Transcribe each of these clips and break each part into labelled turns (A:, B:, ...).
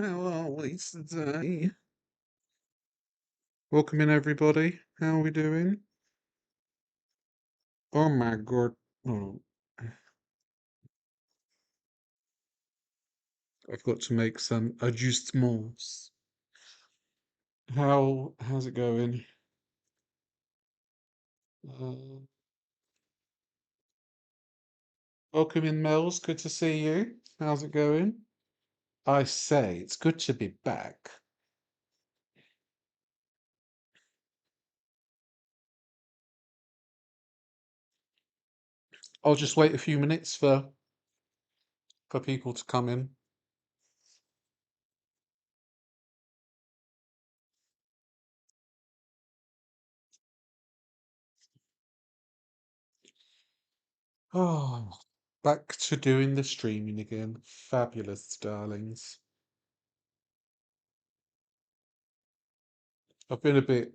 A: How are we today? Welcome in, everybody. How are we doing? Oh my god. Oh, I've got to make some adjustments. How's it going? Uh, welcome in, Mel's. Good to see you. How's it going? I say, it's good to be back. I'll just wait a few minutes for people to come in. Oh, back to doing the streaming again. Fabulous, darlings. I've been a bit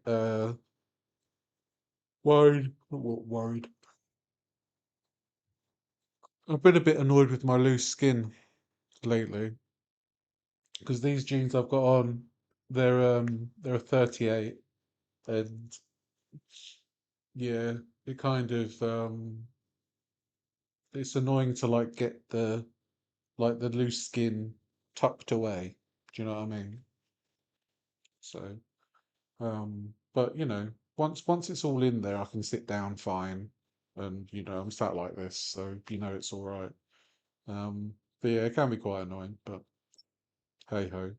A: worried. What worried? I've been a bit annoyed with my loose skin lately because these jeans I've got on, they're a 38, and yeah, it kind of it's annoying to like get the loose skin tucked away. Do you know what I mean? So but once it's all in there, I can sit down fine, and I'm sat like this, so it's all right. But yeah, it can be quite annoying, but hey ho,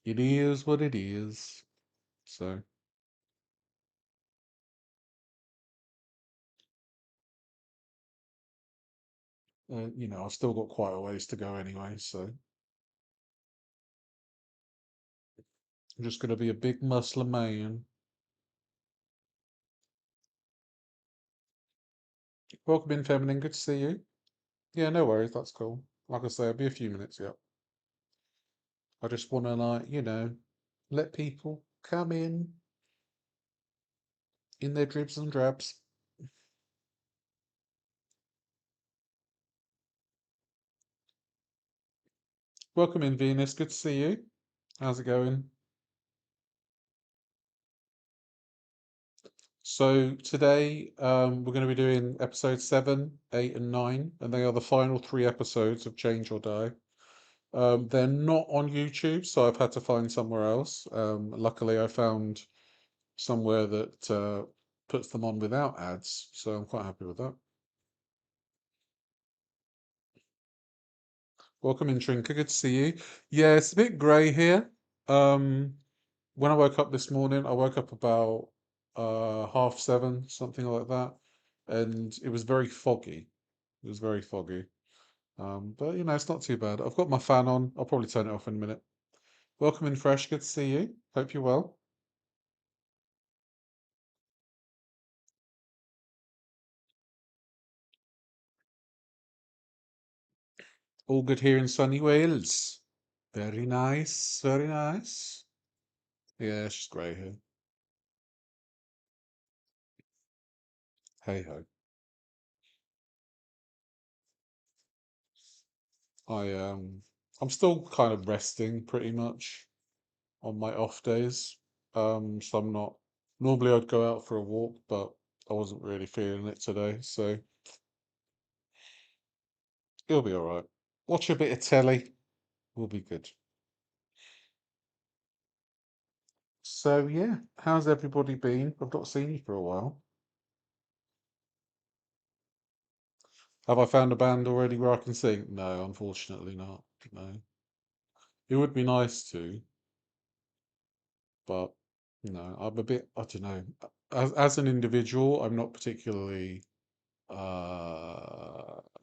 A: it is what it is. So, I've still got quite a ways to go anyway, so I'm just going to be a big muscle man. Welcome in, Feminine. Good to see you. Yeah, no worries. That's cool. Like I say, I'll be a few minutes, yeah. I just want to, like, let people come in their dribs and drabs. Welcome in, Venus. Good to see you. How's it going? So today, we're going to be doing episode 7, 8, and 9, and they are the final three episodes of Change or Die. They're not on YouTube, so I've had to find somewhere else. Luckily, I found somewhere that puts them on without ads, so I'm quite happy with that. Welcome in, Trinka. Good to see you. Yeah, it's a bit grey here. Um, when I woke up this morning, I woke up about 7:30, something like that, and it was very foggy. It was very foggy. But it's not too bad. I've got my fan on. I'll probably turn it off in a minute. Welcome in, Fresh. Good to see you. Hope you're well. All good here in sunny Wales. Very nice, very nice. Yeah, it's just grey here. Hey ho. I I'm still kind of resting pretty much on my off days. So I'm not normally I'd go out for a walk, but I wasn't really feeling it today, so it'll be all right. Watch a bit of telly, we'll be good. So yeah, how's everybody been? I've not seen you for a while. Have I found a band already where I can sing? No, unfortunately not. No. It would be nice to, but I'm a bit, I don't know. As an individual, I'm not particularly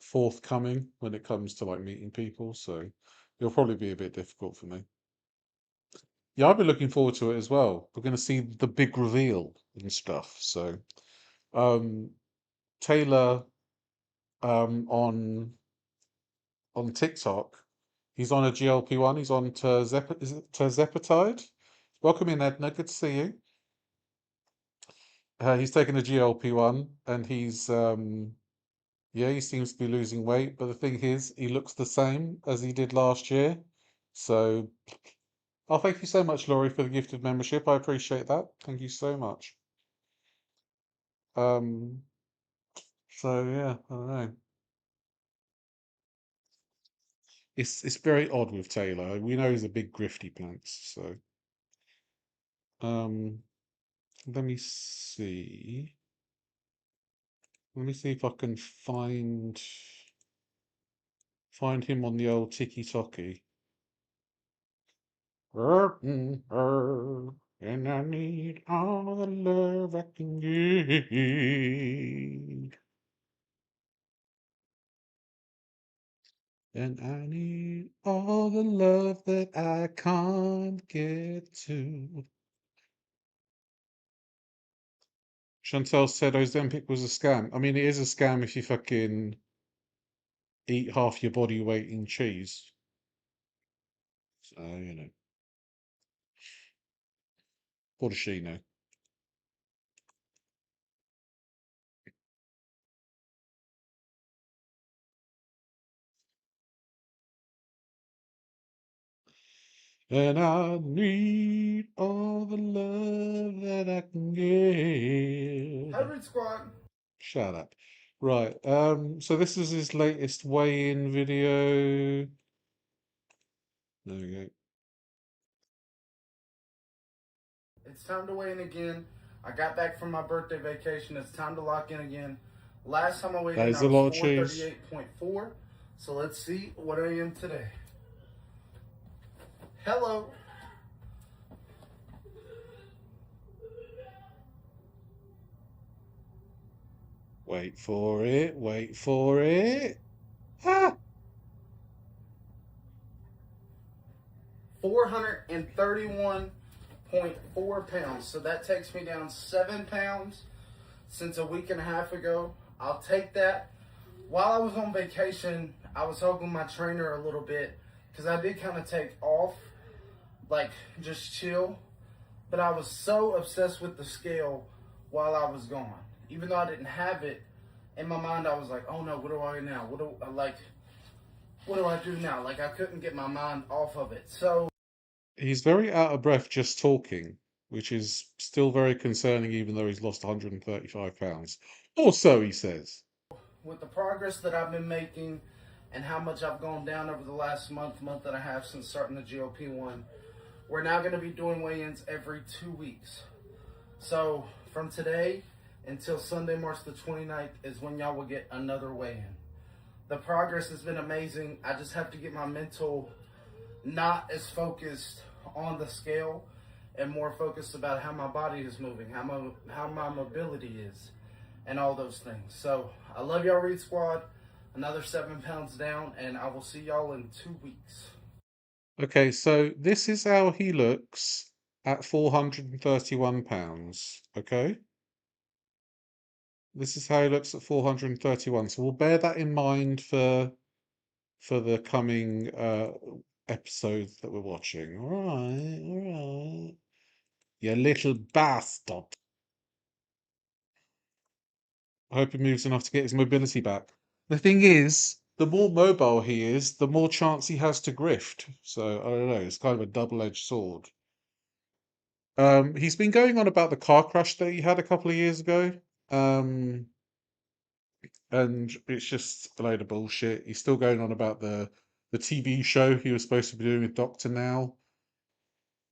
A: forthcoming when it comes to like meeting people, so it'll probably be a bit difficult for me. Yeah, I've been looking forward to it as well. We're going to see the big reveal and stuff. So, um, Taylor, on TikTok, he's on a GLP-1. He's on is it tirzepatide? Welcome in, Edna. Good to see you. He's taken a GLP-1, and yeah, he seems to be losing weight. But the thing is, he looks the same as he did last year. So Oh, thank you so much, Laurie, for the gifted membership. I appreciate that. Thank you so much. Um, so yeah, I don't know. It's very odd with Taylor. We know he's a big grifty pants, so um let me see. Let me see if I can find him on the old Tiki Toki. And I need all the love I can give. And I need all the love that I can't get to. Chantel said Ozempic was a scam. I mean, it is a scam if you fucking eat half your body weight in cheese. So, you know. What does she know? And I need all the love that I can get.
B: Hybrid Squad.
A: Shut up. Right. So this is his latest weigh-in video. There we go.
B: It's time to weigh in again. I got back from my birthday vacation. It's time to lock in again. Last time I weighed
A: That
B: in,
A: is
B: I
A: a
B: was
A: lot of cheese.
B: 438.4. So let's see what I am today. Hello.
A: Wait for it. Wait for it. Ah!
B: 431.4 pounds. So that takes me down 7 pounds since a week and a half ago. I'll take that. While I was on vacation, I was helping my trainer a little bit because I did kind of take off, like just chill. But I was so obsessed with the scale while I was gone. Even though I didn't have it, in my mind I was like, oh no, what do I do now? What do I do now? Like I couldn't get my mind off of it. So
A: He's very out of breath just talking, which is still very concerning, even though he's lost 135 pounds. Or so he says.
B: with the progress that I've been making and how much I've gone down over the last month and a half since starting the GLP-1, we're now going to be doing weigh-ins every 2 weeks. So from today until Sunday, March the 29th is when y'all will get another weigh-in. The progress has been amazing. I just have to get my mental not as focused on the scale and more focused about how my body is moving, how my mobility is, and all those things. So I love y'all, Reed Squad. Another 7 pounds down, and I will see y'all in 2 weeks.
A: Okay, so this is how he looks at 431 pounds. Okay? This is how he looks at 431. So we'll bear that in mind for the coming episodes that we're watching. All right, all right. You little bastard. I hope he moves enough to get his mobility back. The thing is, the more mobile he is, the more chance he has to grift. So I don't know. It's kind of a double-edged sword. He's been going on about the car crash that he had a couple of years ago. Um, and it's just a load of bullshit. He's still going on about the TV show he was supposed to be doing with Doctor Now.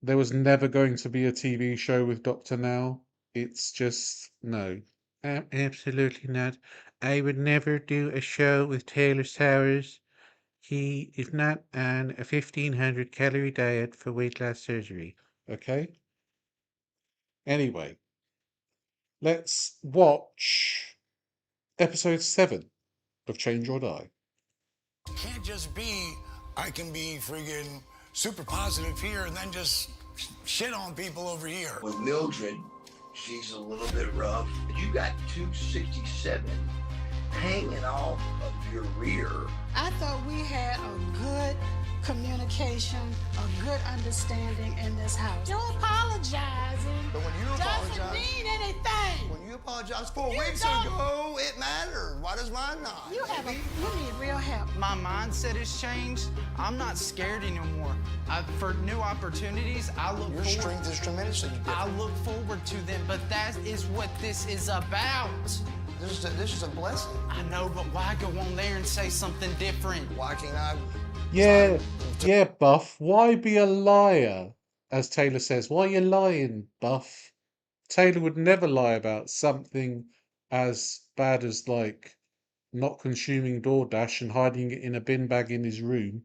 A: There was never going to be a TV show with Doctor Now. It's just no. Absolutely not. I would never do a show with Taylor Sowers. He is not on a 1,500 calorie diet for weight loss surgery. Okay? Anyway, let's watch episode 7 of Change or Die.
C: Can't just be, I can be friggin' super positive here and then just shit on people over here.
D: With Mildred, she's a little bit rough. You got 267 hanging off of your rear.
E: I thought we had a good communication. communication, a good understanding in this house. You apologizing.
F: But when you
E: doesn't
F: apologize,
E: mean anything.
F: when you apologized 4
E: You
F: weeks
E: don't-
F: ago, it mattered. Why does mine not?
E: You need real help.
G: My mindset has changed. I'm not scared anymore. For new opportunities,
F: Your strength is tremendously different.
G: I look forward to them, but that is what this is about.
F: This is a blessing.
G: I know, but why go on there and say something different?
F: Why can't I?
A: Yeah, yeah, Buff. Why be a liar? As Taylor says, why are you lying, Buff? Taylor would never lie about something as bad as, like, not consuming DoorDash and hiding it in a bin bag in his room.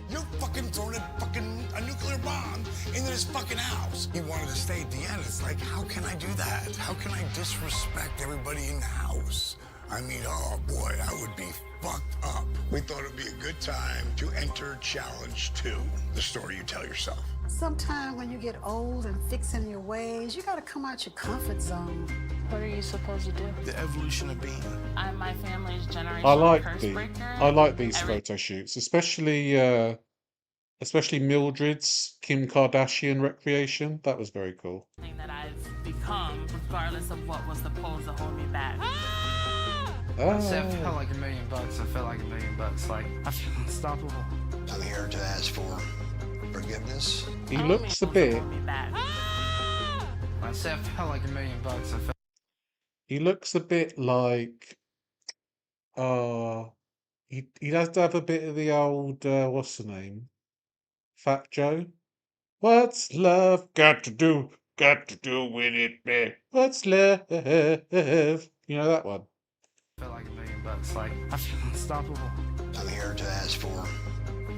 C: You're fucking throwing a nuclear bomb into this fucking house. He wanted to stay at the end. It's like, how can I do that? How can I disrespect everybody in the house? I mean, oh boy, I would be fucked up. We thought it'd be a good time to enter challenge 2, the story you tell yourself.
E: Sometimes when you get old and fixing your ways, you gotta come out your comfort zone.
H: What are you supposed to do?
C: The evolution of being.
H: I'm my family's generational
A: I like
H: curse breaker.
A: these photo shoots, especially Mildred's Kim Kardashian recreation. That was very cool.
H: Thing that I've become, regardless of what was the pose to hold me back.
G: I said I felt like $1 million. I felt like $1 million. Like, I feel unstoppable.
F: I'm here to ask for forgiveness.
A: He looks a bit.
G: I said I felt like $1 million. I felt.
A: He looks a bit like. He does have a bit of the old what's the name? Fat Joe. What's love got to do? Got to do with it, man. What's love? You know that one.
G: I felt like $1 million. Like, I feel unstoppable.
F: I'm here to ask for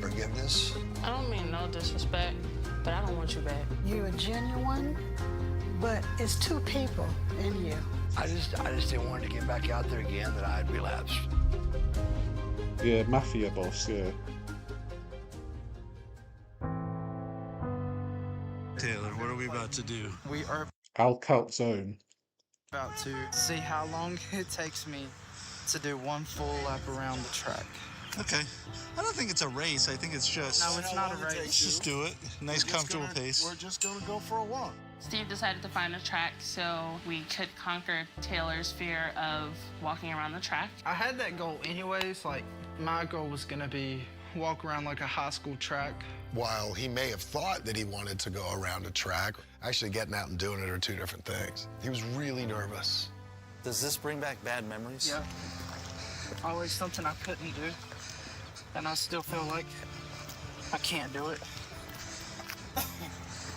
F: forgiveness.
H: I don't mean no disrespect, but I don't want you back.
E: You're genuine, but it's two people in you.
F: I just didn't want to get back out there again that I had relapsed.
A: Yeah, mafia boss. Yeah.
I: Taylor, what are we about to do?
G: We are
A: Al Calzone.
G: about to see how long it takes me to do one full lap around the track.
I: Okay. I don't think it's a race. I think it's just.
G: No, it's not a
I: Let's
G: race.
I: just do it. Nice, comfortable pace.
D: We're just gonna go for a walk.
H: Steve decided to find a track so we could conquer Taylor's fear of walking around the track.
G: I had that goal anyways. Like, my goal was gonna be walk around like a high school track.
C: While he may have thought that he wanted to go around a track, actually getting out and doing it are 2 different things. He was really nervous.
J: Does this bring back bad memories?
G: Yeah. Always something I couldn't do. And I still feel like I can't do it.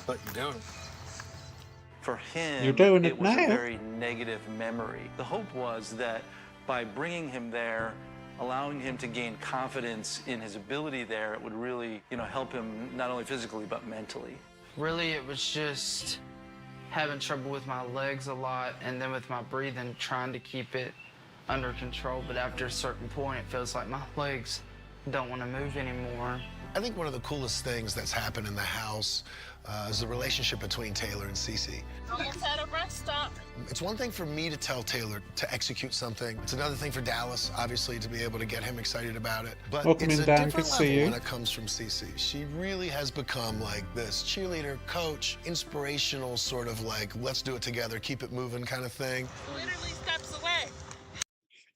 J: But you do. For him,
A: You're doing it
J: was
A: now.
J: a very negative memory. The hope was that by bringing him there, allowing him to gain confidence in his ability there, it would really, help him not only physically but mentally.
G: Really, it was just having trouble with my legs a lot and then with my breathing, trying to keep it under control. But after a certain point, it feels like my legs don't want to move anymore.
C: I think one of the coolest things that's happened in the house is the relationship between Taylor and Cece.
H: Almost at a rest stop.
C: It's one thing for me to tell Taylor to execute something. It's another thing for Dallas, obviously, to be able to get him excited about it. But
A: Welcome
C: it's
A: in,
C: a
A: Dan.
C: different
A: Good to see
C: level
A: you.
C: when it comes from Cece. She really has become like this cheerleader, coach, inspirational sort of like, let's do it together, keep it moving kind of thing.
H: Literally steps away.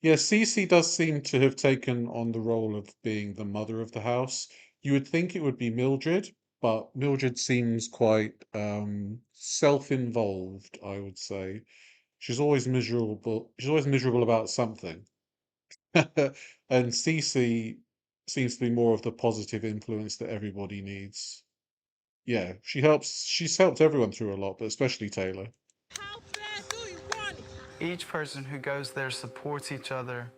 A: Yeah, Cece does seem to have taken on the role of being the mother of the house. You would think it would be Mildred, but Mildred seems quite self-involved, I would say. She's always miserable. She's always miserable about something. And Cece seems to be more of the positive influence that everybody needs. Yeah, she's helped everyone through a lot, but especially Taylor.
H: How bad do you want it?
G: Each person who goes there supports each other.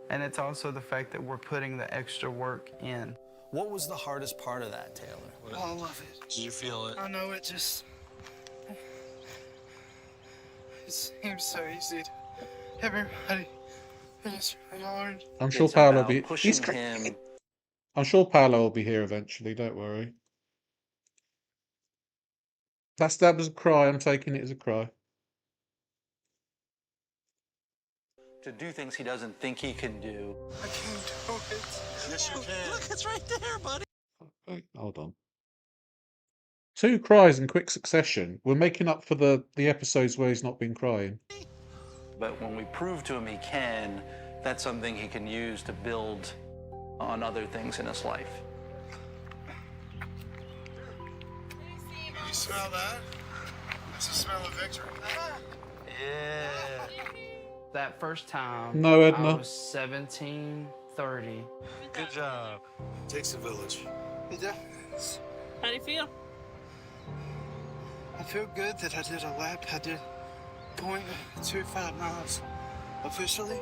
G: And it's also the fact that we're putting the extra work in.
J: What was the hardest part of that, Taylor?
G: All of it.
I: Did you feel it?
G: I know it seems so easy. Everybody is really hard.
A: I'm sure
J: It's
A: Paolo will
J: about
A: be.
J: pushing him.
A: I'm sure Paolo will be here eventually. Don't worry. That was a cry. I'm taking it as a cry.
J: To do things he doesn't think he can do.
G: I can't do it.
I: Yes, you can.
J: Look, it's right there, buddy.
A: Wait, hold on. 2 cries in quick succession. We're making up for the episodes where he's not been crying.
J: But when we prove to him he can, that's something he can use to build on other things in his life.
C: You smell that? That's the smell of victory.
J: Yeah.
G: That first time,
A: No,
G: I
A: Edna.
G: was 17, 30.
I: Good job.
C: Takes a village.
B: It does.
H: How do you feel?
B: I feel good that I did a lap. I did 0.25 miles officially.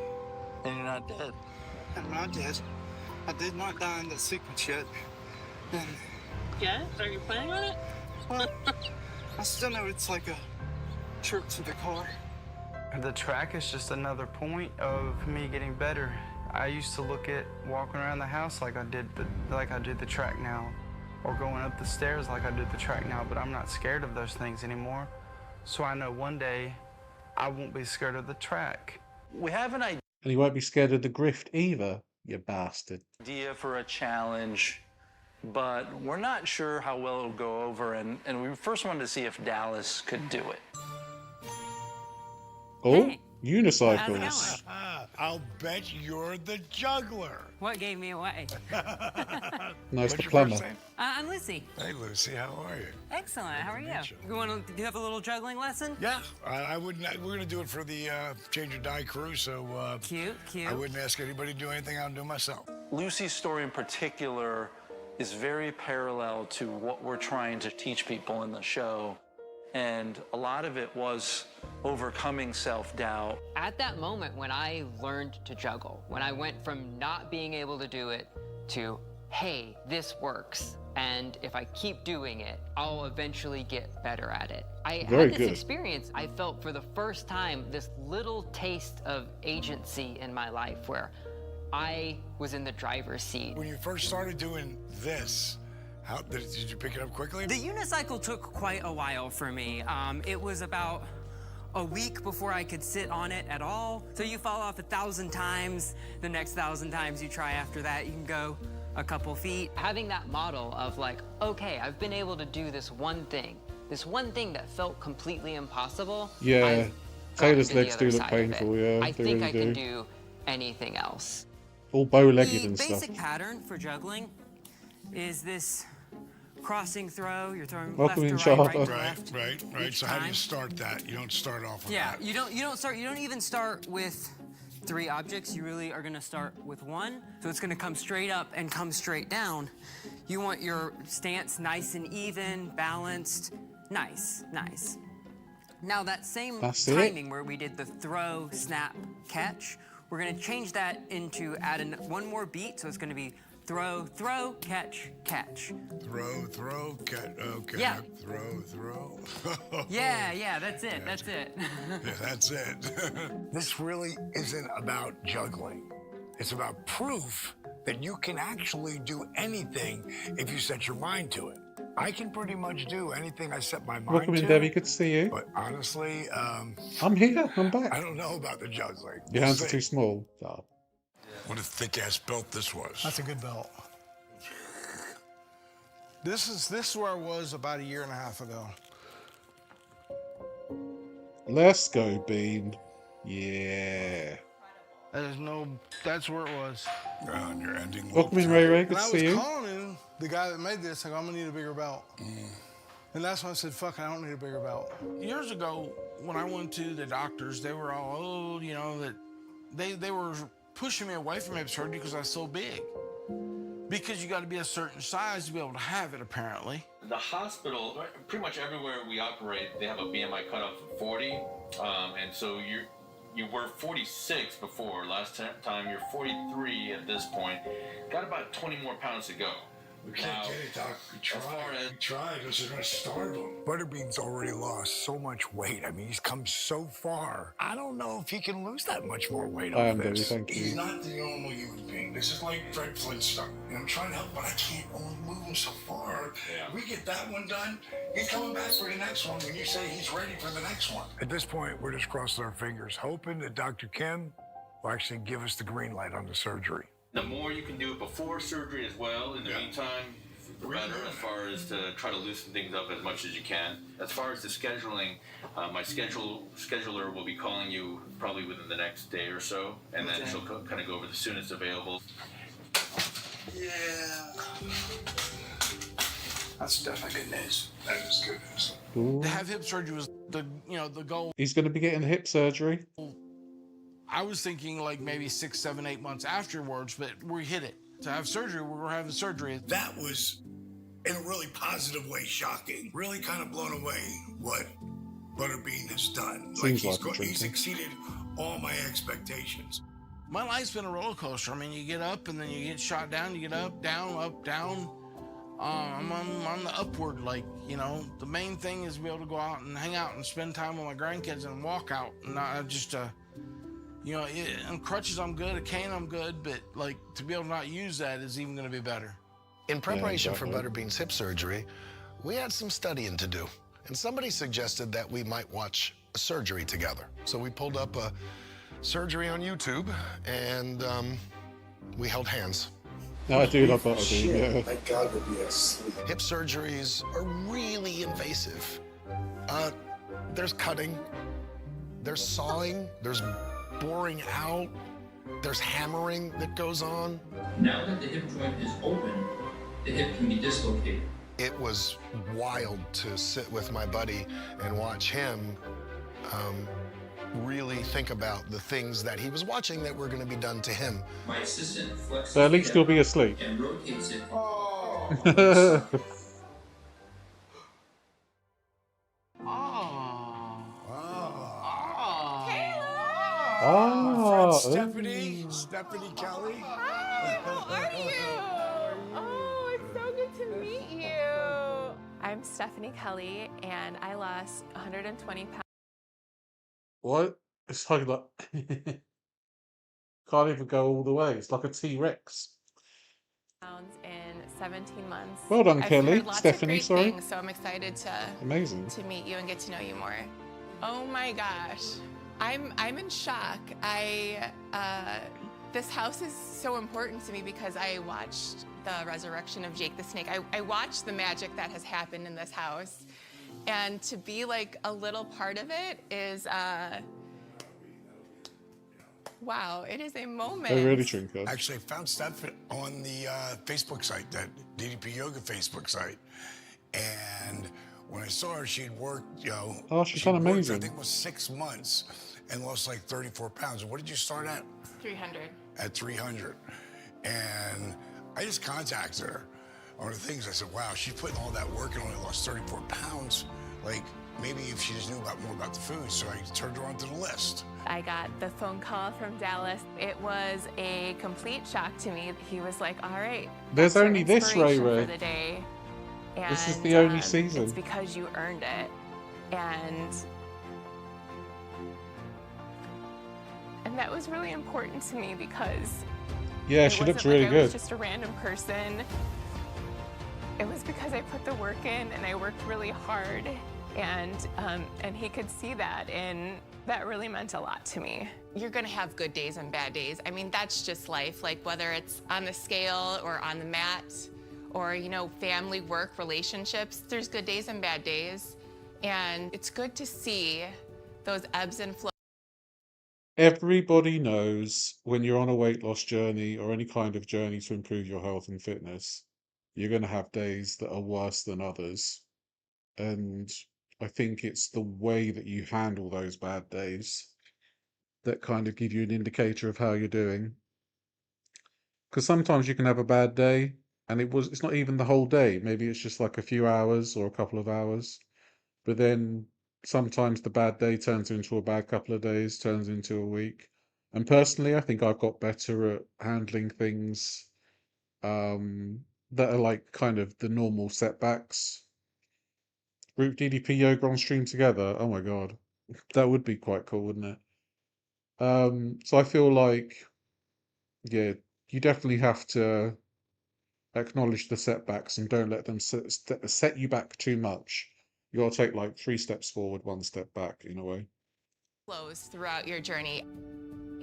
J: And you're not dead.
B: I'm not dead. I did not die in the sequence yet. And
H: Yeah? Are you planning on it?
B: well, I still know it's like a trip to the car.
G: The track is just another point of me getting better. I used to look at walking around the house like I did the track now, or going up the stairs like I did the track now, but I'm not scared of those things anymore. So I know one day I won't be scared of the track.
J: We have an
A: And he won't be scared of the grift either, you bastard.
J: idea for a challenge, but we're not sure how well it'll go over, and we first wanted to see if Dallas could do it.
A: Oh,
K: Hey,
A: unicycles.
C: I'll bet you're the juggler.
K: What gave me away?
A: No, it's
C: What's
A: the
C: your
A: plumber.
C: first name?
K: I'm Lucy.
C: Hey, Lucy, how are you?
K: Excellent. How are you?
C: meet you.
K: You want to have a little juggling lesson?
C: Yeah, I wouldn't. We're gonna do it for the Change or Die crew, so
K: Cute, cute.
C: I wouldn't ask anybody to do anything. I'll do myself.
J: Lucy's story in particular is very parallel to what we're trying to teach people in the show. And a lot of it was overcoming self-doubt.
K: At that moment when I learned to juggle, when I went from not being able to do it to, hey, this works, and if I keep doing it, I'll eventually get better at it. I
A: Very
K: had this
A: good.
K: experience. I felt for the first time this little taste of agency in my life where I was in the driver's seat.
C: When you first started doing this, how did you pick it up quickly?
K: The unicycle took quite a while for me. It was about a week before I could sit on it at all. So you fall off 1,000 times. The next 1,000 times you try after that, you can go a couple feet. Having that model of like, okay, I've been able to do this one thing that felt completely impossible.
A: Yeah,
K: I've
A: Taylor's
K: gotten to the
A: legs
K: other
A: do look
K: side of it.
A: painful, yeah,
K: I
A: they
K: think
A: really
K: I can
A: do.
K: do anything else.
A: All bow-legged
K: The
A: and stuff.
K: basic pattern for juggling is this crossing throw. You're throwing
A: Welcome
K: left
A: in,
K: to right,
A: Sharpa.
K: right to
C: Right,
K: left.
C: right.
K: each
C: So how do you
K: time.
C: start that? You don't start off with
K: Yeah,
C: that.
K: you don't even start with 3 objects. You really are gonna start with 1. So it's gonna come straight up and come straight down. You want your stance nice and even, balanced. Nice, nice. Now that same
A: That's it.
K: timing where we did the throw, snap, catch, we're gonna change that into adding 1 more beat. So it's gonna be throw, throw, catch, catch.
C: Throw, catch. Okay.
K: Yeah.
C: Throw.
K: Yeah, that's it, that's it.
C: Yeah, that's it. This really isn't about juggling. It's about proof that you can actually do anything if you set your mind to it. I can pretty much do anything I set my mind
A: Welcome
C: to.
A: in, Debbie. Good to see you.
C: But honestly,
A: I'm here. I'm back.
C: I don't know about the juggling.
A: Your hands are
C: We'll see.
A: too small. Oh.
C: What a thick-ass belt this was.
L: That's a good belt. This is where I was about a year and a half ago.
A: Let's go, Bean. Yeah.
B: That's where it was.
C: And you're ending.
A: Welcome in, Ray Ray. Good
L: And
A: to
L: I
A: see
L: was
A: you.
L: calling him, the guy that made this, like, I'm gonna need a bigger belt. And that's when I said, fuck it, I don't need a bigger belt.
B: Years ago, when I went to the doctors, they were all, oh, you know, that they were pushing me away from hip surgery because I was so big. Because you got to be a certain size to be able to have it, apparently.
M: The hospital, pretty much everywhere we operate, they have a BMI cutoff of 40, and so you were 46 before. Last time you're 43 at this point. Got about 20 more pounds to go.
C: We can't get it, Doc. We tried. This is gonna starve him. Butterbean's already lost so much weight. I mean, he's come so far. I don't know if he can lose that much more weight
A: I
C: off
A: am, Debbie.
C: this.
A: Thank you.
C: He's not the normal human being. This is like Fred Flintstone. And I'm trying to help, but I can't only move him so far.
M: Yeah.
C: We get that one done. He's coming back for the next one when you say he's ready for the next one. At this point, we're just crossing our fingers, hoping that Dr. Kim will actually give us the green light on the surgery.
M: The more you can do it before surgery as well, in the meantime, better as far as to try to loosen things up as much as you can. As far as the scheduling, my scheduler will be calling you probably within the next day or so, and then she'll kind of go over the soonest available.
C: Yeah. That's definitely good news. That is good news.
A: Ooh.
L: To have hip surgery was the goal.
A: He's going to be getting hip surgery.
L: I was thinking like maybe 6, 7, 8 months afterwards, but we hit it. To have surgery, we were having surgery.
C: That was, in a really positive way, shocking. Really kind of blown away what Butterbean has done.
A: Seems like
C: He's exceeded all my expectations.
L: My life's been a roller coaster. I mean, you get up and then you get shot down, you get up, down. I'm on the upward, the main thing is to be able to go out and hang out and spend time with my grandkids and walk out. And not just, on crutches I'm good, a cane I'm good, but to be able to not use that is even going to be better.
F: In preparation for Butterbean's hip surgery, we had some studying to do. And somebody suggested that we might watch a surgery together. So we pulled up a surgery on YouTube and we held hands.
A: No, I do love Butterbean, yeah.
C: Thank God to be asleep.
F: Hip surgeries are really invasive. There's cutting, there's sawing, there's boring out, there's hammering that goes on.
N: Now that the hip joint is open, the hip can be dislocated.
F: It was wild to sit with my buddy and watch him really think about the things that he was watching that were going to be done to him.
N: My assistant flexes
A: So at least he'll be asleep.
N: and rotates it.
A: Oh,
C: Stephanie Kelly.
O: Hi, how are you? Oh, it's so good to meet you. I'm Stephanie Kelly, and I lost 120 pounds.
A: what? It's like can't even go all the way. It's like a T-Rex.
O: In 17 months.
A: Well done,
O: I've
A: Kelly.
O: heard lots
A: Stephanie,
O: of great
A: sorry.
O: things, so I'm excited
A: Amazing.
O: to meet you and get to know you more. Oh my gosh, I'm in shock. This house is so important to me because I watched the resurrection of Jake the Snake. I watched the magic that has happened in this house, and to be a little part of it is. Wow, it is a moment.
A: They really drink it.
C: Actually, I found Steph on the Facebook site, that DDP Yoga Facebook site. And when I saw her, she'd worked,
A: Oh, she's done amazing.
C: I think it was 6 months and lost 34 pounds. What did you start at?
O: 300.
C: At 300. And I just contacted her on the things. I said, wow, she's putting all that work and only lost 34 pounds. Maybe if she just knew more about the food. So I turned her onto the list.
O: I got the phone call from Dallas. It was a complete shock to me. He was like, all right.
A: There's
O: that's your
A: only this, Ray
O: inspiration
A: Ray.
O: for the day.
A: This is
O: And,
A: the only season.
O: It's because you earned it. And that was really important to me because
A: Yeah,
O: it
A: she looks
O: wasn't
A: really
O: I was
A: good.
O: just a random person. It was because I put the work in and I worked really hard, and he could see that, and that really meant a lot to me. You're gonna have good days and bad days. I mean, that's just life. Whether it's on the scale or on the mat, or family, work, relationships. There's good days and bad days, and it's good to see those ebbs and flows.
A: Everybody knows when you're on a weight loss journey or any kind of journey to improve your health and fitness, you're going to have days that are worse than others. And I think it's the way that you handle those bad days that kind of give you an indicator of how you're doing. Because sometimes you can have a bad day and it's not even the whole day. Maybe it's just a few hours or a couple of hours. But then sometimes the bad day turns into a bad couple of days, turns into a week. And personally, I think I've got better at handling things that are kind of the normal setbacks. Group DDP yoga on stream together. Oh my God. That would be quite cool, wouldn't it? So I feel yeah, you definitely have to acknowledge the setbacks and don't let them set you back too much. You got to take 3 steps forward, 1 step back in a way.
O: Flows throughout your journey.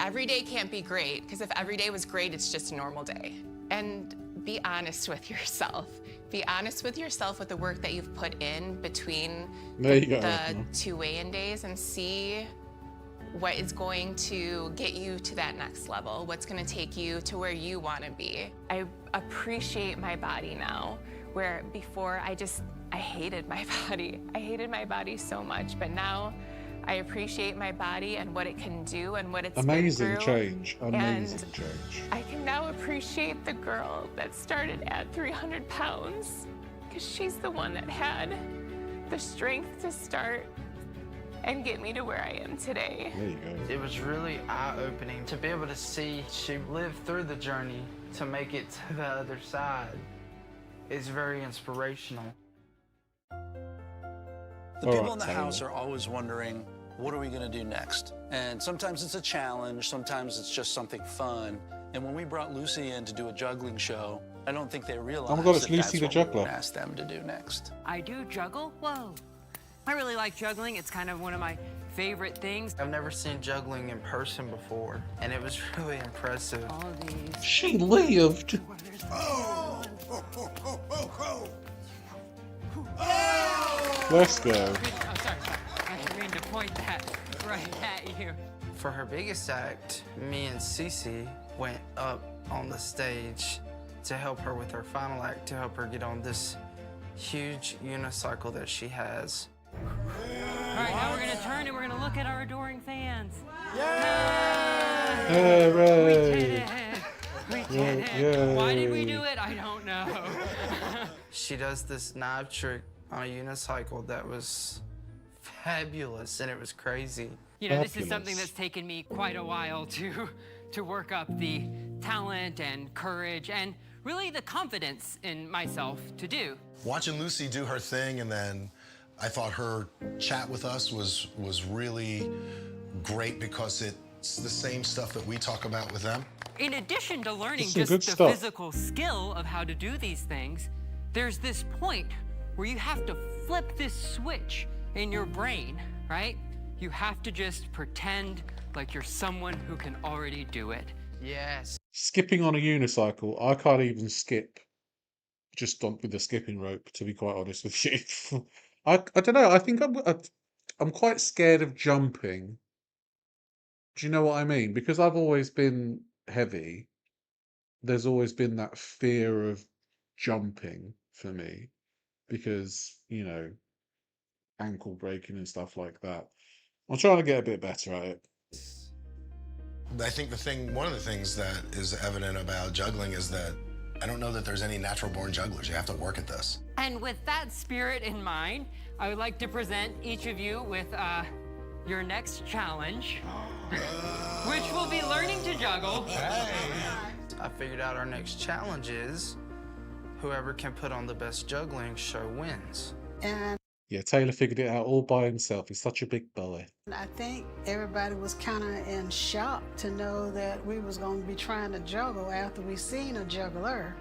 O: Every day can't be great, because if every day was great, it's just a normal day. And be honest with yourself. Be honest with yourself with the work that you've put in between
A: There you go.
O: the 2 weigh-in days, and see what is going to get you to that next level, what's going to take you to where you want to be. I appreciate my body now, where before I hated my body. I hated my body so much, but now I appreciate my body and what it can do and what it's
A: Amazing
O: been through.
A: change. Amazing
O: And
A: change.
O: I can now appreciate the girl that started at 300 pounds, because she's the one that had the strength to start and get me to where I am today.
A: There you go.
G: It was really eye-opening to be able to see she lived through the journey to make it to the other side. It's very inspirational.
J: The people in the house are always wondering, what are we going to do next? And sometimes it's a challenge, sometimes it's just something fun. And when we brought Lucy in to do a juggling show, I don't think they realized
A: Oh my God, it's
J: that
A: Lucy
J: that's
A: the
J: what we
A: juggler.
J: would ask them to do next.
K: I do juggle? Whoa. I really like juggling. It's kind of one of my favorite things.
G: I've never seen juggling in person before, and it was really impressive.
K: All of these.
A: She lived.
C: Oh! Oh, oh, oh, oh,
A: Let's go.
K: Oh, sorry. I didn't mean to point that right at you.
G: For her biggest act, me and Cece went up on the stage to help her with her final act, to help her get on this huge unicycle that she has.
K: All right, now we're going to turn and we're going to look at our adoring fans.
A: Hooray!
K: We did it. Why did we do it? I don't know.
G: She does this knife trick on a unicycle that was fabulous, and it was crazy.
K: You know, this is something that's taken me quite a while to work up the talent and courage and really the confidence in myself to do.
F: Watching Lucy do her thing, and then I thought her chat with us was really great because it's the same stuff that we talk about with them.
K: In addition to learning
A: This is
K: just
A: good
K: the
A: stuff.
K: physical skill of how to do these things, there's this point where you have to flip this switch in your brain, right? You have to just pretend like you're someone who can already do it.
G: Yes.
A: Skipping on a unicycle, I can't even skip. Just on with the skipping rope, to be quite honest with you. I don't know. I think I'm quite scared of jumping. Do you know what I mean? Because I've always been heavy. There's always been that fear of jumping for me, because ankle breaking and stuff like that. I'm trying to get a bit better at it.
F: I think one of the things that is evident about juggling is that I don't know that there's any natural born jugglers. You have to work at this.
K: And with that spirit in mind, I would like to present each of you with your next challenge, which will be learning to juggle.
G: I figured out our next challenge is whoever can put on the best juggling show wins.
E: And
A: Yeah, Taylor figured it out all by himself. He's such a big boy.
E: I think everybody was kind of in shock to know that we was going to be trying to juggle after we seen a juggler.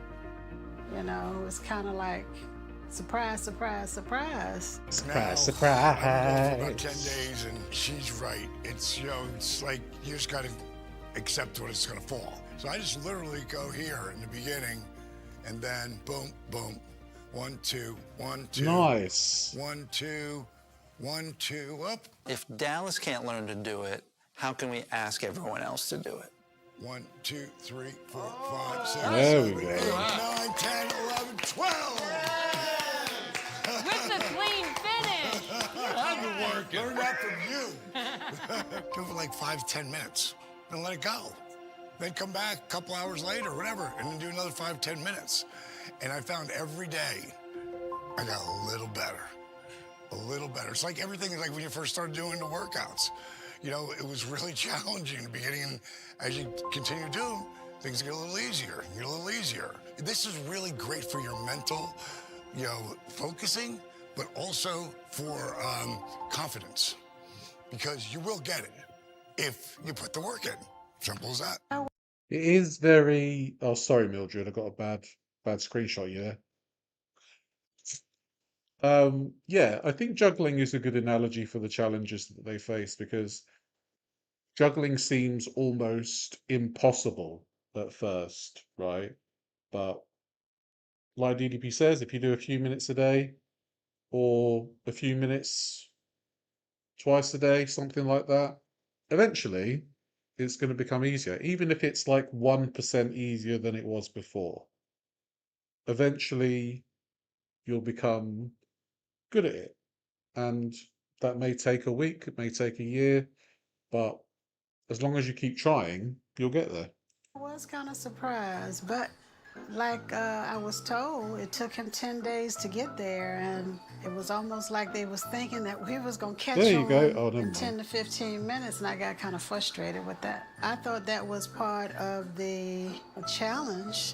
E: You know, it was kind of like surprise, surprise, surprise.
A: Surprise,
C: For
A: surprise.
C: about 10 days, and she's right. It's, it's like you just got to accept what it's going to fall. So I just literally go here in the beginning, and then boom, boom. 1, 2, 1, 2.
A: Nice.
C: 1, 2, 1, 2, up.
J: If Dallas can't learn to do it, how can we ask everyone else to do it?
C: 1, 2, 3, 4, 5, 6,
A: There we
C: 7,
A: go.
C: 8, 9, 10, 11, 12.
K: With the clean finish.
C: I've been working. Learn that from you. Do it for like 5, 10 minutes, and let it go. Then come back a couple hours later, whatever, and then do another 5, 10 minutes. And I found every day I got a little better. A little better. It's like everything is like when you first started doing the workouts. It was really challenging in the beginning, and as you continue doing, things get a little easier, get a little easier. This is really great for your mental, focusing, but also for confidence, because you will get it if you put the work in. Simple as that.
A: It is very. Oh, sorry, Mildred. I got a bad screenshot of you there. Yeah, I think juggling is a good analogy for the challenges that they face, because juggling seems almost impossible at first, right? But like DDP says, if you do a few minutes a day or a few minutes twice a day, something like that, eventually it's going to become easier, even if it's like 1% easier than it was before. Eventually you'll become good at it. And that may take a week, it may take a year, but as long as you keep trying, you'll get there.
E: I was kind of surprised, but like I was told, it took him 10 days to get there, and it was almost like they was thinking that we was going to catch
A: There you go.
E: on
A: Oh, never
E: in
A: mind.
E: 10 to 15 minutes, and I got kind of frustrated with that. I thought that was part of the challenge,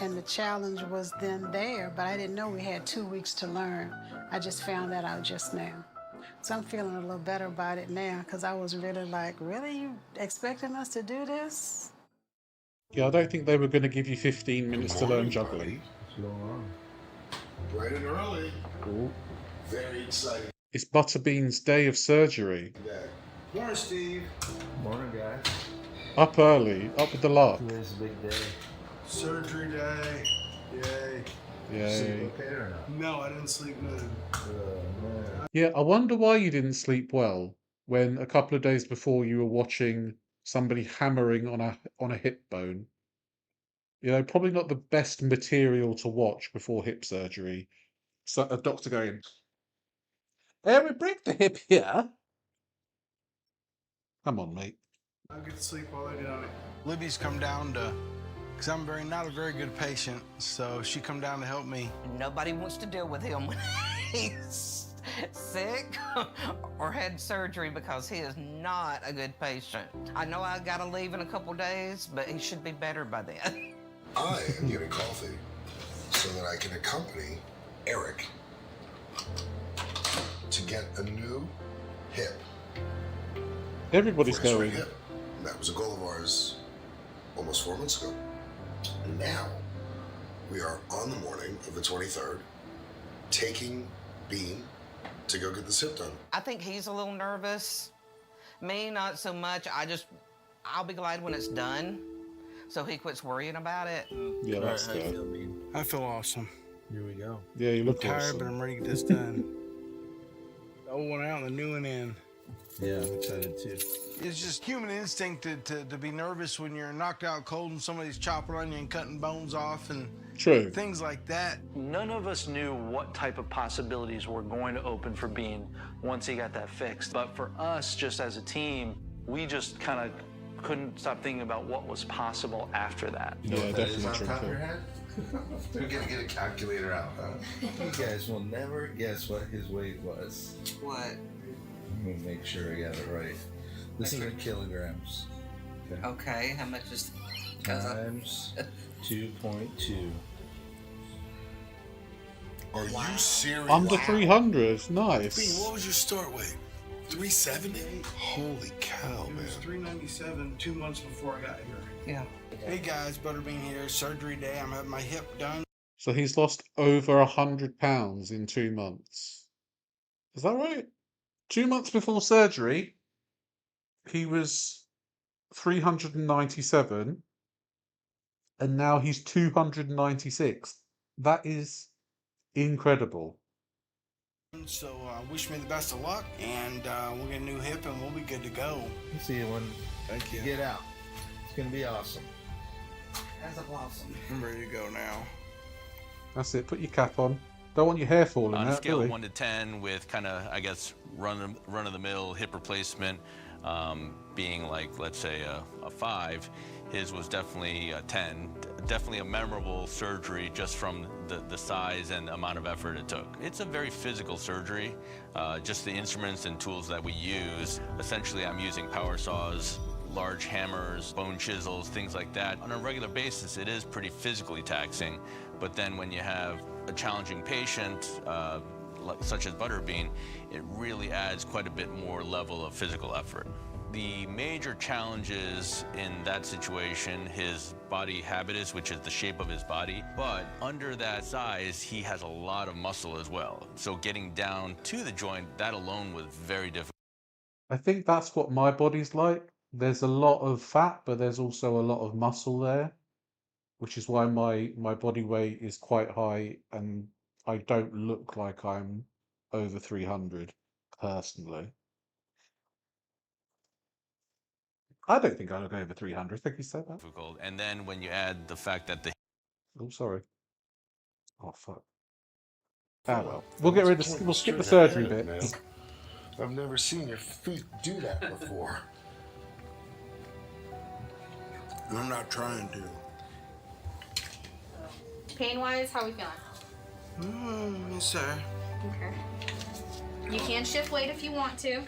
E: and the challenge was then there, but I didn't know we had 2 weeks to learn. I just found that out just now. So I'm feeling a little better about it now, because I was really like, really? You expecting us to do this?
A: Yeah, I don't think they were going to give you 15 minutes to learn juggling.
P: What's going on?
C: Bright and early.
A: Cool.
C: Very exciting.
A: It's Butterbean's day of surgery.
C: Morning, Steve.
P: Morning, guys.
A: Up early, up with the lark.
P: Today's a big day.
C: Surgery day. Yay.
A: Yay.
P: Sleep okay or not?
C: No, I didn't sleep good.
P: Man.
A: Yeah, I wonder why you didn't sleep well when a couple of days before you were watching somebody hammering on a hip bone. You know, probably not the best material to watch before hip surgery. So a doctor going, we break the hip here. Come on, mate.
L: I get to sleep while they do it. Libby's come down to, because I'm not a very good patient, so she come down to help me.
Q: Nobody wants to deal with him when he's sick or had surgery because he is not a good patient. I know I gotta leave in a couple days, but he should be better by then.
F: I am getting coffee so that I can accompany Eric to get a new hip.
A: Everybody's
F: for his
A: going.
F: right hip. And that was a goal of ours almost 4 months ago. And now we are on the morning of the 23rd taking Bean to go get this hip done.
Q: I think he's a little nervous. Me, not so much. I'll be glad when it's done, so he quits worrying about it.
A: Yeah, that's
P: How you
A: good.
P: feel, Bean?
L: I feel awesome.
P: Here we go.
A: Yeah, you
L: I'm
A: look
L: tired,
A: awesome.
L: but I'm ready to get this done. The old one out and the new one in.
P: Yeah, I'm excited too.
L: It's just human instinct to be nervous when you're knocked out cold and somebody's chopping on you and cutting bones off and
A: True.
L: things like that.
J: None of us knew what type of possibilities were going to open for Bean once he got that fixed. But for us, just as a team, we just kind of couldn't stop thinking about what was possible after that.
A: Yeah, definitely true.
C: top of your head? We're gonna get a calculator out, huh?
P: You guys will never guess what his weight was.
Q: What?
P: Let me make sure I got it right. This is in kilograms.
Q: Okay, how much is
P: Times 2.2.
F: Are you serious?
A: Under 300.
F: Bean,
A: Nice.
F: what was your start weight? 370? Holy cow,
L: It
F: man.
L: was 397 2 months before I got here.
Q: Yeah.
L: Hey guys, Butterbean here. Surgery day. I'm having my hip done.
A: So he's lost over 100 pounds in 2 months. Is that right? 2 months before surgery, he was 397, and now he's 296. That is incredible.
L: So wish me the best of luck, and we'll get a new hip and we'll be good to go.
P: We'll see you when
L: Thank you.
P: you get out. It's gonna be awesome.
Q: That's a blossom.
L: I'm ready to go now.
A: That's it. Put your cap on. Don't want your hair falling
R: On a
A: out,
R: scale
A: do
R: of
A: we?
R: 1 to 10, with kind of, I guess, run of the mill hip replacement being like, let's say, a 5, his was definitely a 10. Definitely a memorable surgery just from the size and amount of effort it took. It's a very physical surgery. Just the instruments and tools that we use. Essentially, I'm using power saws, large hammers, bone chisels, things like that. On a regular basis, it is pretty physically taxing. But then when you have a challenging patient, such as Butterbean, it really adds quite a bit more level of physical effort. The major challenges in that situation, his body habitus, which is the shape of his body, but under that size, he has a lot of muscle as well. So getting down to the joint, that alone was very difficult.
A: I think that's what my body's like. There's a lot of fat, but there's also a lot of muscle there. which is why my body weight is quite high, and I don't look like I'm over 300 personally. I don't think I look over 300. I think you said that.
R: Difficult. And then when you add the fact that the
A: Oh, sorry. Oh, fuck. Ah, well. We'll skip the surgery bit.
F: I've never seen your feet do that before.
L: And I'm not trying to.
S: Pain-wise, how are we feeling?
L: Yes, sir.
S: Okay. You can shift weight if you want to.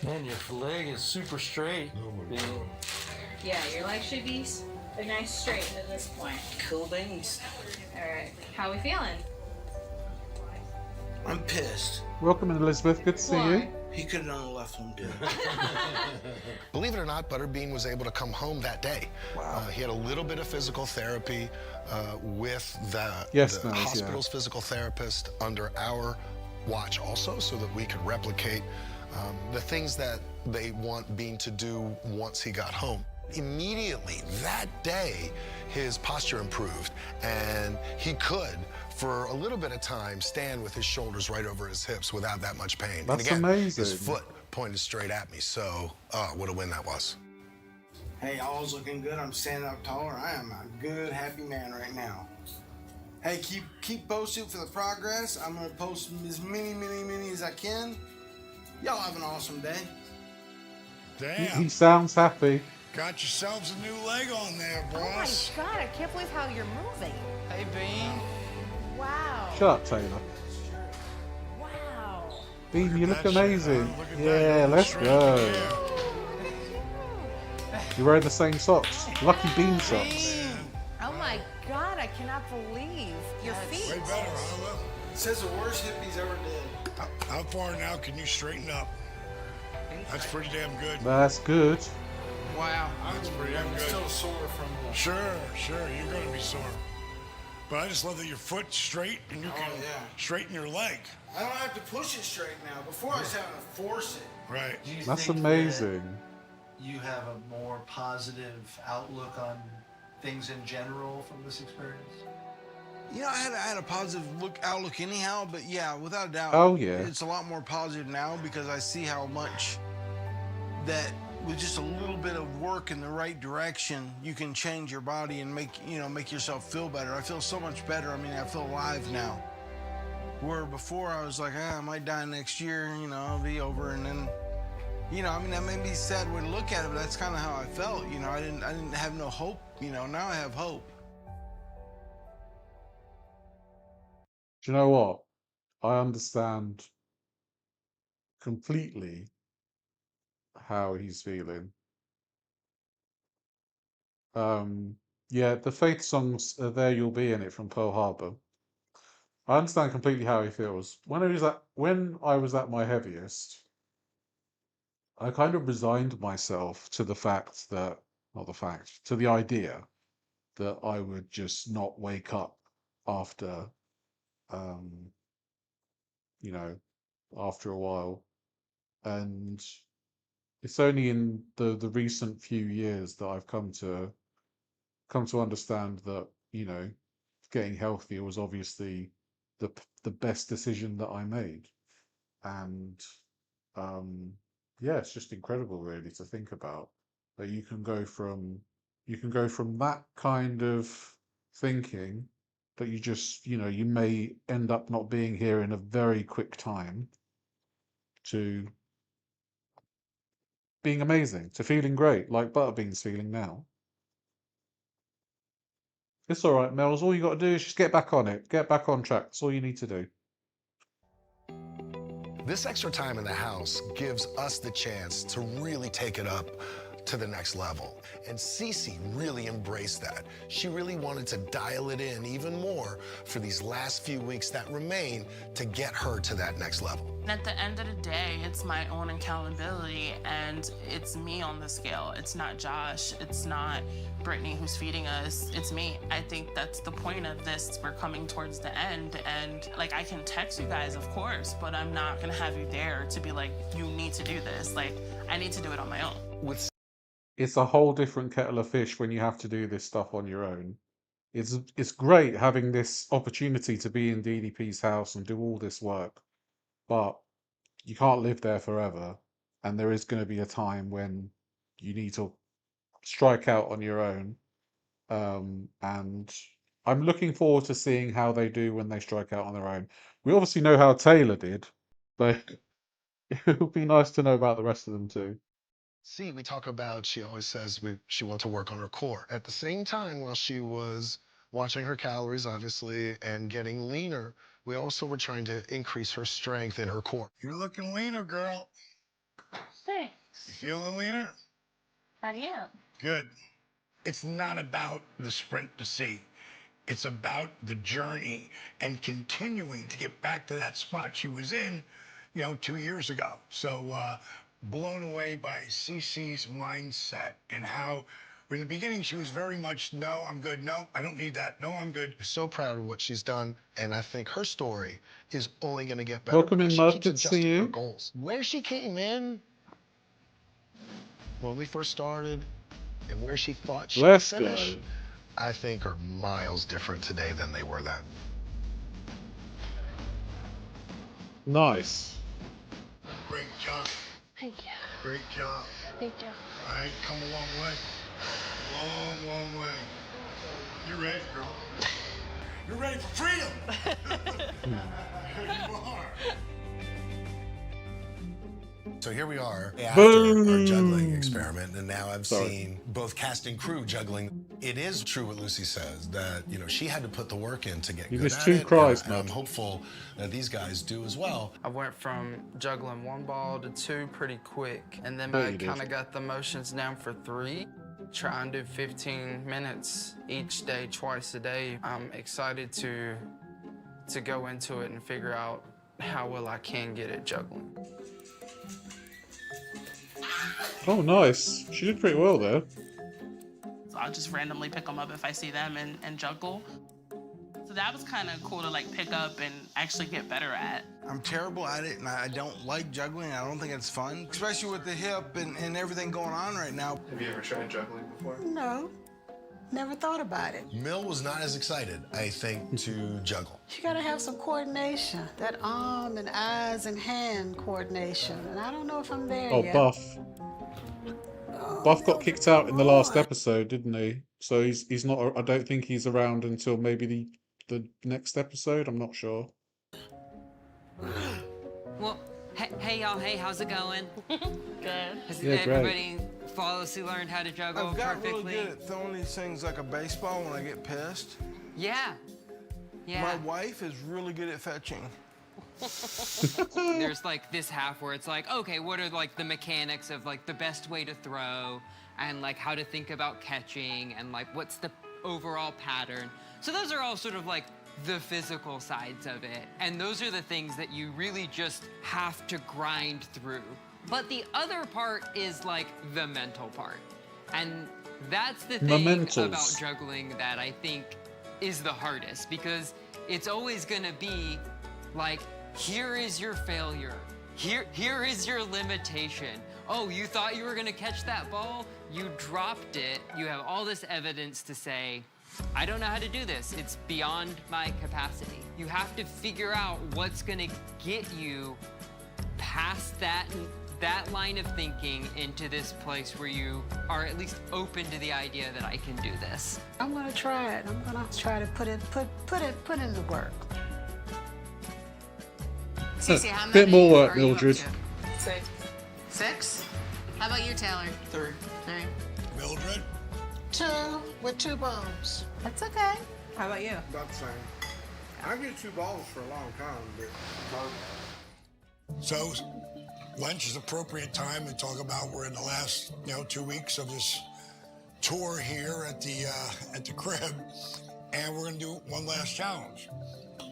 T: Man, your leg is super straight.
S: Yeah, your leg should be a nice straight at this point.
T: Cool beans.
S: All right. How are we feeling?
L: I'm pissed.
A: Welcome in, Elizabeth. Good to see you.
L: He could have done left one too.
F: Believe it or not, Butterbean was able to come home that day. Wow. He had a little bit of physical therapy with the hospital's physical therapist under our watch also, so that we could replicate the things that they want Bean to do once he got home. Immediately that day, his posture improved, and he could, for a little bit of time, stand with his shoulders right over his hips without that much pain.
A: That's
F: and again,
A: amazing.
F: His foot pointed straight at me, so what a win that was.
L: Hey, all's looking good. I'm standing up taller. I am a good, happy man right now. Hey, keep posted for the progress. I'm gonna post as many as I can. Y'all have an awesome day.
A: He sounds happy.
C: Got yourselves a new leg on there, boss.
S: Oh my God, I can't believe how you're moving.
G: Hey, Bean.
S: Wow.
A: Shut up, Taylor.
S: Wow.
A: Bean, you look amazing. Yeah, let's go. You're wearing the same socks. Lucky Bean socks.
S: Oh my God, I cannot believe your feet.
C: Way better, huh, Will?
L: Says the worst hippies ever did.
C: How far now can you straighten up? That's pretty damn good.
A: That's good.
L: Wow.
C: That's pretty damn
L: I'm
C: good.
L: still sore from the...
C: Sure, you're going to be sore. But I just love that your foot's straight and you can straighten your leg.
L: I don't have to push it straight now. Before I was having to force it.
C: Right.
A: That's amazing.
I: You have a more positive outlook on things in general from this experience?
L: You know, I had a positive outlook anyhow, but yeah, without a doubt.
A: Oh, yeah.
L: It's a lot more positive now because I see how much that with just a little bit of work in the right direction, you can change your body and make yourself feel better. I feel so much better. I mean, I feel alive now. Where before I was like, I might die next year, I'll be over, and then, I mean, that may be a sad way to look at it, but that's kind of how I felt. I didn't have no hope. Now I have hope.
A: Do you know what? I understand completely how he's feeling. Yeah, the Faith songs, There You'll Be in It from Pearl Harbor. I understand completely how he feels. When I was at my heaviest, I kind of resigned myself to the fact that, not the fact, to the idea that I would just not wake up after, after a while. And it's only in the recent few years that I've come to understand that, getting healthier was obviously the best decision that I made. And yeah, it's just incredible really to think about that you can go from that kind of thinking that you just, you may end up not being here in a very quick time, to being amazing, to feeling great, like Butterbean's feeling now. It's all right, Mel's. All you got to do is just get back on it. Get back on track. That's all you need to do.
F: This extra time in the house gives us the chance to really take it up to the next level. And Cece really embraced that. She really wanted to dial it in even more for these last few weeks that remain to get her to that next level.
H: At the end of the day, it's my own accountability, and it's me on the scale. It's not Josh. It's not Brittany who's feeding us. It's me. I think that's the point of this. We're coming towards the end, and like, I can text you guys, of course, but I'm not gonna have you there to be like, you need to do this. Like, I need to do it on my own.
F: With
A: it's a whole different kettle of fish when you have to do this stuff on your own. It's great having this opportunity to be in DDP's house and do all this work, but you can't live there forever, and there is going to be a time when you need to strike out on your own. And I'm looking forward to seeing how they do when they strike out on their own. We obviously know how Taylor did, but it would be nice to know about the rest of them too.
F: See, we talk about, she always says she wants to work on her core. At the same time, while she was watching her calories, obviously, and getting leaner, we also were trying to increase her strength in her core.
C: You're looking leaner, girl.
H: Thanks.
C: You feeling leaner?
H: I am.
C: Good. It's not about the sprint to see. It's about the journey and continuing to get back to that spot she was in, 2 years ago. So blown away by Cece's mindset and how in the beginning she was very much, no, I'm good. No, I don't need that. No, I'm good.
F: So proud of what she's done, and I think her story is only going to get better
A: Welcome
F: because
A: in,
F: she
A: Mud.
F: keeps
A: Good to see
F: adjusting her
A: you.
F: goals. Where she came in when we first started and where she thought she'd
A: Let's
F: finish,
A: go.
F: I think are miles different today than they were then.
A: Nice.
C: Great job.
H: Thank you.
C: Great job.
H: Thank you.
C: All right, come a long way. Long, long way. You're ready, girl. You're ready for freedom. You are.
F: So here we are after
A: Boom.
F: our juggling experiment, and now I've
A: Sorry.
F: seen both cast and crew juggling. It is true what Lucy says, that she had to put the work in to get
A: You
F: good
A: missed
F: at
A: 2
F: it,
A: cries,
F: and I'm
A: Mud.
F: hopeful that these guys do as well.
G: I went from juggling 1 ball to 2 pretty quick, and then
A: Bet
G: I
A: you did.
G: kind of got the motions down for 3. Try and do 15 minutes each day, twice a day. I'm excited to go into it and figure out how well I can get at juggling.
A: Oh, nice. She did pretty well there.
H: So I'll just randomly pick them up if I see them and juggle. So that was kind of cool to like pick up and actually get better at.
L: I'm terrible at it, and I don't like juggling. I don't think it's fun, especially with the hip and everything going on right now.
U: Have you ever tried juggling before?
E: No, never thought about it.
F: Mill was not as excited, I think, to juggle.
E: You gotta have some coordination, that arm and eyes and hand coordination, and I don't know if I'm there
A: Oh,
E: yet.
A: Buff. Buff got kicked out in the last episode, didn't he? So he's not. I don't think he's around until maybe the next episode. I'm not sure.
K: Well, hey y'all, hey, how's it going?
H: Good.
K: Has
A: Yeah, great.
K: everybody flawlessly learned how to juggle
L: I've got
K: perfectly?
L: really good at throwing these things like a baseball when I get pissed.
K: Yeah.
L: My wife is really good at fetching.
K: There's like this half where it's like, okay, what are like the mechanics of like the best way to throw and like how to think about catching and like what's the overall pattern. So those are all sort of like the physical sides of it. And those are the things that you really just have to grind through. But the other part is like the mental part. And that's the thing
A: Mementos.
K: about juggling that I think is the hardest, because it's always gonna be like, here is your failure. Here is your limitation. Oh, you thought you were gonna catch that ball? You dropped it. You have all this evidence to say, I don't know how to do this. It's beyond my capacity. You have to figure out what's gonna get you past that line of thinking into this place where you are at least open to the idea that I can do this.
E: I'm gonna try it. I'm gonna try to put in the work.
V: Cece, how
A: Bit
V: many
A: more work,
V: are you up
A: Mildred.
V: to? 6. 6? How about you, Taylor? 3. 3.
C: Mildred?
E: 2 with 2 balls.
V: That's okay. How about you?
L: About the same. I get 2 balls for a long time, but
C: So, lunch is appropriate time to talk about we're in the last 2 weeks of this tour here at the crib, and we're gonna do one last challenge.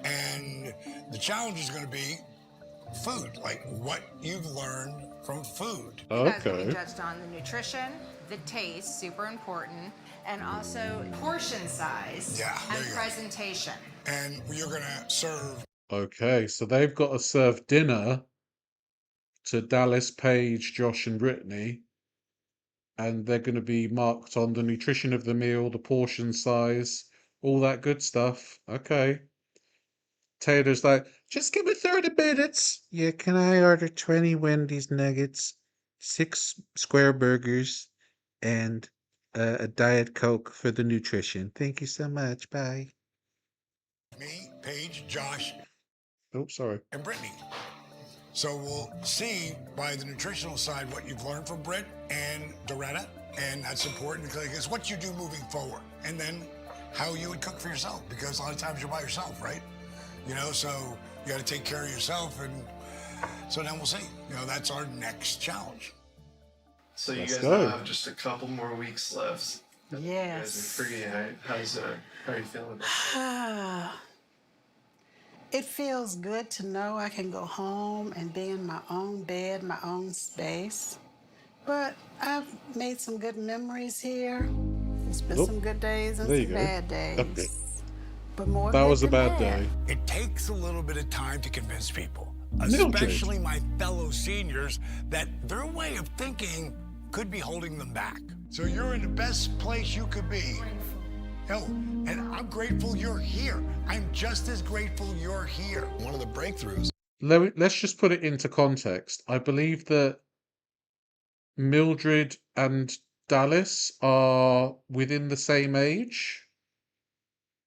C: And the challenge is gonna be food, like what you've learned from food.
V: Guys, we touched on the nutrition, the taste, super important, and also portion size and presentation.
C: And you're gonna serve.
A: Okay, so they've got to serve dinner to Dallas, Paige, Josh, and Brittany. and they're going to be marked on the nutrition of the meal, the portion size, all that good stuff. Okay. Taylor's like, just give me 30 minutes. Yeah, can I order 20 Wendy's nuggets, 6 square burgers, and a Diet Coke for the nutrition? Thank you so much. Bye.
C: Me, Paige, Josh,
A: Oh, sorry.
C: and Brittany. So we'll see by the nutritional side what you've learned from Britt and Doretta, and that's important because it's what you do moving forward, and then how you would cook for yourself, because a lot of times you're by yourself, right? You know, so you got to take care of yourself, and so then we'll see. You know, that's our next challenge.
D: So you
A: Let's
D: guys
A: go.
D: now have just a couple more weeks left. You guys
E: Yes.
D: are free. How are you feeling about that?
E: It feels good to know I can go home and be in my own bed, my own space. But I've made some good memories here. There's been some good days and
A: There you
E: some
A: go.
E: bad days.
A: Okay.
E: But more
A: That
E: good
A: was a
E: than
A: bad day.
C: It takes a little bit of time to convince people,
A: Mildred.
C: especially my fellow seniors, that their way of thinking could be holding them back. So you're in the best place you could be. Hell, and I'm grateful you're here. I'm just as grateful you're here.
F: One of the breakthroughs.
A: Let's just put it into context. I believe that Mildred and Dallas are within the same age.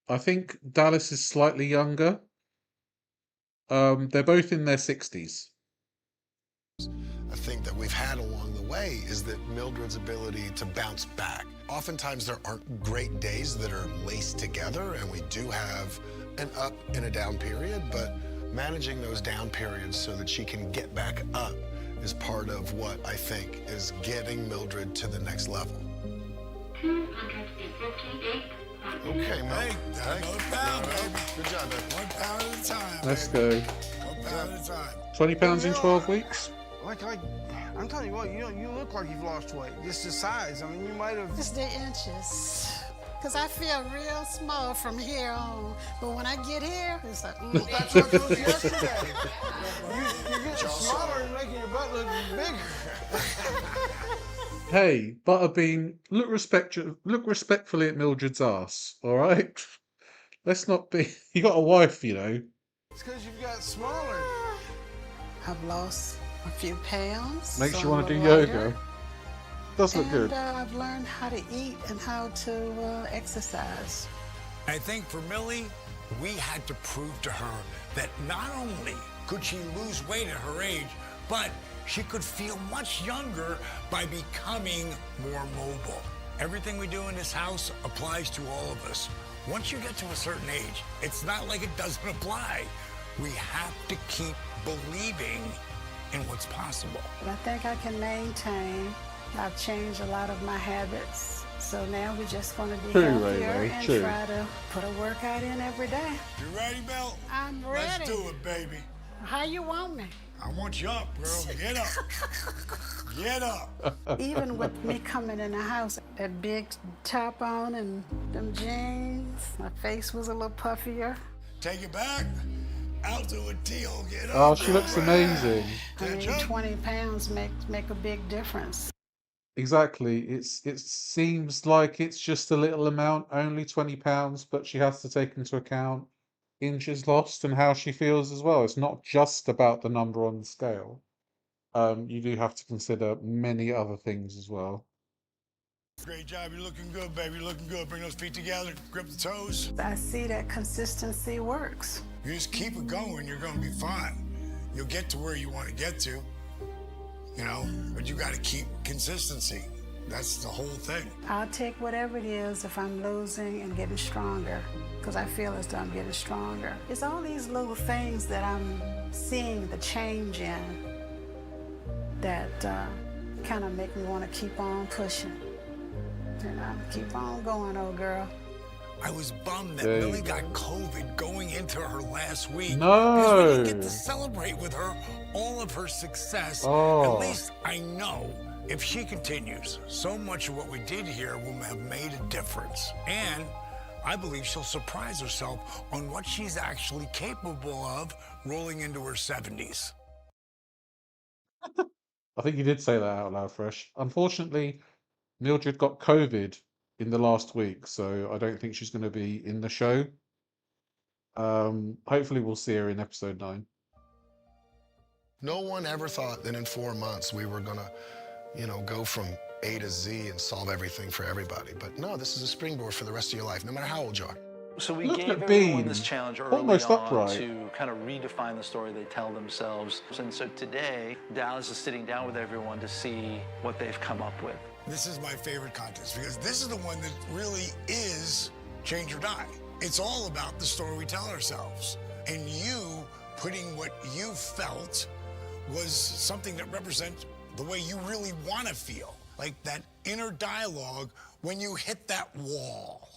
A: I think Dallas is slightly younger. They're both in their 60s.
F: A thing that we've had along the way is that Mildred's ability to bounce back. Oftentimes there aren't great days that are laced together, and we do have an up and a down period, but managing those down periods so that she can get back up is part of what I think is getting Mildred to the next level.
C: 258.
F: Okay, Mel.
C: Hey, another pound, baby.
F: Good job, baby.
C: 1 pound at a time.
A: Let's
C: baby.
A: go.
C: 1 pound at a time.
A: 20 pounds in 12 weeks?
L: Like, I'm telling you what, you look like you've lost weight. Just the size. I mean, you might have.
E: Just the inches. Because I feel real small from here on. But when I get here, it's like,
L: That's what I told you yesterday. You're getting smaller and making your butt look bigger.
A: Hey, Butterbean, look respectfully at Mildred's ass, all right? Let's not be. You got a wife, you know.
L: It's because you've got smaller.
E: I've lost a few pounds.
A: Makes
E: so
A: you want to
E: I'm
A: do
E: a lighter.
A: yoga. Does look good.
E: I've learned how to eat and how to exercise.
C: I think for Millie, we had to prove to her that not only could she lose weight at her age, but she could feel much younger by becoming more mobile. Everything we do in this house applies to all of us. Once you get to a certain age, it's not like it doesn't apply. We have to keep believing in what's possible.
E: But I think I can maintain. I've changed a lot of my habits. So now we're just going to be
A: True,
E: healthier
A: Ray,
E: and
A: true.
E: try to put a workout in every day.
C: You ready, Bill?
E: I'm ready.
C: Let's do it, baby.
E: How you want me?
C: I want you up, girl. Get up. Get up.
E: Even with me coming in the house, that big top on and them jeans, my face was a little puffier.
C: Take it back. Out to a teal. Get up.
A: Oh, she looks amazing.
E: I mean, 20 pounds make a big difference.
A: Exactly. It seems like it's just a little amount, only 20 pounds, but she has to take into account inches lost and how she feels as well. It's not just about the number on the scale. You do have to consider many other things as well.
C: Great job. You're looking good, baby. You're looking good. Bring those feet together. Grip the toes.
E: I see that consistency works.
C: You just keep it going. You're going to be fine. You'll get to where you want to get to, you know, but you got to keep consistency. That's the whole thing.
E: I'll take whatever it is if I'm losing and getting stronger, because I feel as though I'm getting stronger. It's all these little things that I'm seeing the change in that kind of make me want to keep on pushing. You know, keep on going, old girl.
C: I was bummed that
A: There you
C: Millie
A: go.
C: got COVID going into her last week.
A: No.
C: Because we didn't get to celebrate with her all of her success.
A: Oh.
C: At least I know if she continues, so much of what we did here will have made a difference. And I believe she'll surprise herself on what she's actually capable of rolling into her 70s.
A: I think you did say that out loud, Fresh. Unfortunately, Mildred got COVID in the last week, so I don't think she's going to be in the show. Hopefully we'll see her in episode 9.
F: No one ever thought that in 4 months we were gonna, go from A to Z and solve everything for everybody. But no, this is a springboard for the rest of your life, no matter how old you are.
J: So we
A: Look
J: gave
A: at
J: everyone
A: Bean,
J: this challenge early
A: almost
J: on
A: upright.
J: to kind of redefine the story they tell themselves. And so today, Dallas is sitting down with everyone to see what they've come up with.
C: This is my favorite contest because this is the one that really is change or die. It's all about the story we tell ourselves. And you putting what you felt was something that represents the way you really want to feel. Like that inner dialogue when you hit that wall.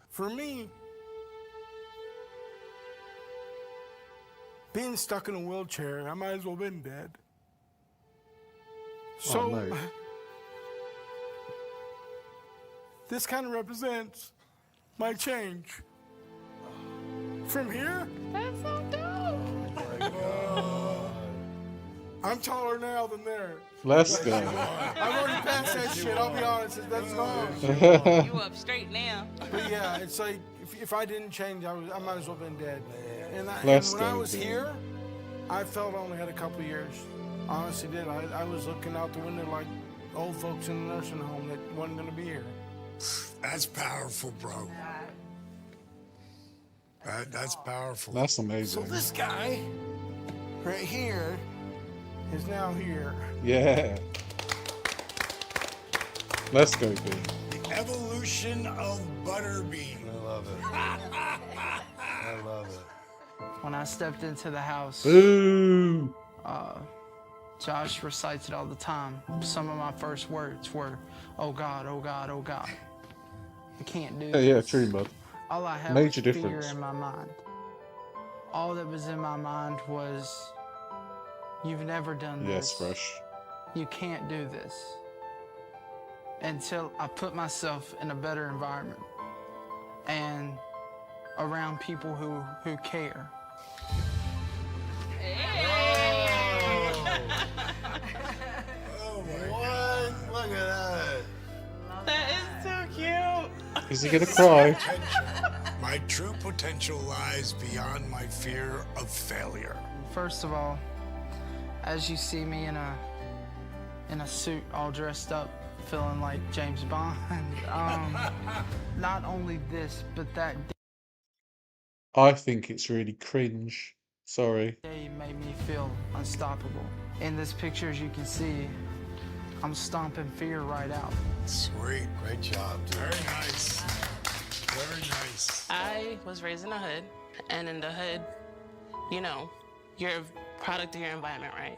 L: For me, being stuck in a wheelchair, I might as well have been dead. So,
A: mate.
L: this kind of represents my change. From here,
O: That's so dope.
L: I'm taller now than there.
A: Let's go.
L: I've already passed that shit, I'll be honest, that's gone.
S: You up straight now.
L: But yeah, it's like, if I didn't change, I might as well have been dead. And
A: Let's
L: when I
A: go,
L: was
A: dude.
L: here, I felt I only had a couple of years. Honestly did. I was looking out the window like old folks in a nursing home that wasn't gonna be here.
C: That's powerful, bro. That's powerful.
A: That's
L: So
A: amazing.
L: this guy, right here, is now here.
A: Yeah. Let's go, Bean.
C: The evolution of Butterbean.
P: I love it. I love it.
G: When I stepped into the house,
A: Boo!
G: Josh recites it all the time. Some of my first words were, "Oh God, oh God, oh God." I can't do
A: Yeah,
G: this.
A: yeah, true, bud.
G: All I had
A: Major
G: was
A: difference.
G: fear in my mind. All that was in my mind was, "You've never done
A: Yes,
G: this.
A: fresh.
G: You can't do this." Until I put myself in a better environment and around people who care.
P: What? Look at that.
O: That is so cute.
A: Is he gonna cry?
C: My true potential lies beyond my fear of failure.
G: First of all, as you see me in a suit all dressed up, feeling like James Bond, not only this, but that
A: I think it's really cringe. Sorry.
G: day made me feel unstoppable. In this picture, as you can see, I'm stomping fear right out.
C: Sweet.
P: Great job, dude.
C: Very nice. Very nice.
H: I was raised in the hood, and in the hood, you're a product of your environment, right?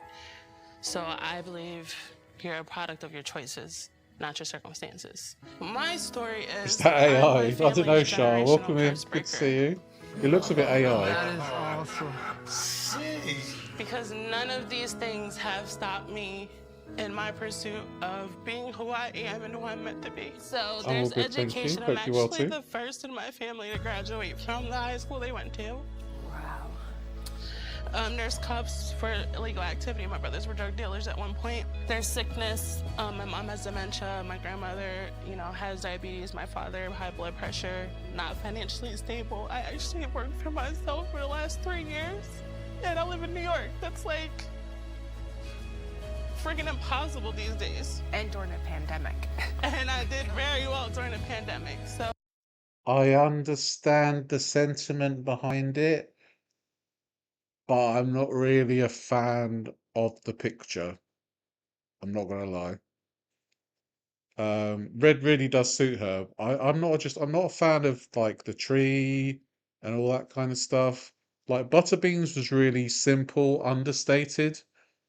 H: So I believe you're a product of your choices, not your circumstances. My story is
A: Is that AI?
H: I'm my
A: I don't know,
H: family's
A: Shah.
H: generational
A: Welcome in.
H: curse
A: Good to
H: breaker.
A: see you. It looks a bit AI.
G: That is awesome.
H: Because none of these things have stopped me in my pursuit of being who I am and who I'm meant to be. So
A: I'm all
H: there's
A: good, thank you.
H: education. I'm
A: Hope you're well
H: actually
A: too.
H: the first in my family to graduate from the high school they went to. Wow. There's cuffs for illegal activity. My brothers were drug dealers at one point. There's sickness. My mom has dementia. My grandmother, has diabetes. My father, high blood pressure. Not financially stable. I actually worked for myself for the last 3 years. And I live in New York. That's like freaking impossible these days.
O: And during a pandemic.
H: And I did very well during the pandemic. So
A: I understand the sentiment behind it, but I'm not really a fan of the picture. I'm not gonna lie. Red really does suit her. I'm not a fan of like the tree and all that kind of stuff. Like Butterbeans was really simple, understated.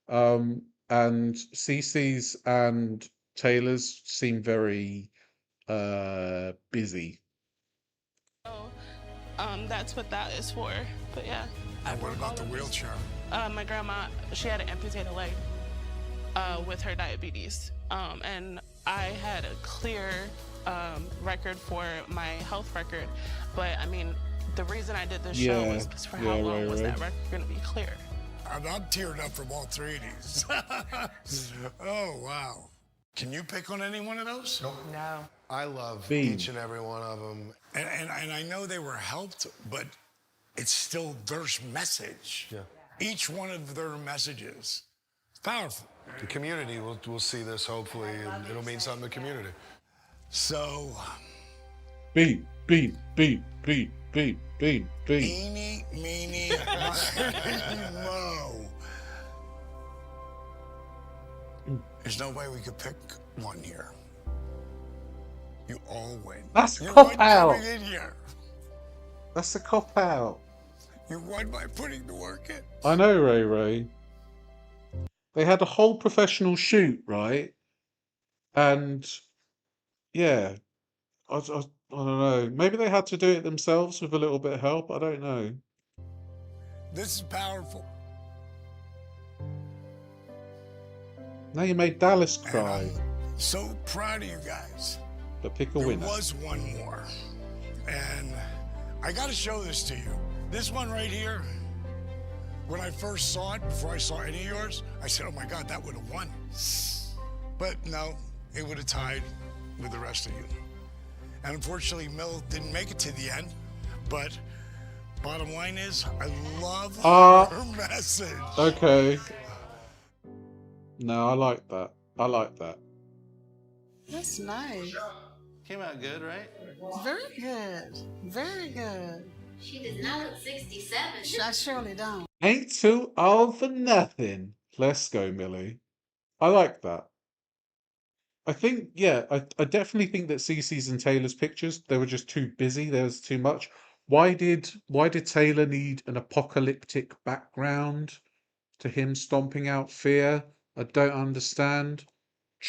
A: And Cece's and Taylor's seem very busy.
H: that's what that is for. But yeah.
C: And what about the wheelchair?
H: My grandma, she had an amputated leg with her diabetes. And I had a clear record for my health record. But I mean, the reason I did this show was because for how long was that record going to be clear?
C: I'm teared up from all three of these. Oh, wow. Can you pick on any one of those?
Q: No.
F: I love
A: Bean.
F: each and every one of them.
C: And I know they were helped, but it's still their message.
F: Yeah.
C: Each one of their messages. It's powerful.
F: The community will see this, hopefully, and it'll mean something to the community.
C: So,
A: Bean, bean, bean, bean, bean, bean, bean.
C: eeny, meeny, mo. There's no way we could pick one here. You all win.
A: That's
C: You
A: cop
C: won
A: out.
C: coming in here.
A: That's a cop out.
C: You won by putting the work in.
A: I know, Ray Ray. They had a whole professional shoot, right? And yeah, I don't know. Maybe they had to do it themselves with a little bit of help. I don't know.
C: This is powerful.
A: Now you made Dallas cry.
C: So proud of you guys.
A: But pick a
C: There
A: winner.
C: was one more. And I got to show this to you. This one right here, when I first saw it, before I saw any of yours, I said, oh my God, that would have won. But no, it would have tied with the rest of you. And unfortunately, Mill didn't make it to the end. But bottom line is, I love her message.
A: Okay. No, I like that. I like that.
E: That's nice.
J: Came out good, right?
E: Very good. Very good.
S: She does not look 67.
E: I surely don't.
A: Ain't too old for nothing. Let's go, Millie. I like that. I think, yeah, I definitely think that Cece's and Taylor's pictures, they were just too busy. There was too much. Why did Taylor need an apocalyptic background to him stomping out fear? I don't understand.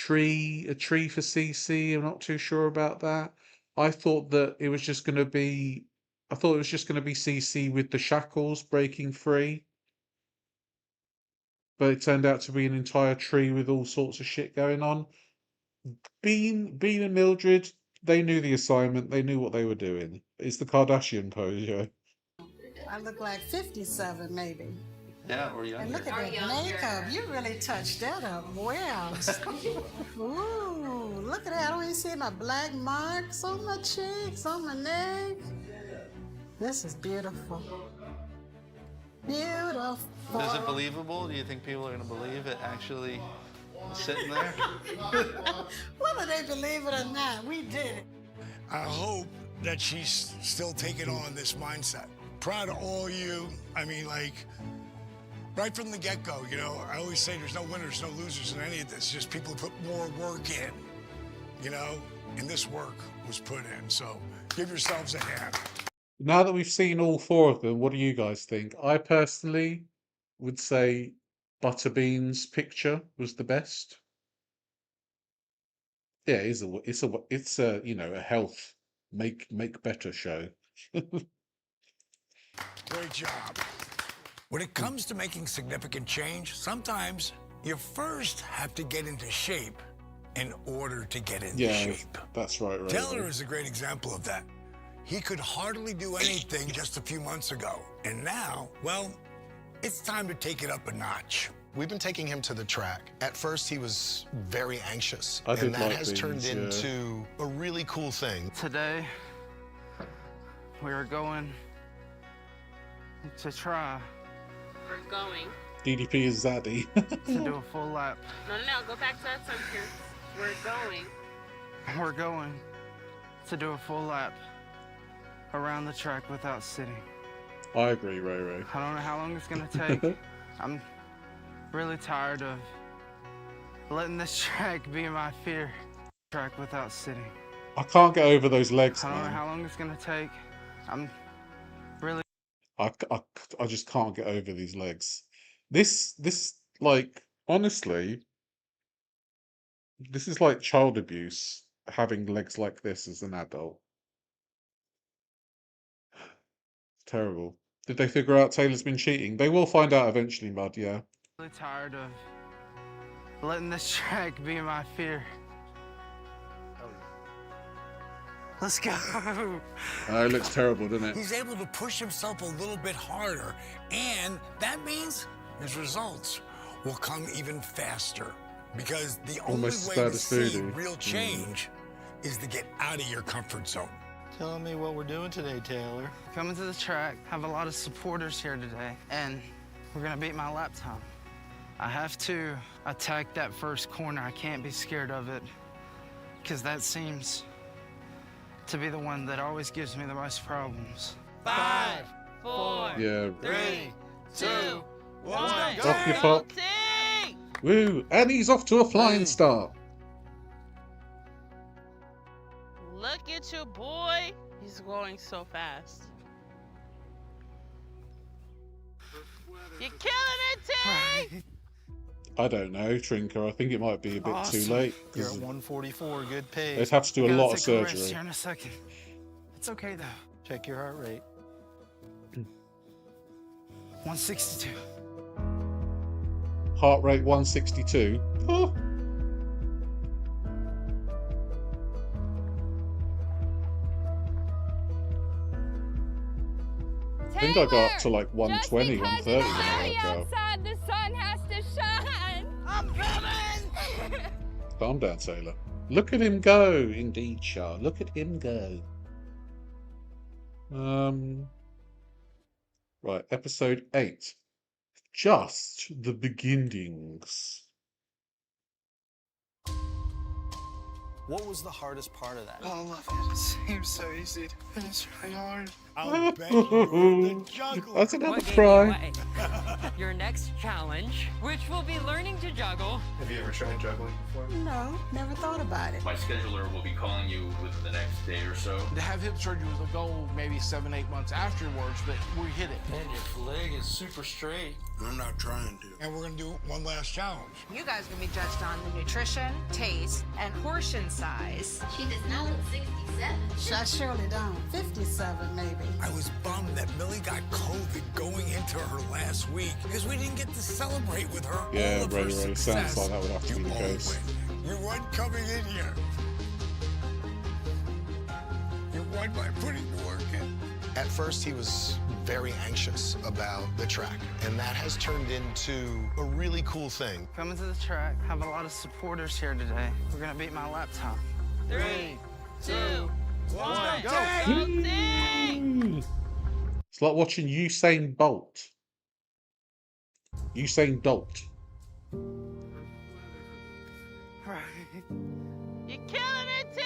A: A tree for Cece. I'm not too sure about that. I thought it was just going to be Cece with the shackles breaking free. But it turned out to be an entire tree with all sorts of shit going on. Bean and Mildred, they knew the assignment. They knew what they were doing. It's the Kardashian pose, yeah.
E: I look like 57, maybe.
J: Yeah, or
E: And
J: younger.
E: look at that makeup. You really touched that up well. Ooh, look at that. I don't even see my black marks on my cheeks, on my neck. This is beautiful. Beautiful.
J: Is it believable? Do you think people are going to believe it actually sitting there?
E: Whether they believe it or not, we did it.
C: I hope that she's still taking on this mindset. Proud of all you. I mean, like, right from the get-go, you know, I always say there's no winners, no losers in any of this. Just people put more work in, you know, and this work was put in. So give yourselves a hand.
A: Now that we've seen all four of them, what do you guys think? I personally would say Butterbean's picture was the best. Yeah, it's a you know, a health make better show.
C: Great job. When it comes to making significant change, sometimes you first have to get into shape in order to get into
A: Yeah,
C: shape.
A: that's right.
C: Taylor is a great example of that. He could hardly do anything just a few months ago. And now, well, it's time to take it up a notch.
F: We've been taking him to the track. At first, he was very anxious,
A: I did
F: and that
A: like
F: has turned
A: Beans, yeah.
F: into a really cool thing.
G: Today, we are going to try
H: We're going.
A: DDP is Zaddy.
G: to do a full lap.
H: No, go back to that sentence. We're going.
G: We're going to do a full lap around the track without sitting.
A: I agree, Ray Ray.
G: I don't know how long it's gonna take. I'm really tired of letting this track be my fear. Track without sitting.
A: I can't get over those legs,
G: I don't know
A: man.
G: how long it's gonna take. I'm really
A: I just can't get over these legs. This like honestly, this is like child abuse, having legs like this as an adult. It's terrible. Did they figure out Taylor's been cheating? They will find out eventually, Mud, yeah.
G: really tired of letting this track be my fear. Let's go.
A: It looks terrible, doesn't it?
C: He's able to push himself a little bit harder, and that means his results will come even faster. Because the
A: Almost
C: only
A: as
C: way
A: bad
C: to
A: as
C: see
A: Voodoo.
C: real change is to get out of your comfort zone.
T: Tell me what we're doing today, Taylor.
G: Coming to the track, have a lot of supporters here today, and we're gonna beat my lap time. I have to attack that first corner. I can't be scared of it, because that seems to be the one that always gives me the most problems.
B: 5, 4,
A: Yeah.
B: 3, 2, 1.
A: Off your pop. Woo! And he's off to a flying start.
B: Look at your boy. He's going so fast. You're killing it, T!
A: I don't know, Trinker. I think it might be a bit too late.
T: You're at 144, good pace.
A: They'd have to do a
G: I gotta
A: lot of
G: take a rest
A: surgery.
G: here in a second. It's okay though.
T: Check your heart rate.
G: 162.
A: Heart rate 162. Oh. I think I got up to like 120, 130 when I woke up.
B: Outside, the sun has to shine. I'm coming.
A: Calm down, Sailor. Look at him go. Indeed, Char. Look at him go. Right, episode 8. Just the beginnings.
J: What was the hardest part of that?
G: Oh, I love it. It seems so easy. It's really hard.
C: I'll bet you were the juggler.
A: That's another
K: What gave
A: cry.
K: you away? Your next challenge, which will be learning to juggle.
D: Have you ever tried juggling before?
E: No, never thought about it.
M: My scheduler will be calling you within the next day or so.
L: To have hip surgery was a goal maybe 7-8 months afterwards, but we hit it.
T: Man, your leg is super straight.
C: I'm not trying to. And we're gonna do one last challenge.
V: You guys are gonna be judged on the nutrition, taste, and portion size.
S: She does not look 67.
E: I surely don't. 57 maybe.
C: I was bummed that Millie got COVID going into her last week because we didn't get to celebrate with her
A: Yeah,
C: all of her
A: really,
C: success.
A: sounds like that would have to be the
C: all
A: case.
C: win. You won coming in here. You won by putting the work in.
F: At first, he was very anxious about the track, and that has turned into a really cool thing.
G: Coming to the track, have a lot of supporters here today. We're gonna beat my lap time.
B: 3, 2, 1. Go,
A: It's like watching Usain Bolt. Usain Bolt.
B: You're killing it, T!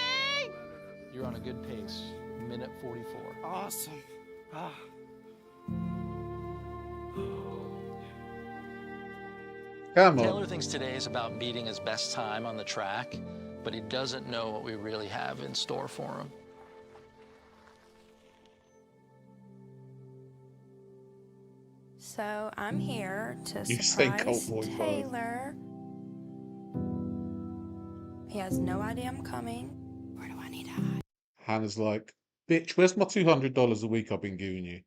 T: You're on a good pace. Minute 44.
G: Awesome. Ah.
A: Come
J: Taylor
A: on.
J: thinks today is about beating his best time on the track, but he doesn't know what we really have in store for him.
U: So I'm here to
A: You say
U: surprise
A: Colt Boy,
U: Taylor. He has no idea I'm coming. Where do I need to hide?
A: Hannah's like, bitch, where's my $200 a week I've been giving you?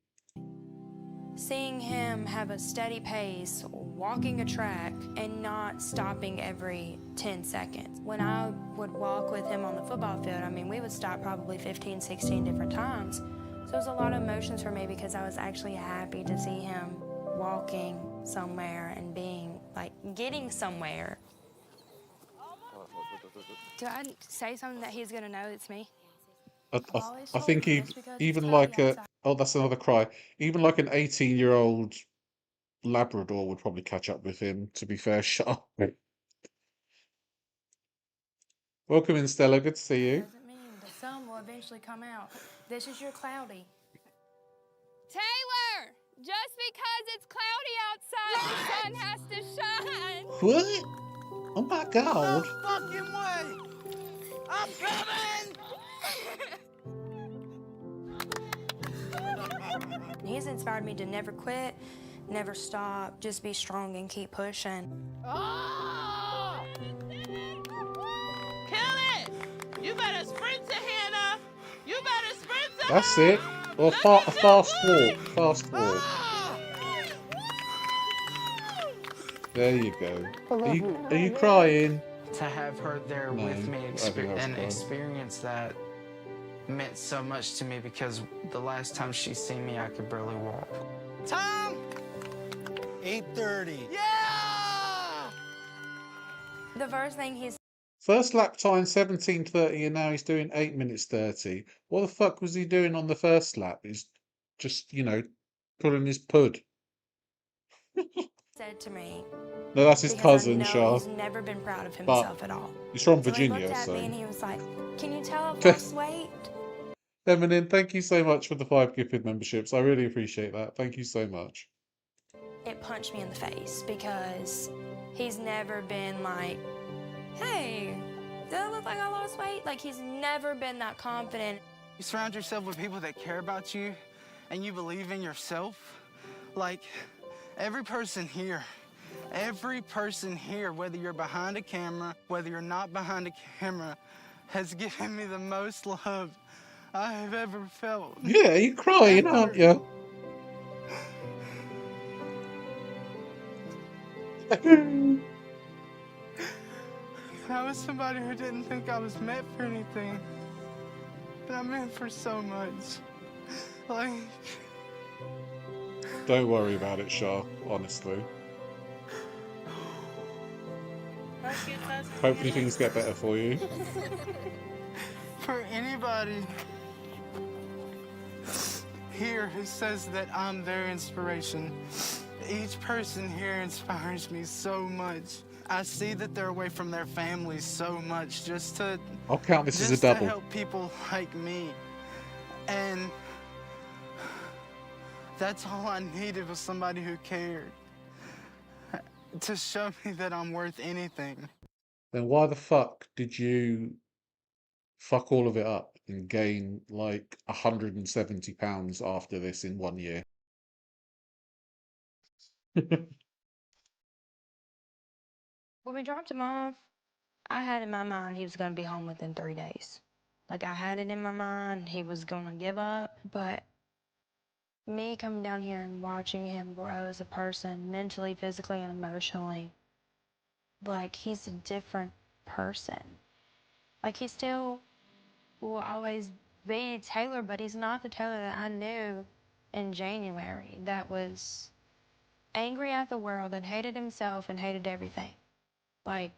U: Seeing him have a steady pace, walking a track, and not stopping every 10 seconds. When I would walk with him on the football field, I mean, we would stop probably 15, 16 different times. So it was a lot of emotions for me because I was actually happy to see him walking somewhere and being, like, getting somewhere.
W: Do I say something that he's gonna know it's me?
A: I think even like a, oh, that's another cry. Even like an 18-year-old Labrador would probably catch up with him, to be fair, Sean. Welcome in, Stella. Good to see you.
W: Doesn't mean the sun will eventually come out. This is your cloudy.
B: Taylor! Just because it's cloudy outside, the sun has to shine.
A: What? Oh my God.
B: Fucking way! I'm coming!
U: He's inspired me to never quit, never stop, just be strong and keep pushing.
B: Oh! Kill it! You better sprint to Hannah! You better sprint to
A: That's
B: her!
A: it. Or fast walk. Fast walk. There you go. Are you crying?
G: To have her there
A: No,
G: with me
A: I think that's
G: and
A: fine.
G: experience that meant so much to me because the last time she seen me, I could barely walk.
B: Tom!
T: 8:30.
B: Yeah!
U: The first thing he's
A: First lap time 17:30, and now he's doing 8 minutes 30. What the fuck was he doing on the first lap? He's just, pulling his pud.
U: said to me,
A: No, that's his
U: because I
A: cousin,
U: know
A: Shah.
U: he's never been proud of
A: But
U: himself at all.
A: he's from
U: So he
A: Virginia,
U: looked at
A: so.
U: me and he was like, "Can you tell I've lost weight?"
A: Eminem, thank you so much for the 5 gifted memberships. I really appreciate that. Thank you so much.
U: It punched me in the face because he's never been like, "Hey, does it look like I lost weight?" Like, he's never been that confident.
G: You surround yourself with people that care about you and you believe in yourself. Like, every person here, whether you're behind a camera, whether you're not behind a camera, has given me the most love I have ever felt.
A: Yeah, you're crying, aren't you?
G: I was somebody who didn't think I was meant for anything, but I'm meant for so much. Like,
A: Don't worry about it, Shah, honestly. Hopefully things get better for you.
G: for anybody here who says that I'm their inspiration, each person here inspires me so much. I see that they're away from their families so much just to
A: I'll count this as a
G: just to
A: double.
G: help people like me. And that's all I needed was somebody who cared to show me that I'm worth anything.
A: Then why the fuck did you fuck all of it up and gain like 170 pounds after this in 1 year?
U: When we dropped him off, I had in my mind he was going to be home within 3 days. Like, I had it in my mind he was going to give up. But me coming down here and watching him grow as a person, mentally, physically, and emotionally, like, he's a different person. Like, he still will always be Taylor, but he's not the Taylor that I knew in January that was angry at the world and hated himself and hated everything. Like,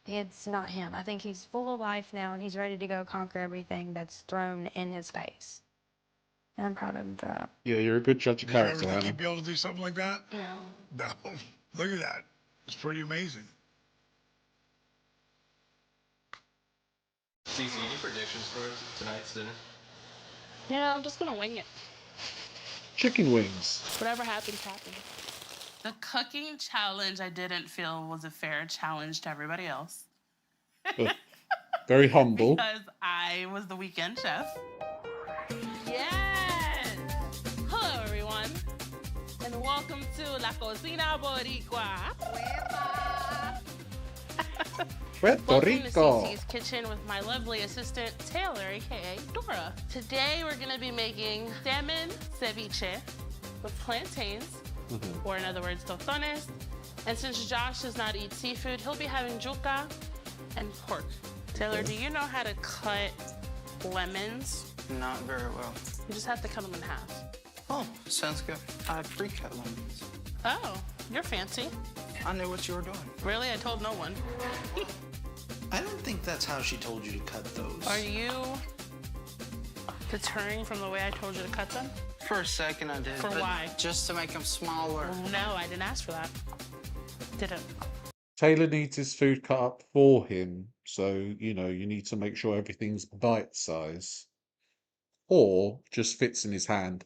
U: it's not him. I think he's full of life now and he's ready to go conquer everything that's thrown in his face. And I'm proud of him for that.
A: Yeah, you're a good judge of
C: Did you ever
A: character,
C: think
A: Hannah.
C: you'd be able to do something like that?
U: No.
C: No. Look at that. It's pretty amazing.
D: Cece, any predictions for tonight's dinner?
H: Yeah, I'm just gonna wing it.
A: Chicken wings.
H: Whatever happens, happens. The cooking challenge I didn't feel was a fair challenge to everybody else.
A: Very humble.
H: Because I was the weekend chef. Yes! Hello, everyone. And welcome to La Cocina Boricua.
A: Puerto
H: Welcome
A: Rico.
H: to Cece's Kitchen with my lovely assistant, Taylor, aka Dora. Today, we're gonna be making salmon ceviche with plantains, or in other words, tostones. And since Josh does not eat seafood, he'll be having yuca and pork. Taylor, do you know how to cut lemons?
G: Not very well.
H: You just have to cut them in half.
G: Oh, sounds good. I pre-cut lemons.
H: Oh, you're fancy.
G: I knew what you were doing.
H: Really? I told no one.
J: I don't think that's how she told you to cut those.
H: Are you deterring from the way I told you to cut them?
G: For a second, I did.
H: For
G: but
H: why?
G: Just to make them smaller.
H: No, I didn't ask for that. Didn't.
A: Taylor needs his food cut up for him, so, you need to make sure everything's bite size. Or just fits in his hand.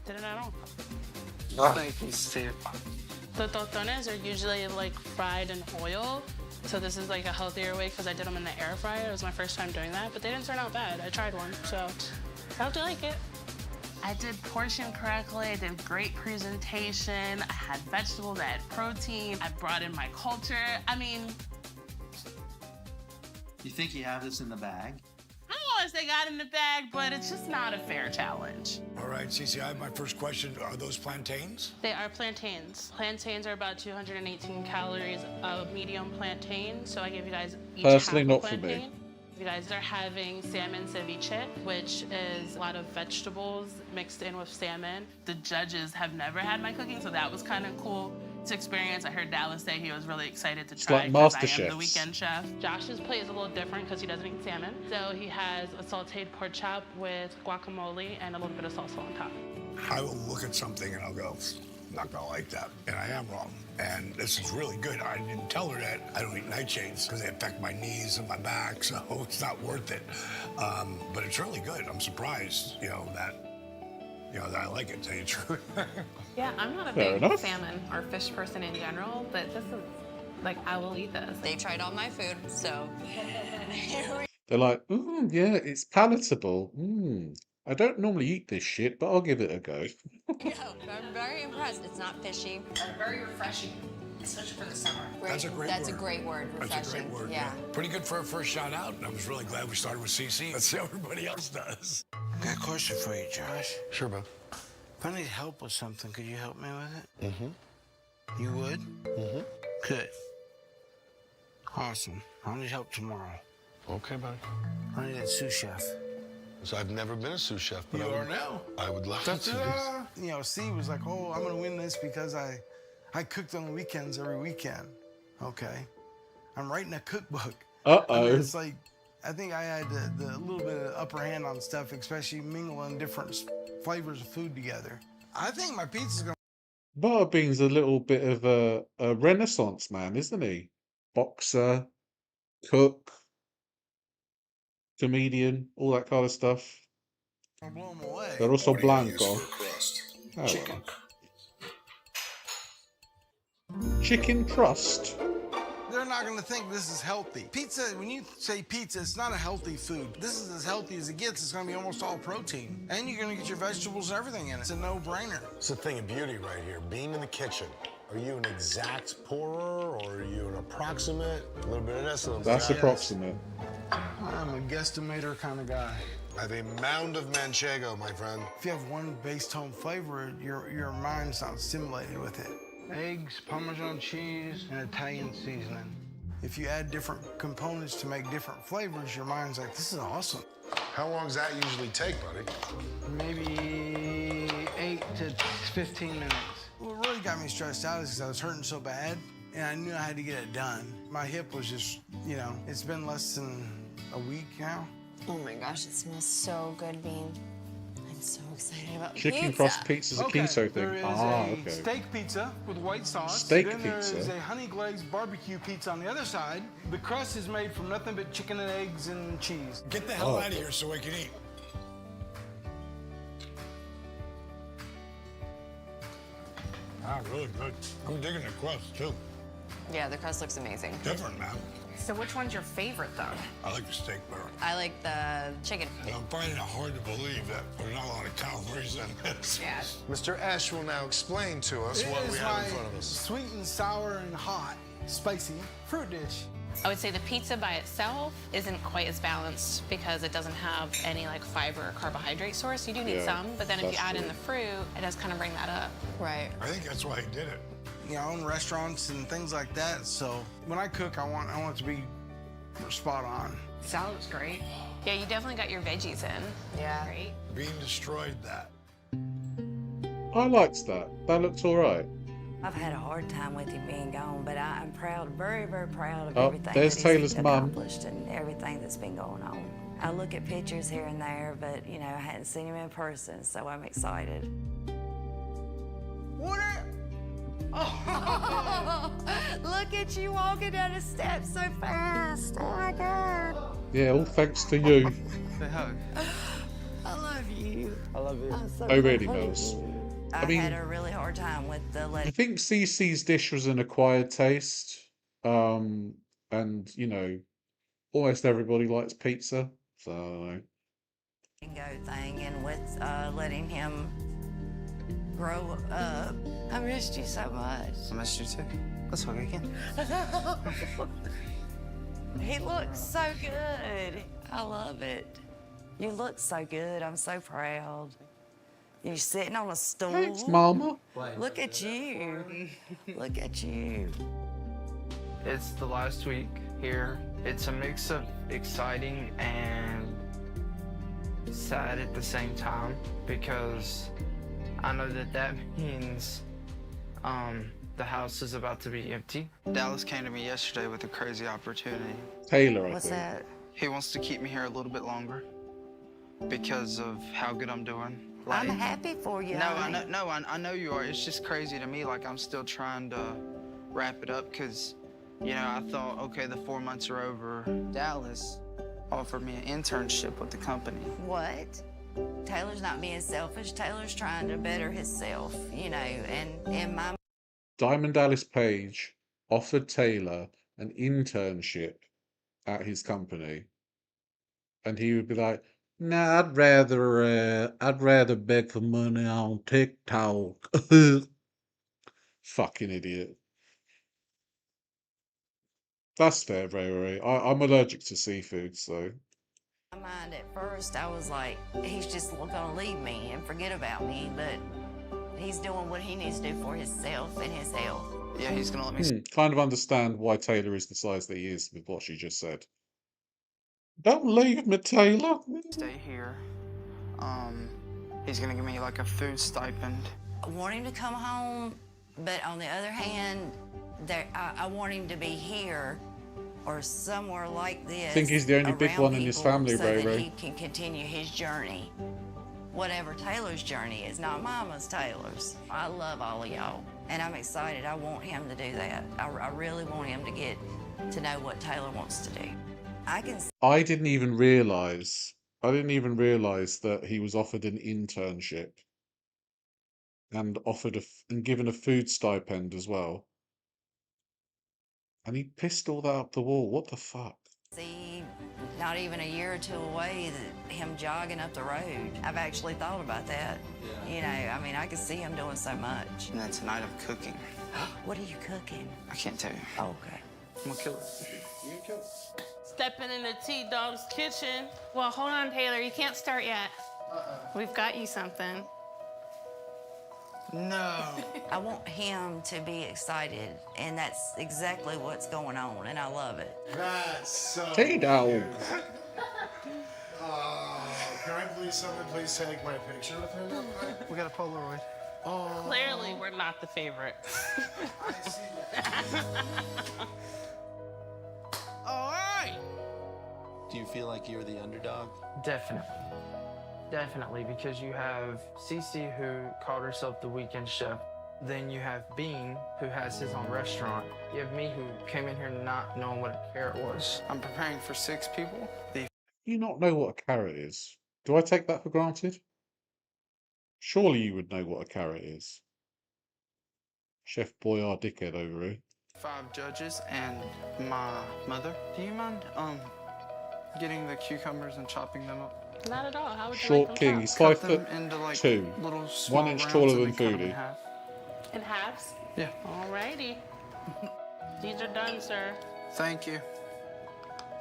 H: Didn't at all.
G: Thank you, Steve.
H: The tostones are usually like fried in oil. So this is like a healthier way because I did them in the air fryer. It was my first time doing that, but they didn't turn out bad. I tried one, so I hope you like it. I did portion correctly. I did great presentation. I had vegetables, I had protein. I brought in my culture. I mean,
J: You think you have this in the bag?
H: I don't want to say got in the bag, but it's just not a fair challenge.
C: All right, Cece, I have my first question. Are those plantains?
H: They are plantains. Plantains are about 218 calories of medium plantain. So I give you guys each
A: Personally,
H: half
A: not
H: a
A: for me.
H: plantain. You guys are having salmon ceviche, which is a lot of vegetables mixed in with salmon. The judges have never had my cooking, so that was kind of cool. It's experience. I heard Dallas say he was really excited to
A: It's
H: try
A: like
H: because I
A: Master
H: am the
A: Chefs.
H: weekend chef. Josh's plate is a little different because he doesn't eat salmon. So he has a sauteed pork chop with guacamole and a little bit of salsa on top.
C: I will look at something and I'll go, I'm not gonna like that. And I am wrong. And this is really good. I didn't tell her that I don't eat nightshades because they affect my knees and my back, so it's not worth it. But it's really good. I'm surprised, that I like it, to tell you the truth.
O: Yeah, I'm not a
A: Fair
O: big
A: enough.
O: salmon or fish person in general, but this is, like, I will eat this.
I: They tried all my food, so
A: They're like, yeah, it's palatable. I don't normally eat this shit, but I'll give it a go.
I: I'm very impressed. It's not fishy.
V: Very refreshing, especially for the summer.
C: That's a great
I: That's
C: word.
I: a great word. Refreshing.
C: That's a great word.
I: Yeah.
C: Pretty good for a first shot out. And I was really glad we started with CC. Let's see how everybody else does.
L: I got a question for you, Josh.
F: Sure, bud.
L: If I need help with something, could you help me with it?
F: Mm-hmm.
L: You would?
F: Mm-hmm.
L: Good. Awesome. I'll need help tomorrow.
F: Okay, buddy.
L: I need a sous chef.
F: So I've never been a sous chef, but
L: You
F: I
L: are
F: would,
L: now.
F: I would love
L: That's
F: to.
L: C was like, oh, I'm gonna win this because I cooked on the weekends every weekend. Okay. I'm writing a cookbook.
A: Uh-oh.
L: I mean, it's like, I think I had the little bit of upper hand on stuff, especially mingling different flavors of food together. I think my pizza's gonna.
A: Butterbean's a little bit of a renaissance man, isn't he? Boxer, cook, comedian, all that kind of stuff.
L: blow them away.
A: They're also blanco. Oh,
L: Chicken.
A: Chicken crust.
L: They're not gonna think this is healthy. Pizza, when you say pizza, it's not a healthy food. This is as healthy as it gets. It's gonna be almost all protein. And you're gonna get your vegetables and everything in it. It's a no-brainer.
F: It's a thing of beauty right here. Being in the kitchen. Are you an exact pourer or are you an approximate? A little bit of this, a little bit of
A: That's
F: that.
A: approximate.
L: I'm a guesstimator kind of guy.
F: I have a mound of manchego, my friend.
L: If you have one base tone flavor, your mind's not stimulated with it. Eggs, Parmesan cheese, and Italian seasoning. If you add different components to make different flavors, your mind's like, this is awesome.
F: How long does that usually take, buddy?
L: Maybe 8 to 15 minutes. What really got me stressed out is because I was hurting so bad, and I knew I had to get it done. My hip was just, it's been less than a week now.
I: Oh my gosh, it smells so good, Bean. I'm so excited about
A: Chicken
I: pizza.
A: crust pizza's a keto
L: There
A: thing.
L: is
A: Okay.
L: a steak pizza with white sauce.
A: Steak
L: then there is
A: pizza.
L: a honey glazed barbecue pizza on the other side. The crust is made from nothing but chicken and eggs and cheese.
C: Get the hell out of here so I can eat. Ah, really good. I'm digging the crust, too.
I: Yeah, the crust looks amazing.
C: Different, man.
V: So which one's your favorite, though?
C: I like the steak better.
I: I like the chicken.
C: And I'm finding it hard to believe that there's not a lot of calories in this.
V: Yeah.
F: Mr. Esch will now explain to us what we have in front of us.
L: Sweet and sour and hot, spicy fruit dish.
O: I would say the pizza by itself isn't quite as balanced because it doesn't have any like fiber or carbohydrate source. You do need
A: Yeah,
O: some, but then if you
A: that's
O: add in
A: true.
O: the fruit, it does kind of bring that up.
I: Right.
C: I think that's why he did it.
L: I own restaurants and things like that, so when I cook, I want it to be spot on.
V: Salad's great.
O: Yeah, you definitely got your veggies in.
I: Yeah.
O: Great.
C: Bean destroyed that.
A: I liked that. That looked all right.
N: I've had a hard time with him being gone, but I'm proud, very, very proud of
A: Oh,
N: everything
A: there's
N: that
A: Taylor's
N: he's
A: mum.
N: accomplished and everything that's been going on. I look at pictures here and there, but I hadn't seen him in person, so I'm excited.
L: Water!
N: Oh, look at you walking down the steps so fast. Oh my God.
A: Yeah, all thanks to you.
L: Say hug.
N: I love you.
L: I love you.
N: I'm so
A: Oh, really,
N: proud of
A: Mills?
N: you.
A: I
N: I've
A: mean-
N: had a really hard time with the
A: I
N: letting
A: think CC's dish was an acquired taste. And, almost everybody likes pizza. So, I don't know.
N: go thing and with letting him grow up. I missed you so much.
G: I missed you too. Let's hug again.
N: He looks so good. I love it. You look so good. I'm so proud. You're sitting on a stool.
A: Thanks, Mama.
N: Look at you. Look at you.
G: It's the last week here. It's a mix of exciting and sad at the same time because I know that means the house is about to be empty. Dallas came to me yesterday with a crazy opportunity.
A: Taylor, I
N: What's
A: think.
N: that?
G: He wants to keep me here a little bit longer because of how good I'm doing.
N: I'm happy for you.
G: No,
N: honey.
G: I know you are. It's just crazy to me. Like, I'm still trying to wrap it up because, you know, I thought, okay, the 4 months are over. Dallas offered me an internship with the company.
N: What? Taylor's not being selfish. Taylor's trying to better himself, you know, and in my
A: Diamond Dallas Page offered Taylor an internship at his company, and he would be like, "Nah, I'd rather beg for money on TikTok." Fucking idiot. That's fair, Ray Ray. I'm allergic to seafood, so.
N: my mind at first, I was like, he's just gonna leave me and forget about me, but he's doing what he needs to do for himself and his health.
G: Yeah, he's gonna let me
A: Kind of understand why Taylor is the size that he is with what she just said. Don't leave me, Taylor.
G: stay here. He's gonna give me like a food stipend.
N: I want him to come home, but on the other hand, I want him to be here or somewhere like this.
A: I think he's the only big
N: around
A: one in his
N: people
A: family,
N: so
A: Ray
N: that
A: Ray.
N: he can continue his journey. Whatever Taylor's journey is, not Mama's, Taylor's. I love all of y'all, and I'm excited. I want him to do that. I really want him to get to know what Taylor wants to do.
A: I didn't even realize that he was offered an internship and and given a food stipend as well. And he pissed all that up the wall. What the fuck?
N: See, not even a year or two away, him jogging up the road. I've actually thought about that. Yeah. You know, I mean, I could see him doing so much.
G: And then tonight I'm cooking.
N: What are you cooking?
G: I can't tell you.
N: Oh, okay.
G: I'm gonna kill it. You gonna kill it?
O: Stepping into T-Dog's kitchen. Well, hold on, Taylor. You can't start yet. We've got you something.
G: No.
N: I want him to be excited, and that's exactly what's going on, and I love it.
F: That's so
A: T-Dog.
F: cute. Can I please, someone please take my picture with him real quick?
G: We got a Polaroid.
F: Oh.
O: Clearly, we're not the favorite.
F: I see that.
L: All right.
J: Do you feel like you're the underdog?
G: Definitely. Definitely, because you have Cece, who called herself the weekend chef. Then you have Bean, who has his own restaurant. You have me, who came in here not knowing what a carrot was. I'm preparing for 6 people.
A: You not know what a carrot is? Do I take that for granted? Surely you would know what a carrot is. Chef Boyard dickhead over here.
G: 5 judges and my mother. Do you mind, getting the cucumbers and chopping them up?
O: Not at all. How would you
A: Short
O: like
A: king.
O: them
A: He's
O: chopped?
A: 5'2",
G: little
A: 1
G: small
A: inch
G: rounds
A: taller
G: and
A: than
G: then cut 'em in
A: Foodie.
G: half.
O: In halves?
G: Yeah.
O: Alrighty. These are done, sir.
G: Thank you.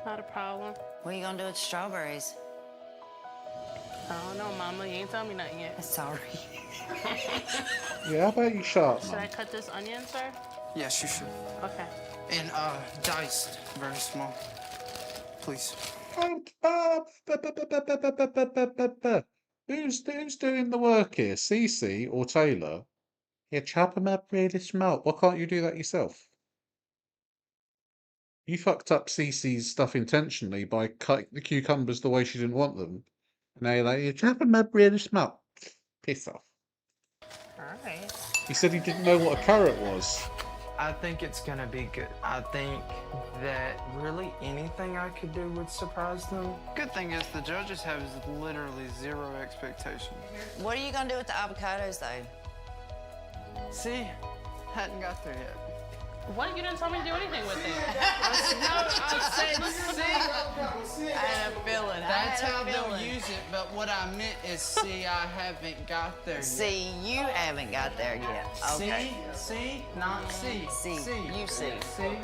O: Not a problem.
N: What are you gonna do with the strawberries?
O: I don't know, Mama. You ain't tell me nothing yet.
N: Sorry.
A: Yeah, how about you shut up,
O: Should
A: man?
O: I cut this onion, sir?
G: Yes, you should.
O: Okay.
G: And, diced, very small. Please.
A: Who's doing the work here? Cece or Taylor? Yeah, chop them up really small. Why can't you do that yourself? You fucked up Cece's stuff intentionally by cutting the cucumbers the way she didn't want them. Now you're like, yeah, chop them up really small. Piss off.
O: Alright.
A: He said he didn't know what a carrot was.
G: I think it's gonna be good. I think that really anything I could do would surprise them. Good thing is the judges have literally 0 expectations.
N: What are you gonna do with the avocados, though?
G: See, hadn't got there yet.
O: What? You didn't tell me to do anything with it.
G: I said, see,
N: I had a feeling.
G: that's how they'll use it. But what I meant is, see, I haven't got there yet.
N: See, you haven't got there yet. Okay.
G: See, not see.
N: See, you see.
G: See.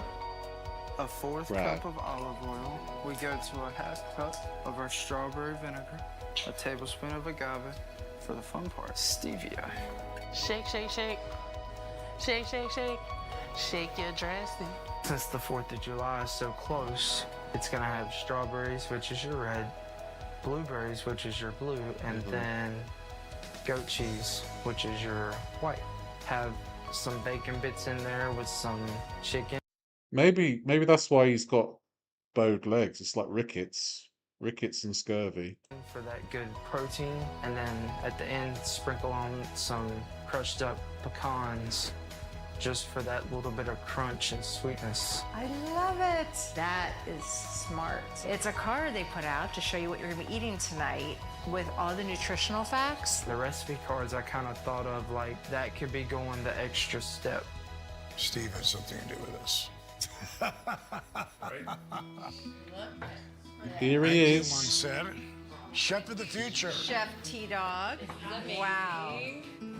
G: A 4th
A: Right.
G: cup of olive oil. We go to a 1/2 cup of our strawberry vinegar. A tablespoon of agave. For the fun part, stevia.
O: Shake, shake, shake. Shake, shake, shake. Shake your dressing.
G: Since the 4th of July is so close, it's gonna have strawberries, which is your red, blueberries, which is your blue, and then goat cheese, which is your white. Have some bacon bits in there with some chicken.
A: Maybe that's why he's got bowed legs. It's like rickets and scurvy.
G: For that good protein, and then at the end sprinkle on some crushed up pecans just for that little bit of crunch and sweetness.
V: I love it. That is smart. It's a card they put out to show you what you're gonna be eating tonight with all the nutritional facts.
G: The recipe cards I kind of thought of like that could be going the extra step.
C: Steve has something to do with this.
A: Here he is.
C: On set. Chef of the future.
V: Chef T-Dog. Wow.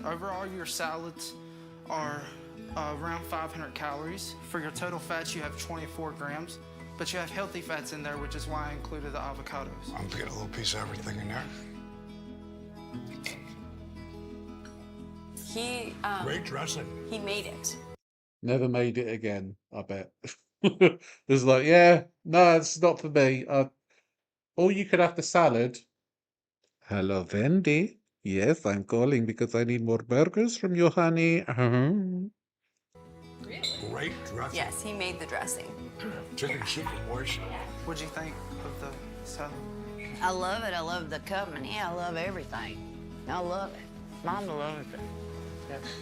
G: Overall, your salads are around 500 calories. For your total fats, you have 24 grams, but you have healthy fats in there, which is why I included the avocados.
C: I'm getting a little piece of everything in there. Great dressing.
I: He made it.
A: Never made it again, I bet. It's like, yeah, no, it's not for me. Or you could have the salad. Hello, Wendy. Yes, I'm calling because I need more burgers from you, honey.
C: Great dressing.
I: Yes, he made the dressing.
C: Chicken soup and moist.
G: What'd you think of the salad?
N: I love it. I love the company. I love everything. I love it. Mama loves it.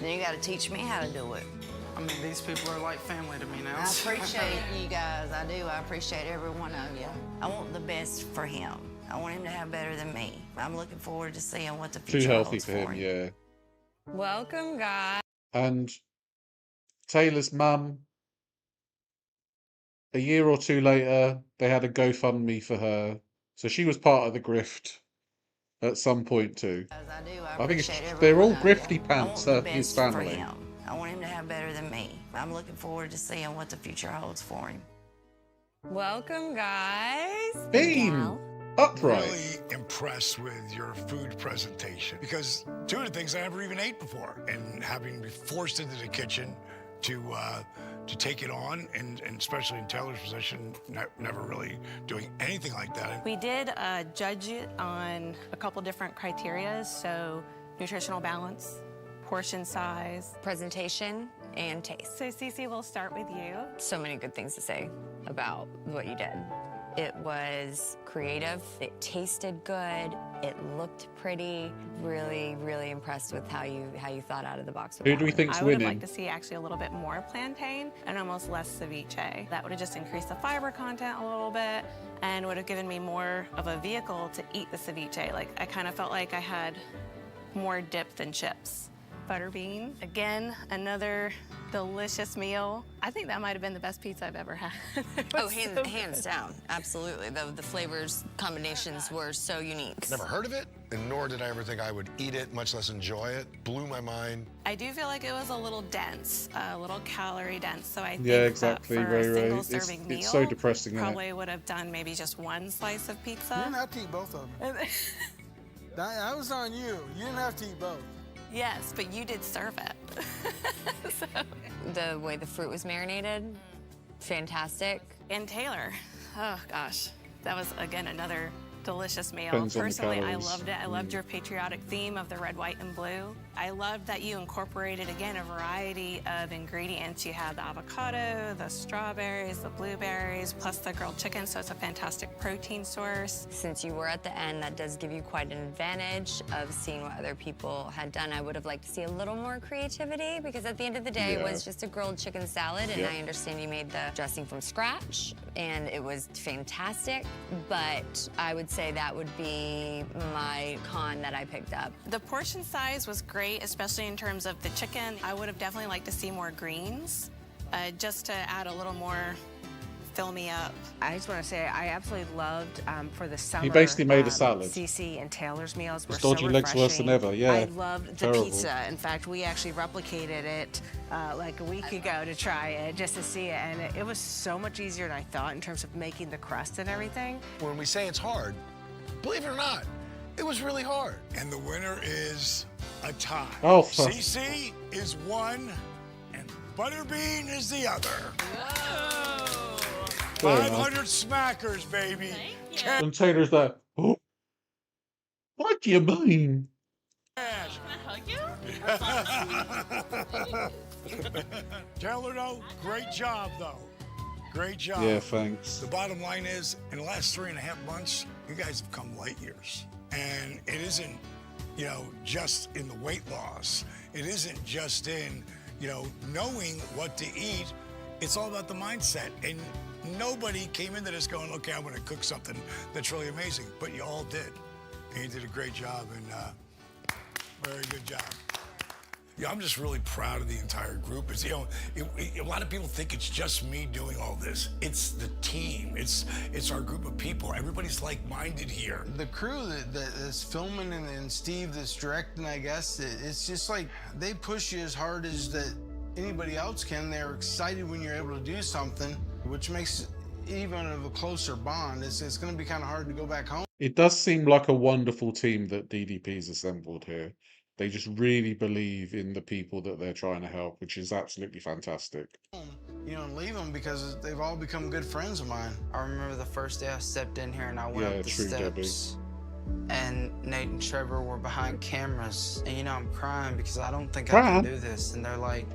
N: Then you got to teach me how to do it.
G: I mean, these people are like family to me now.
N: I appreciate you guys. I do. I appreciate every one of you. I want the best for him. I want him to have better than me. I'm looking forward to seeing what the
A: Too
N: future
A: healthy
N: holds
A: for him, yeah.
I: Welcome, guys.
A: And Taylor's mum, a year or two later, they had a GoFundMe for her. So she was part of the grift at some point too.
N: I do.
A: I think they're all grifty pants,
N: I want the
A: his
N: best for
A: family.
N: him. I want him to have better than me. I'm looking forward to seeing what the future holds for him.
I: Welcome, guys.
A: Bean, upright.
C: Really impressed with your food presentation because two of the things I never even ate before, and having been forced into the kitchen to take it on, and especially in Taylor's position, never really doing anything like that.
P: We did judge it on a couple different criteria, so nutritional balance, portion size,
I: presentation, and taste.
P: So Cece, we'll start with you.
I: So many good things to say about what you did. It was creative, it tasted good, it looked pretty. Really, really impressed with how you thought out of the box.
A: Who do we think's
P: I would
A: winning?
P: like to see actually a little bit more plantain and almost less ceviche. That would have just increased the fiber content a little bit and would have given me more of a vehicle to eat the ceviche. Like I kind of felt like I had more dip than chips. Butterbean, again, another delicious meal. I think that might have been the best pizza I've ever had.
I: Oh, hands down, absolutely. The flavors combinations were so unique.
F: Never heard of it, and nor did I ever think I would eat it, much less enjoy it. Blew my mind.
P: I do feel like it was a little dense, a little calorie dense. So I think
A: Yeah, exactly.
P: that for a single
A: It's
P: serving meal,
A: so depressing, isn't it?
P: probably would have done maybe just one slice of pizza.
L: You didn't have to eat both of them. That was on you. You didn't have to eat both.
P: Yes, but you did serve it. So.
I: The way the fruit was marinated, fantastic.
P: And Taylor, oh gosh, that was again another delicious meal.
A: Depends on the
P: Personally, I
A: calories.
P: loved it. I loved your patriotic theme of the red, white, and blue. I loved that you incorporated, again, a variety of ingredients. You had the avocado, the strawberries, the blueberries, plus the grilled chicken, so it's a fantastic protein source.
I: Since you were at the end, that does give you quite an advantage of seeing what other people had done. I would have liked to see a little more creativity because at the end of the day, it was just a grilled chicken salad, and I understand you made the dressing from scratch, and it was fantastic, but I would say that would be my con that I picked up.
P: The portion size was great, especially in terms of the chicken. I would have definitely liked to see more greens, just to add a little more fill me up.
Q: I just want to say I absolutely loved for the summer.
A: He basically made a salad.
Q: Cece and Taylor's meals were
A: His
Q: so
A: dodgy legs worse than
Q: refreshing.
A: ever, yeah.
Q: I loved the
A: Terrible.
Q: pizza. In fact, we actually replicated it like a week ago to try it, just to see it, and it was so much easier than I thought in terms of making the crust and everything.
F: When we say it's hard, believe it or not, it was really hard.
C: And the winner is a tie.
A: Oh, fuck.
C: CC is one, and Butterbean is the other.
A: Fair enough.
C: 500 smackers, baby.
A: And Taylor's like, oh, what do you mean?
B: Can I hug you?
C: Taylor, though, great job, though. Great job.
A: Yeah, thanks.
C: The bottom line is, in the last 3.5 months, you guys have come light years. And it isn't, you know, just in the weight loss. It isn't just in, you know, knowing what to eat. It's all about the mindset. And nobody came into this going, okay, I'm going to cook something that's really amazing. But you all did. And you did a great job. And very good job. Yeah, I'm just really proud of the entire group. It's, you know, a lot of people think it's just me doing all this. It's the team. It's our group of people. Everybody's like-minded here.
L: The crew that's filming and Steve that's directing, I guess, it's just like they push you as hard as that anybody else can. They're excited when you're able to do something, which makes even of a closer bond. It's going to be kind of hard to go back home.
A: It does seem like a wonderful team that DDP's assembled here. They just really believe in the people that they're trying to help, which is absolutely fantastic.
L: You know, and leave them because they've all become good friends of mine.
G: I remember the first day I stepped in here and I went up the steps. And Nate and Trevor were behind cameras. And you know, I'm crying because I don't think I can do this. And they're like,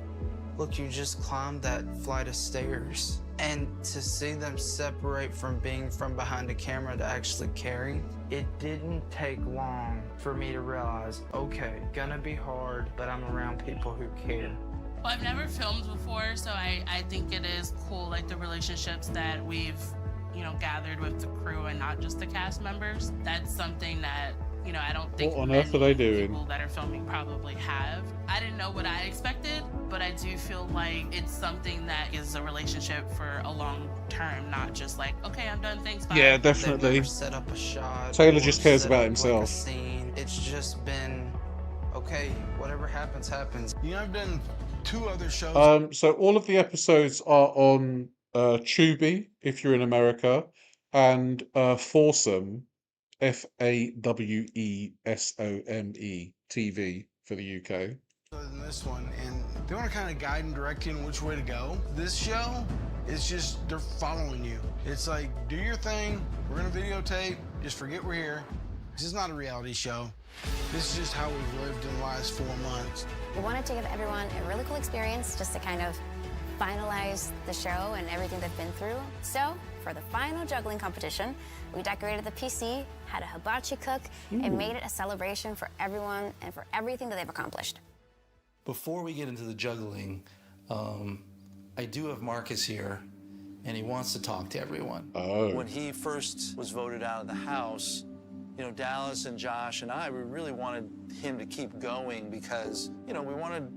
G: look, you just climbed that flight of stairs. And to see them separate from being from behind a camera to actually caring, it didn't take long for me to realize, okay, gonna be hard, but I'm around people who care.
H: Well, I've never filmed before, so I think it is cool, like the relationships that we've, you know, gathered with the crew and not just the cast members. That's something that, you know, I don't think
A: What on earth are they doing?
H: people that are filming probably have. I didn't know what I expected, but I do feel like it's something that is a relationship for a long term, not just like, okay, I'm done, thanks, bye.
A: Yeah, definitely.
G: They've never set up a shot.
A: Taylor
G: or
A: just cares
G: set
A: about
G: up,
A: himself.
G: Like, a scene. It's just been, okay, whatever happens, happens.
L: You know, I've done 2 other shows.
A: So all of the episodes are on Tubi if you're in America, and Foursome, FAWESOME TV for the UK.
L: Other than this one, and they want to kind of guide and direct you in which way to go. This show is just, they're following you. It's like, do your thing, we're gonna videotape, just forget we're here. This is not a reality show. This is just how we've lived in the last 4 months.
I: We wanted to give everyone a really cool experience just to kind of finalize the show and everything they've been through. So, for the final juggling competition, we decorated the PC, had a hibachi cook, and made it a celebration for everyone and for everything that they've accomplished.
J: Before we get into the juggling, I do have Marcus here, and he wants to talk to everyone. When he first was voted out of the house, you know, Dallas and Josh and I, we really wanted him to keep going because, you know, we wanted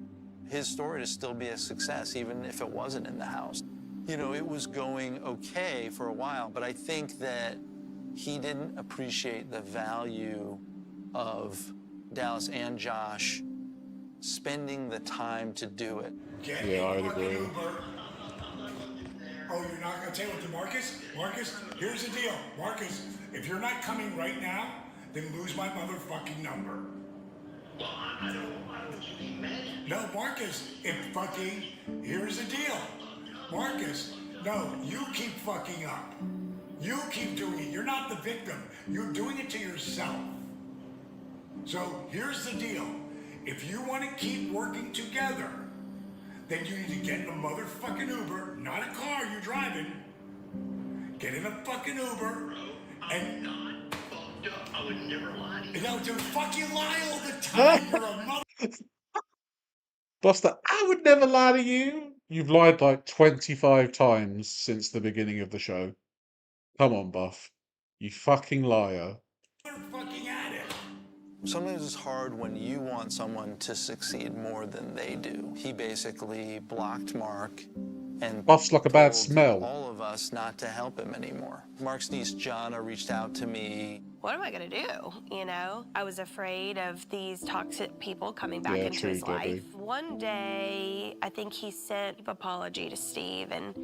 J: his story to still be a success, even if it wasn't in the house. You know, it was going okay for a while, but I think that he didn't appreciate the value of Dallas and Josh spending the time to do it.
A: Yeah, I'd agree.
C: Oh, you're not going to tell it to Marcus? Marcus, here's the deal. Marcus, if you're not coming right now, then lose my motherfucking number. Well, I don't want you to be mad. No, Marcus, here's the deal. Marcus, no, you keep fucking up. You keep doing it. You're not the victim. You're doing it to yourself. So here's the deal. If you want to keep working together, then you need to get in a motherfucking Uber, not a car you're driving. Get in a fucking Uber and... I'm not fucked up. I would never lie to you. No, dude, fuck you lie all the time. You're a mother...
A: Buster, I would never lie to you. You've lied like 25 times since the beginning of the show. Come on, Buff. You fucking liar.
C: Fucking at it.
J: Sometimes it's hard when you want someone to succeed more than they do. He basically blocked Mark and
A: Buff's like a bad
J: told
A: smell.
J: all of us not to help him anymore. Mark's niece, Jana, reached out to me.
P: What am I gonna do? You know, I was afraid of these toxic people coming back
A: Yeah,
P: into
A: true,
P: his
A: Debbie.
P: life. One day, I think he sent an apology to Steve, and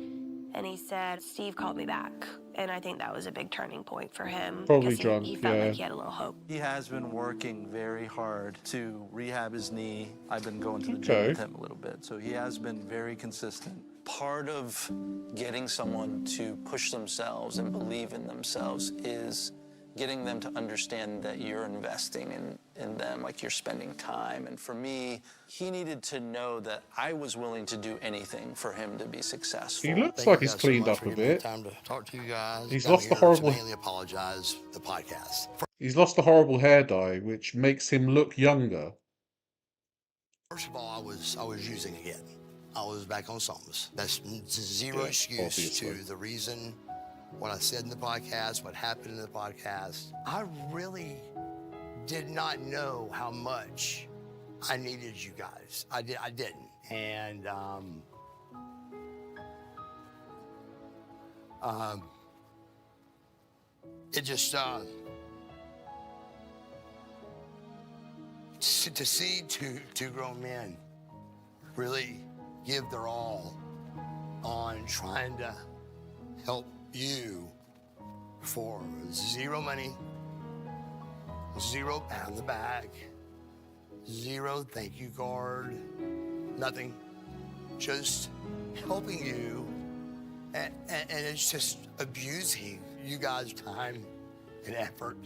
P: he said, Steve called me back. And I think that was a big turning point for him.
A: Probably
P: because
A: drunk,
P: he felt
A: yeah.
P: like he had a little hope.
J: He has been working very hard to rehab his knee. I've been going to the
A: Okay.
J: gym with him a little bit, so he has been very consistent. Part of getting someone to push themselves and believe in themselves is getting them to understand that you're investing in them, like you're spending time. And for me, he needed to know that I was willing to do anything for him to be successful.
A: He looks like he's cleaned up a bit.
C: Time to talk to you guys.
A: He's
C: I'm
A: lost the
C: here
A: horrible.
C: to mainly apologize the podcast.
A: He's lost the horrible hair dye, which makes him look younger.
C: First of all, I was using again. I was back on Sowers. That's zero excuse
A: obviously.
C: to the reason, what I said in the podcast, what happened in the podcast. I really did not know how much I needed you guys. I didn't. And it just to see two grown men really give their all on trying to help you for zero money, zero pat on the back, zero thank you card, nothing, just helping you, and it's just abusing you guys' time and effort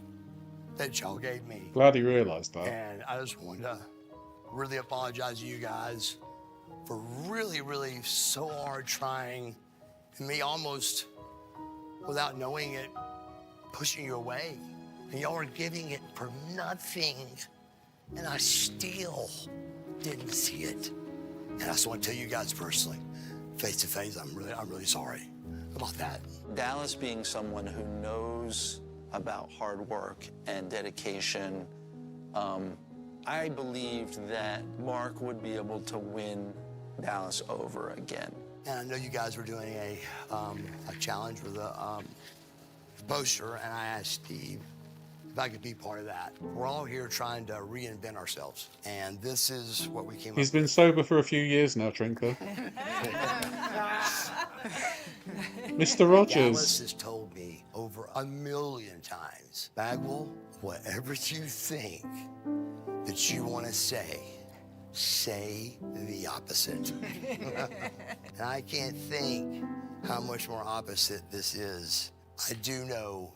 C: that y'all gave me.
A: Glad he realised that.
C: And I just wanted to really apologize to you guys for really, really so hard trying, and me almost, without knowing it, pushing you away. And y'all were giving it for nothing. And I still didn't see it. And I just want to tell you guys personally, face to face, I'm really sorry about that.
J: Dallas being someone who knows about hard work and dedication, I believed that Mark would be able to win Dallas over again.
C: And I know you guys were doing a challenge with a poster, and I asked Steve if I could be part of that. We're all here trying to reinvent ourselves, and this is what we came up with.
A: He's been sober for a few years now, Trinker. Mr. Rogers.
C: Dallas has told me over 1,000,000 times, Bagwell, whatever you think that you want to say the opposite. And I can't think how much more opposite this is. I do know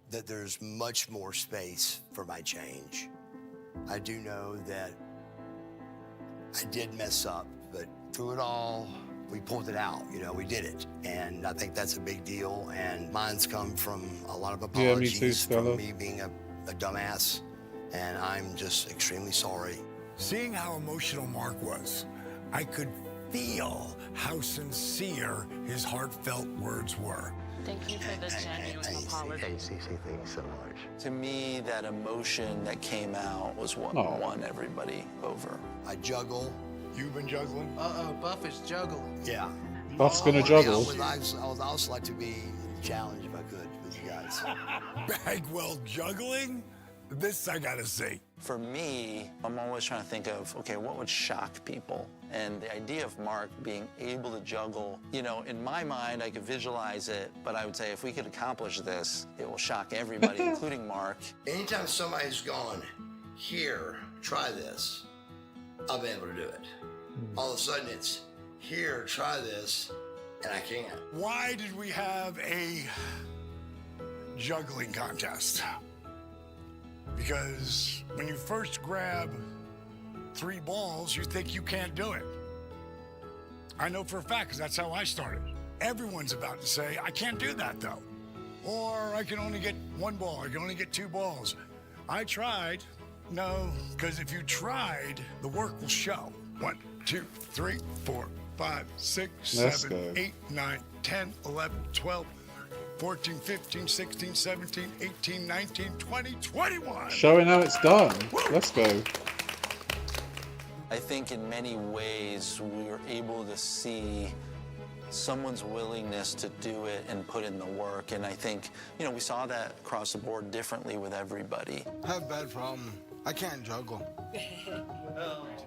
C: that there's much more space for my change. I do know that I did mess up, but through it all, we pulled it out, we did it. And I think that's a big deal. And mine's come from a lot of apologies.
A: Yeah, me too, Stella.
C: From me being a dumbass. And I'm just extremely sorry.
K: Seeing how emotional Mark was, I could feel how sincere his heartfelt words were.
H: Thank you for the genuine apology.
C: Hey, Cece, thank you so much.
J: To me, that emotion that came out was what won everybody over.
C: I juggle.
K: You've been juggling?
G: Uh-oh, Buff is juggling.
C: Yeah.
A: Buff's gonna juggle.
C: I would also like to be in the challenge if I could with you guys.
K: Bagwell juggling? This I gotta see.
J: For me, I'm always trying to think of, okay, what would shock people? And the idea of Mark being able to juggle, in my mind, I could visualize it, but I would say if we could accomplish this, it will shock everybody, including Mark.
C: Anytime somebody's gone, here, try this, I'll be able to do it. All of a sudden it's, here, try this, and I can't.
K: Why did we have a juggling contest? Because when you first grab 3 balls, you think you can't do it. I know for a fact, because that's how I started. Everyone's about to say, I can't do that, though. Or I can only get 1 ball, I can only get 2 balls. I tried. No, because if you tried, the work will show. 1, 2, 3, 4, 5, 6, 7, 8, 9, 10, 11, 12, 14, 15, 16, 17, 18, 19, 20, 21.
A: Showing how it's done. Let's go.
J: I think in many ways we were able to see someone's willingness to do it and put in the work. And I think, we saw that across the board differently with everybody.
L: I have a bad problem. I can't juggle.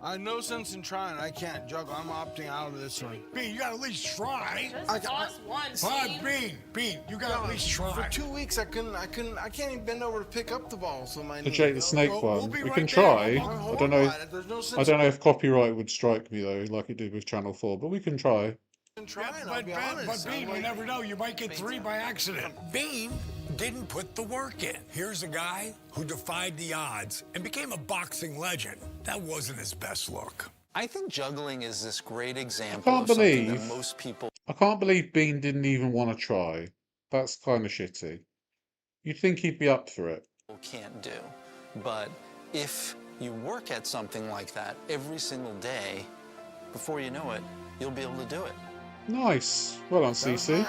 L: I have no sense in trying. I can't juggle. I'm opting out of this one.
K: Bean, you gotta at least try.
H: Just toss one,
K: Bean, you gotta at least try.
L: For 2 weeks, I can't even bend over to pick up the ball. So my
A: The Jake the Snake one.
K: be
A: We
K: right
A: can
K: there.
A: try.
K: Hold
A: I don't know.
L: There's no sense
A: I don't know if copyright would strike me though, like it did with Channel 4, but we can try.
L: in trying,
K: But
L: I'll be honest.
K: Bean, you never know. You might get 3 by accident.
L: Bean,
K: didn't put the work in. Here's a guy who defied the odds and became a boxing legend. That wasn't his best look.
J: I think juggling is this great
A: I
J: example
A: can't
J: of something that
A: believe.
J: most people
A: I can't believe Bean didn't even want to try. That's kind of shitty. You'd think he'd be up for it.
J: can't do. But if you work at something like that every single day, before you know it, you'll be able to do it.
A: Nice. Well done, CC.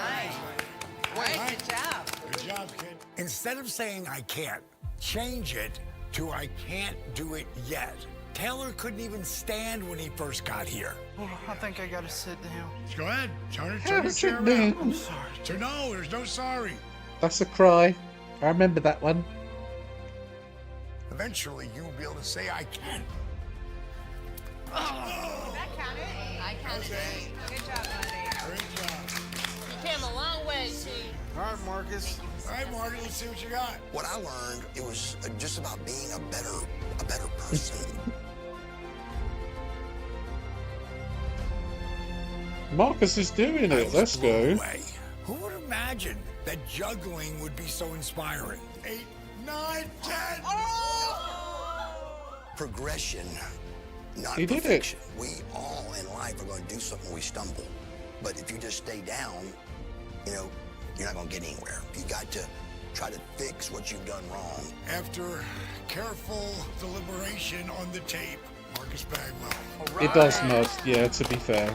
K: Good job. Good job, kid. Instead of saying I can't, change it to I can't do it yet. Taylor couldn't even stand when he first got here.
G: Oh, I think I gotta sit down.
K: Go ahead. Turn
A: Yeah,
K: the
A: sit
K: chair
A: down.
K: around.
G: I'm sorry.
K: So no, there's no sorry.
A: That's a cry. I remember that one.
K: Eventually, you'll be able to say I can.
Q: That counted. I counted. Good job, Monday.
K: Great job.
B: You came a long way, T.
L: All right, Marcus.
K: All right, Marty, let's see what you got.
C: What I learned, it was just about being a better person.
A: Marcus is doing
K: I
A: it.
K: was
A: Let's
K: blown
A: go.
K: away. Who would imagine that juggling would be so inspiring? 8, 9, 10.
C: Progression, not
A: He did it.
C: perfection. We all in life are going to do something we stumble. But if you just stay down, you're not going to get anywhere. You got to try to fix what you've done wrong.
K: After careful deliberation on the tape, Marcus Bagwell.
A: It does nod. Yeah, to be fair.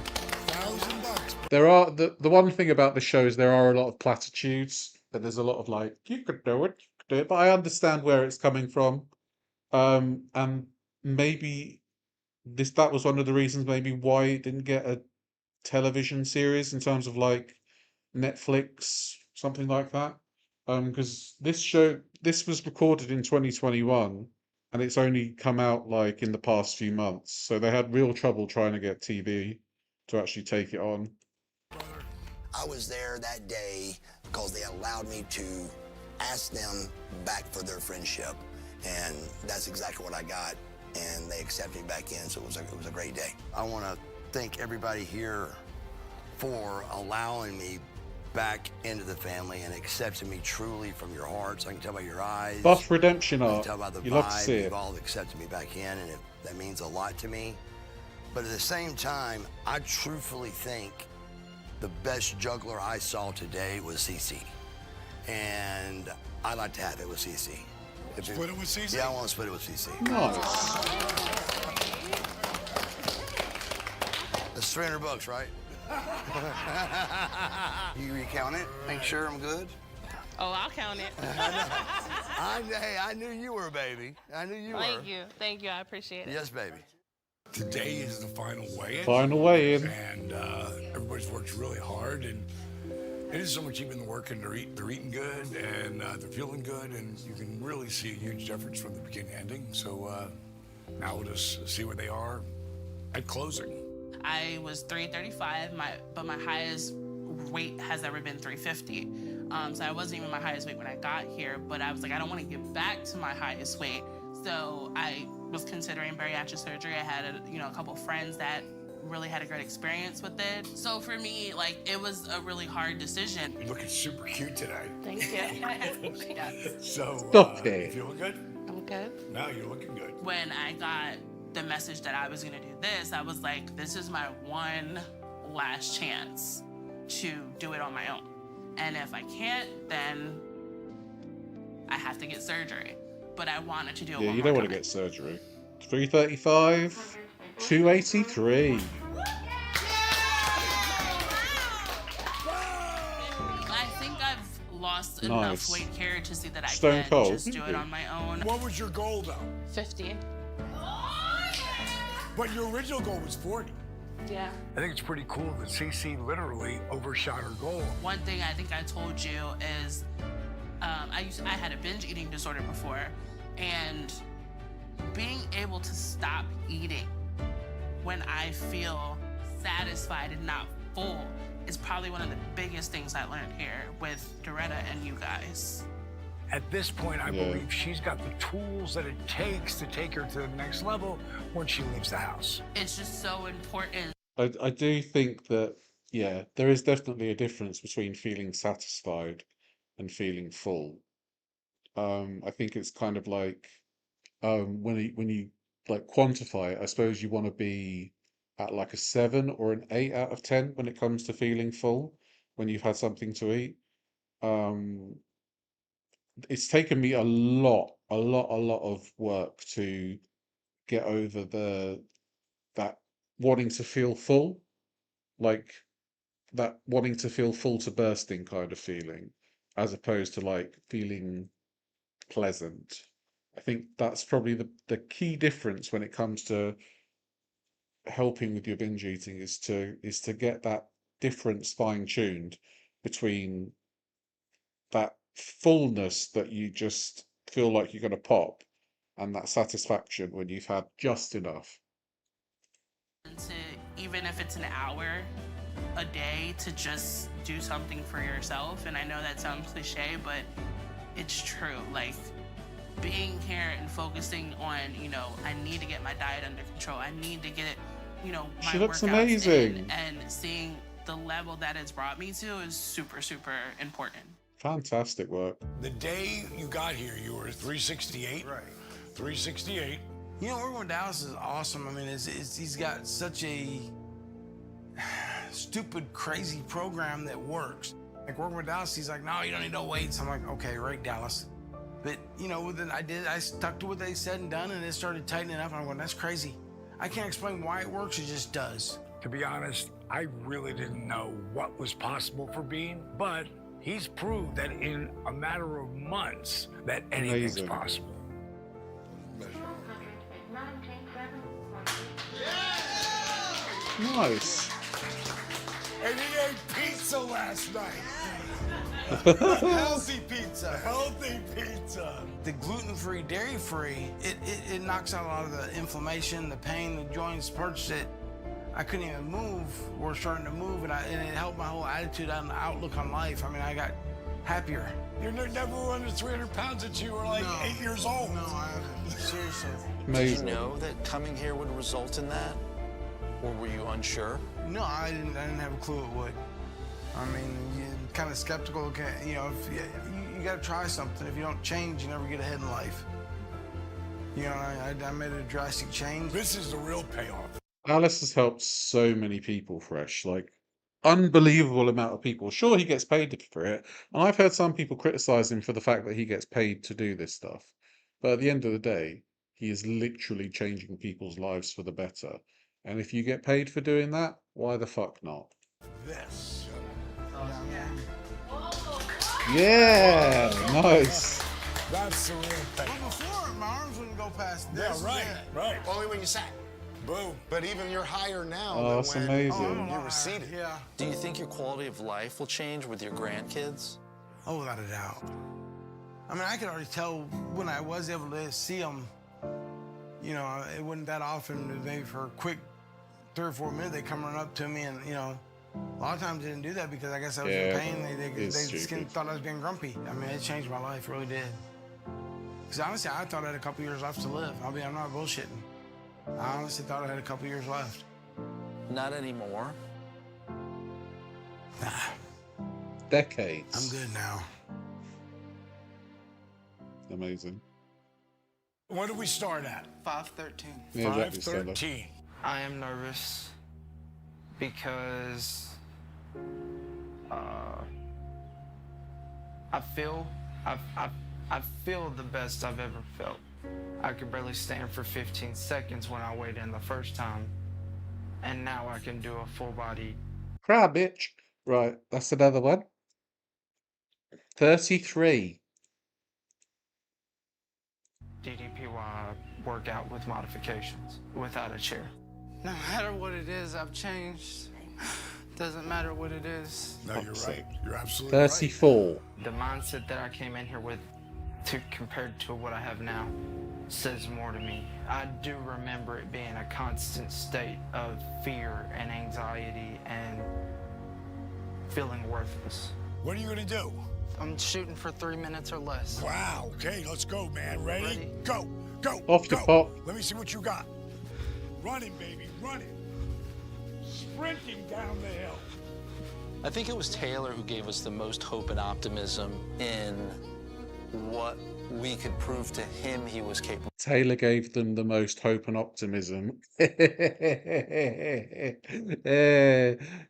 K: $1,000.
A: There are the one thing about the show is there are a lot of platitudes, but there's a lot of like, you could do it, you could do it. But I understand where it's coming from. And maybe that was one of the reasons maybe why it didn't get a television series in terms of like Netflix, something like that. Because this was recorded in 2021 and it's only come out like in the past few months. So they had real trouble trying to get TV to actually take it on.
C: I was there that day because they allowed me to ask them back for their friendship. And that's exactly what I got. And they accepted me back in, so it was a great day.
M: I want to thank everybody here for allowing me back into the family and accepting me truly from your hearts. I can tell by your eyes.
A: Buff redemption
M: I can
A: art.
M: tell by the
A: You love to
M: vibe.
A: see it.
M: You've all accepted me back in, and that means a lot to me. But at the same time, I truthfully think the best juggler I saw today was CC. And I'd like to have it with CC.
K: Split it with CC?
M: Yeah, I want to split it with CC.
A: Nice.
M: It's $300, right? You recount it? Make sure I'm good?
H: Oh, I'll count it.
M: Hey, I knew you were a baby. I knew you were.
H: Thank you. Thank you. I appreciate it.
M: Yes, baby.
K: Today is the final weigh-in.
A: Final weigh-in.
K: And everybody's worked really hard. And it is so much even the working. They're eating good and they're feeling good. And you can really see a huge difference from the beginning to ending. So now we'll just see where they are at closing.
H: I was 335, but my highest weight has ever been 350. So I wasn't even my highest weight when I got here, but I was like, I don't want to get back to my highest weight. So I was considering bariatric surgery. I had a couple friends that really had a great experience with it. So for me, like, it was a really hard decision.
K: You're looking super cute today.
H: Thank you.
K: So,
A: Stop it.
K: you feeling good?
H: I'm good.
K: No, you're looking good.
H: When I got the message that I was gonna do this, I was like, this is my one last chance to do it on my own. And if I can't, then I have to get surgery. But I wanted to do it
A: Yeah,
H: one
A: you
H: more
A: don't want to
H: time.
A: get surgery. 335, 283.
H: I think I've lost
A: Nice.
H: enough weight here to see that I
A: Stone
H: can
A: cold.
H: just do it on my own.
K: What was your goal, though?
H: 50.
K: But your original goal was 40.
H: Yeah.
K: I think it's pretty cool that CC literally overshot her goal.
H: One thing I think I told you is I had a binge eating disorder before, and being able to stop eating when I feel satisfied and not full is probably one of the biggest things I learned here with Doretta and you guys.
K: At this point, I believe she's got the tools that it takes to take her to the next level when she leaves the house.
H: It's just so important.
A: I do think that, yeah, there is definitely a difference between feeling satisfied and feeling full. I think it's kind of like when you like quantify it, I suppose you want to be at like a 7 or an 8 out of 10 when it comes to feeling full when you've had something to eat. Um, it's taken me a lot of work to get over that wanting to feel full, like that wanting to feel full to bursting kind of feeling, as opposed to like feeling pleasant. I think that's probably the key difference when it comes to helping with your binge eating is to get that difference fine-tuned between that fullness that you just feel like you're going to pop and that satisfaction when you've had just enough.
H: Even if it's an hour a day, to just do something for yourself. And I know that sounds cliche, but it's true. Like, being here and focusing on, I need to get my diet under control. I need to get, my
A: She looks
H: workouts
A: amazing.
H: in, and seeing the level that it's brought me to is super, super important.
A: Fantastic work.
K: The day you got here, you were 368. Right. 368.
L: Working with Dallas is awesome. I mean, he's got such a stupid, crazy program that works. Like working with Dallas, he's like, no, you don't need no weights. I'm like, okay, right, Dallas. But, then I stuck to what they said and done, and it started tightening up. And I'm going, that's crazy. I can't explain why it works, it just does.
K: To be honest, I really didn't know what was possible for Bean, but he's proved that in a matter of months that anything's
A: Amazing.
K: possible.
A: Nice.
K: And he ate pizza last night.
L: Healthy pizza.
K: Healthy pizza.
L: The gluten-free, dairy-free, it knocks out a lot of the inflammation, the pain, the joints, parts that I couldn't even move were starting to move, and it helped my whole attitude and outlook on life. I mean, I got happier.
K: You're never under 300 pounds since you were like 8 years old.
L: No, I haven't. Seriously.
A: Amazing.
J: Did you know that coming here would result in that? Or were you unsure?
L: No, I didn't have a clue it would. I mean, you're kind of skeptical. If you got to try something. If you don't change, you never get ahead in life. I made a drastic change.
K: This is the real payoff.
A: Alice has helped so many people, Fresh, like unbelievable amount of people. Sure, he gets paid for it, and I've heard some people criticize him for the fact that he gets paid to do this stuff. But at the end of the day, he is literally changing people's lives for the better. And if you get paid for doing that, why the fuck not?
K: This.
A: Yeah, nice.
K: That's the real
L: Well,
K: payoff.
L: before, my arms wouldn't go past this.
K: Yeah, right, right.
F: Only when you sat.
K: Boom.
F: But even you're higher now
A: Oh,
F: than
A: that's
F: when
A: amazing.
F: you were seated.
L: Yeah.
J: Do you think your quality of life will change with your grandkids?
L: Oh, without a doubt. I mean, I could already tell when I was able to see them, it wasn't that often, maybe for a quick 3 or 4 minutes, they come run up to me and, a lot of times they didn't do that because I guess I was in pain. They
A: stupid.
L: thought I was being grumpy. I mean, it changed my life, really did. Because honestly, I thought I had a couple years left to live. I'm not bullshitting. I honestly thought I had a couple years left.
J: Not anymore.
L: Nah,
A: Decades.
L: I'm good now.
A: Amazing.
K: What did we start at?
L: 5:13.
A: Yeah, exactly, Stella.
K: 5:13.
G: I am nervous because I feel the best I've ever felt. I could barely stand for 15 seconds when I weighed in the first time, and now I can do a full body.
A: Cry, bitch. Right, that's another one. 33.
G: DDPY workout with modifications, without a chair. No matter what it is, I've changed. Doesn't matter what it is.
K: No, you're right. You're absolutely right.
A: 34.
G: The mindset that I came in here with, compared to what I have now, says more to me. I do remember it being a constant state of fear and anxiety and feeling worthless.
K: What are you gonna do?
G: I'm shooting for 3 minutes or less.
K: Wow. Okay, let's go, man. Ready? Go. Go.
A: Off
K: go.
A: the pop.
K: Let me see what you got. Running, baby. Running. Sprinting down the hill.
J: I think it was Taylor who gave us the most hope and optimism in what we could prove to him he was capable.
A: Taylor gave them the most hope and optimism.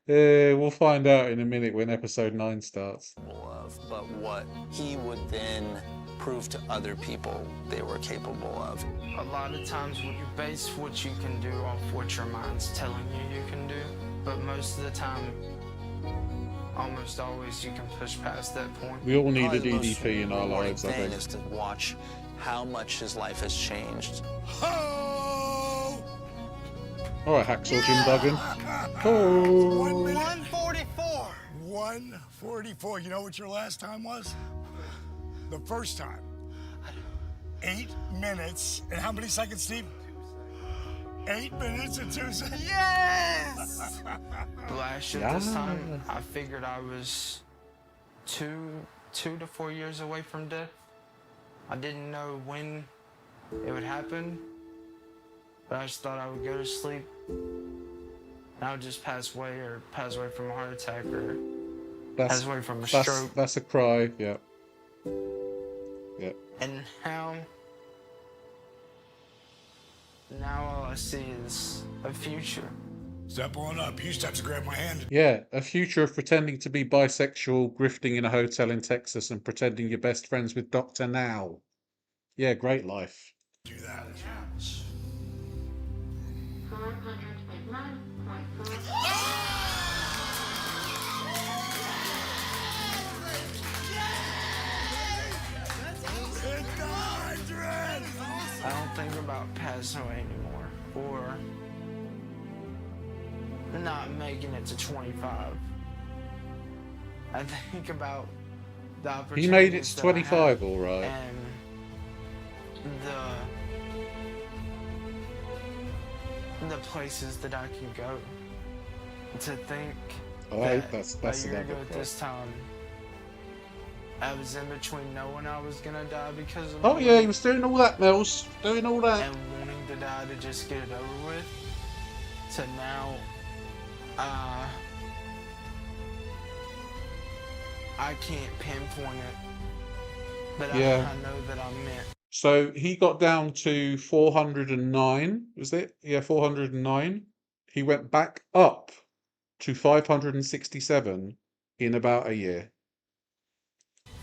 A: We'll find out in a minute when episode 9 starts.
J: Of, but what he would then prove to other people they were capable of.
G: A lot of times you base what you can do off what your mind's telling you can do, but most of the time, almost always, you can push past that point.
A: We all need a
J: Probably the most
A: DDP in our
J: rewarding
A: lives, I
J: thing
A: think.
J: is to watch how much his life has changed.
A: Alright, Hacksaw Jim Duggan. Oh.
K: 144. 144. You know what your last time was? The first time. 8 minutes. And how many seconds, Steve? 8 minutes and 2 seconds.
G: Yes! Last year, this time, I figured I was two to 4 years away from death. I didn't know when it would happen, but I just thought I would go to sleep and I would just pass away from a heart attack or pass away from a stroke.
A: That's a cry, yeah. Yeah.
G: And now all I see is a future.
K: Step on up. You step to grab my hand.
A: Yeah, a future of pretending to be bisexual, grifting in a hotel in Texas, and pretending you're best friends with Dr. Now. Yeah, great life.
K: Do that.
G: I don't think about passing away anymore or not making it to 25. I think about the opportunities.
A: He made it to
G: that I
A: 25,
G: have
A: all right.
G: And the places that I can go. To think
A: Oh,
G: that
A: that's
G: a year
A: another
G: ago at
A: quote.
G: this time, I was in between knowing I was gonna die because of
A: Oh yeah, he was doing all that, Mills. Doing all that.
G: and wanting to die to just get it over with, to now, I can't pinpoint it, but
A: Yeah.
G: I know that I'm meant.
A: So he got down to 409, was it? Yeah, 409. He went back up to 567 in about a year.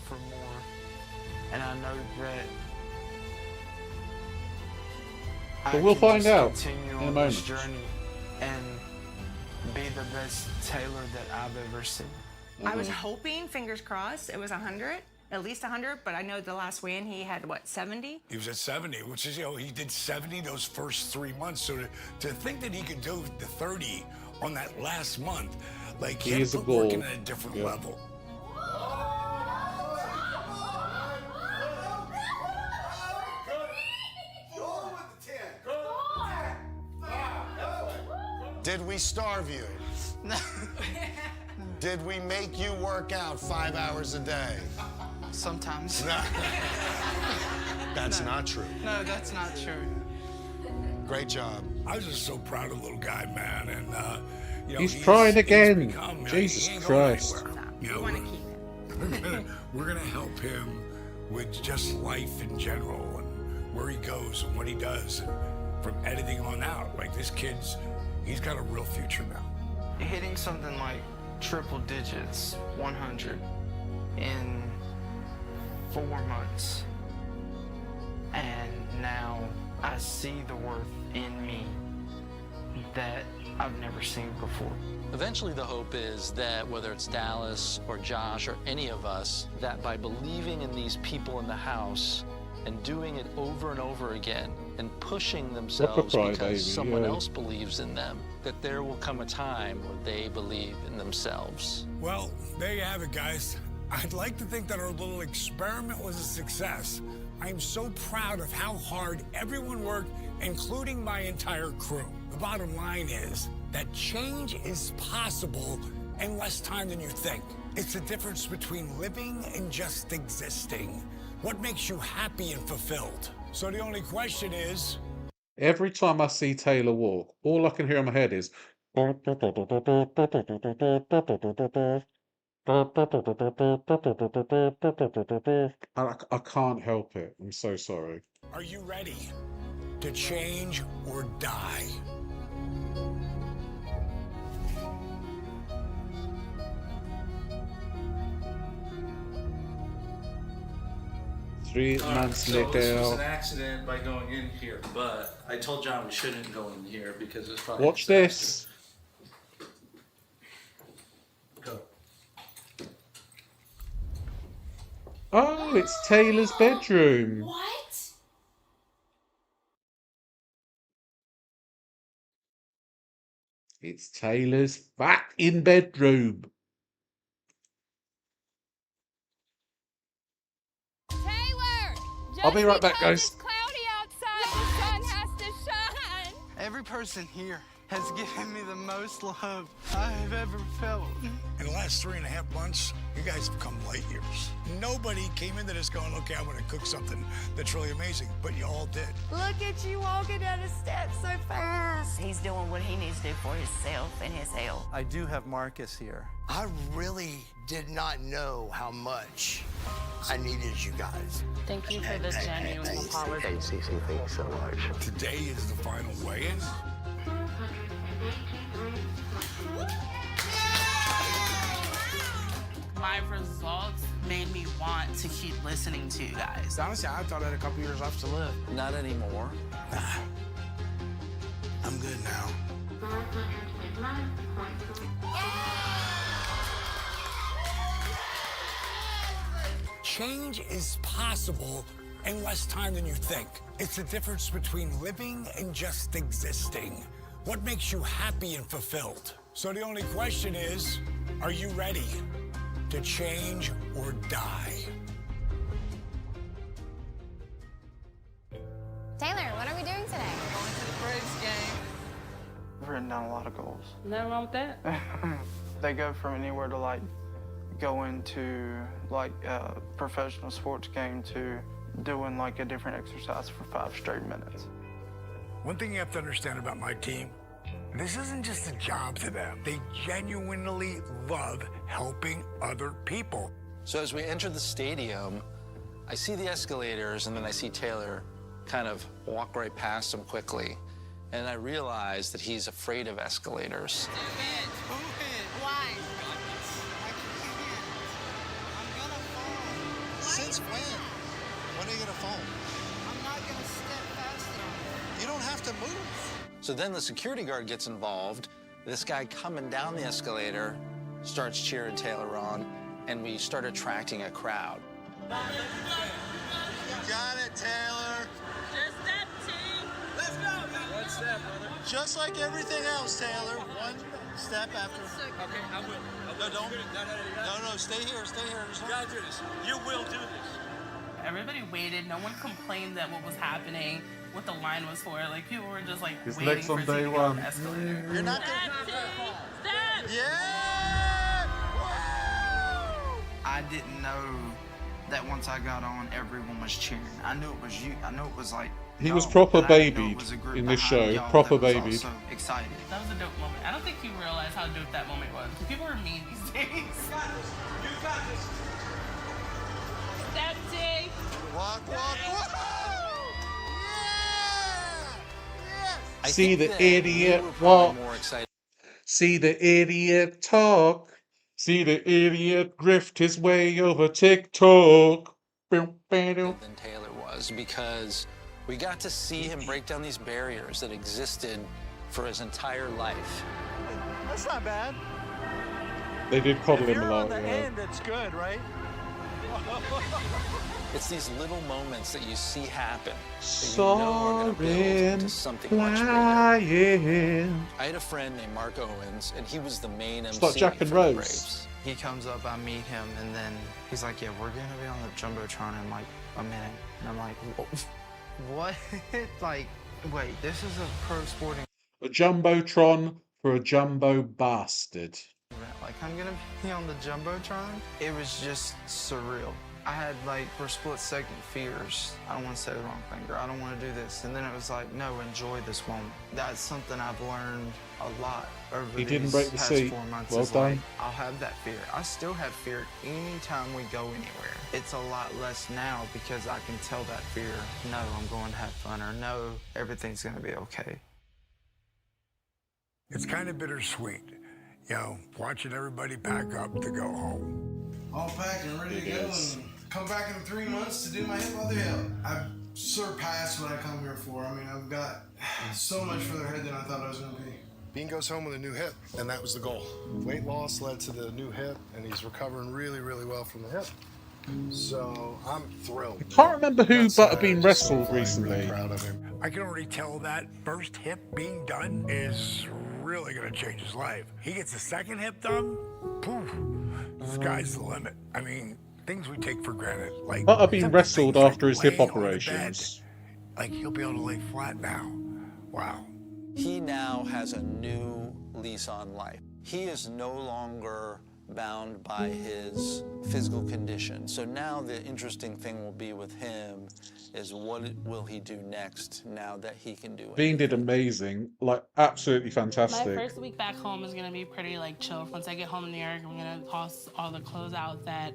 G: For more, and I know that.
A: But we'll find out
G: Continue
A: in a
G: on this
A: moment.
G: journey and be the best Taylor that I've ever seen.
Q: I was hoping, fingers crossed, it was 100, at least 100, but I know the last win he had, what, 70?
K: He was at 70, which is, he did 70 those first 3 months. So to think that he could do the 30 on that last month, like
A: He
K: him
A: is a bull.
K: working at a different
A: Yeah.
K: level.
F: Did we starve you? Did we make you work out 5 hours a day?
G: Sometimes.
F: That's not true.
G: No, that's not true.
F: Great job.
K: I was just so proud of the little guy, man. And,
A: He's trying again.
K: become,
A: Jesus
K: he ain't going
A: Christ.
K: anywhere.
Q: You
K: know,
Q: want to keep it.
K: we're gonna help him with just life in general and where he goes and what he does, and from editing on out. Like this he's got a real future now.
G: Hitting something like triple digits, 100, in 4 months. And now I see the worth in me that I've never seen before.
J: Eventually, the hope is that whether it's Dallas or Josh or any of us, that by believing in these people in the house and doing it over and over again and pushing themselves
A: cry,
J: because
A: baby,
J: someone
A: yeah.
J: else believes in them, that there will come a time where they believe in themselves.
K: Well, there you have it, guys. I'd like to think that our little experiment was a success. I'm so proud of how hard everyone worked, including my entire crew. The bottom line is that change is possible in less time than you think. It's the difference between living and just existing. What makes you happy and fulfilled? So the only question is,
A: Every time I see Taylor walk, all I can hear in my head is, I can't help it. I'm so sorry.
K: Are you ready to change or die?
A: Three months
J: So this was an
A: later.
J: accident by going in here, but I told John we shouldn't go in here because it's probably
A: Watch this.
J: Go.
A: Oh, it's Taylor's bedroom.
W: What?
A: It's Taylor's back in bedroom.
W: Taylor!
A: I'll be right back, guys.
W: Cloudy outside. The sun has to shine.
G: Every person here has given me the most love I've ever felt.
K: In the last 3.5 months, you guys have come light years. Nobody came into this going, okay, I'm going to cook something that's really amazing, but you all did.
N: Look at you walking down the steps so fast. He's doing what he needs to do for himself and his health.
J: I do have Marcus here.
M: I really did not know how much I needed you guys.
H: Thank you for the genuine apology.
M: Hey, Cece, thank you so much.
K: Today is the final weigh-in.
H: My results made me want to keep listening to you guys.
L: Honestly, I thought I had a couple years left to live.
J: Not anymore.
K: Nah, I'm good now. Change is possible in less time than you think. It's the difference between living and just existing. What makes you happy and fulfilled? So the only question is, are you ready to change or die?
I: Taylor, what are we doing today?
G: Going to the Braves game. I've written down a lot of goals.
H: Nothing wrong with that.
G: They go from anywhere to like going to like a professional sports game to doing like a different exercise for 5 straight minutes.
K: One thing you have to understand about my team, this isn't just a job to them. They genuinely love helping other people.
J: So as we enter the stadium, I see the escalators and then I see Taylor kind of walk right past them quickly. And I realize that he's afraid of escalators.
G: Why?
E: Since when? When are you gonna fall?
G: I'm not gonna step fast enough.
E: You don't have to move.
J: So then the security guard gets involved. This guy coming down the escalator starts cheering Taylor on, and we start attracting a crowd.
E: You got it, Taylor.
B: Just that team.
E: Let's go, man. One step, brother. Just like everything else, Taylor. One step after.
R: Okay, I will.
E: No, don't. No, stay here, stay here.
R: You gotta do this. You will do this.
H: Everybody waited. No one complained that what was happening, what the line was for. Like people were just like
A: His
H: waiting
A: legs
H: for
A: on
H: it to
A: day
H: get
A: one.
H: on the escalator.
E: You're not
B: Step.
E: Yeah!
G: I didn't know that once I got on, everyone was cheering. I knew it was you. I knew it was like.
A: He was
G: y'all,
A: proper
G: but I didn't know it
A: babied
G: was a group
A: in this
G: behind
A: show.
G: y'all
A: Proper
G: that was
A: babied.
G: also excited.
H: That was a dope moment. I don't think you realize how dope that moment was. People are mean these days.
R: You got this.
B: Step T.
E: Walk.
J: I
A: See
J: think
A: the
J: that
A: idiot
J: we were probably
A: walk.
J: more excited
A: See the idiot talk. See the idiot grift his way over TikTok.
J: than Taylor was because we got to see him break down these barriers that existed for his entire life.
R: That's not bad.
A: They did coddle
R: If
A: him
R: you're
A: a
R: on
A: lot.
R: the
A: Yeah.
R: end, it's good, right?
J: It's these little moments that you see happen that you know are going to build
A: Soaring,
J: to something much bigger.
A: flying.
J: I had a friend named Mark Owens, and he was the main MC
A: It's like Jack and
J: for the
A: Rose.
J: Braves.
G: He comes up, I meet him, and then he's like, yeah, we're gonna be on the Jumbotron in like a minute. And I'm like, what? Like, wait, this is a pro sporting
A: A jumbotron for a jumbo bastard.
G: event. Like, I'm gonna be on the Jumbotron. It was just surreal. I had like for a split second fears. I don't want to say the wrong thing, or I don't want to do this. And then it was like, no, enjoy this moment. That's something I've learned a lot over
A: He
G: these
A: didn't break the
G: past
A: seat.
G: 4 months.
A: Well
G: is
A: done.
G: Like, I'll have that fear. I still have fear anytime we go anywhere. It's a lot less now because I can tell that fear, no, I'm going to have fun, or no, everything's going to be okay.
K: It's kind of bittersweet, you know, watching everybody pack up to go home.
L: All packed and ready to go and come back in 3 months to do my hip other hip. I've surpassed what I come here for. I mean, I've got so much further ahead than I thought I was going to be.
F: Bean goes home with a new hip, and that was the goal. Weight loss led to the new hip, and he's recovering really, really well from the hip. So I'm thrilled.
A: I can't remember who
F: That's,
A: Butterbean
F: just so
A: wrestled
F: far, I'm
A: recently.
F: really proud of him.
K: I can already tell that first hip being done is really going to change his life. He gets the second hip done, poof, sky's the limit. I mean, things we take for granted, like
A: Butterbean wrestled after his hip
K: laying on the
A: operations.
K: bed. Like he'll be able to lay flat now. Wow.
J: He now has a new lease on life. He is no longer bound by his physical condition. So now the interesting thing will be with him is what will he do next now that he can do it.
A: Bean did amazing, like absolutely
H: My
A: fantastic.
H: first week back home is gonna be pretty like chill. Once I get home to New York, I'm gonna toss all the clothes out that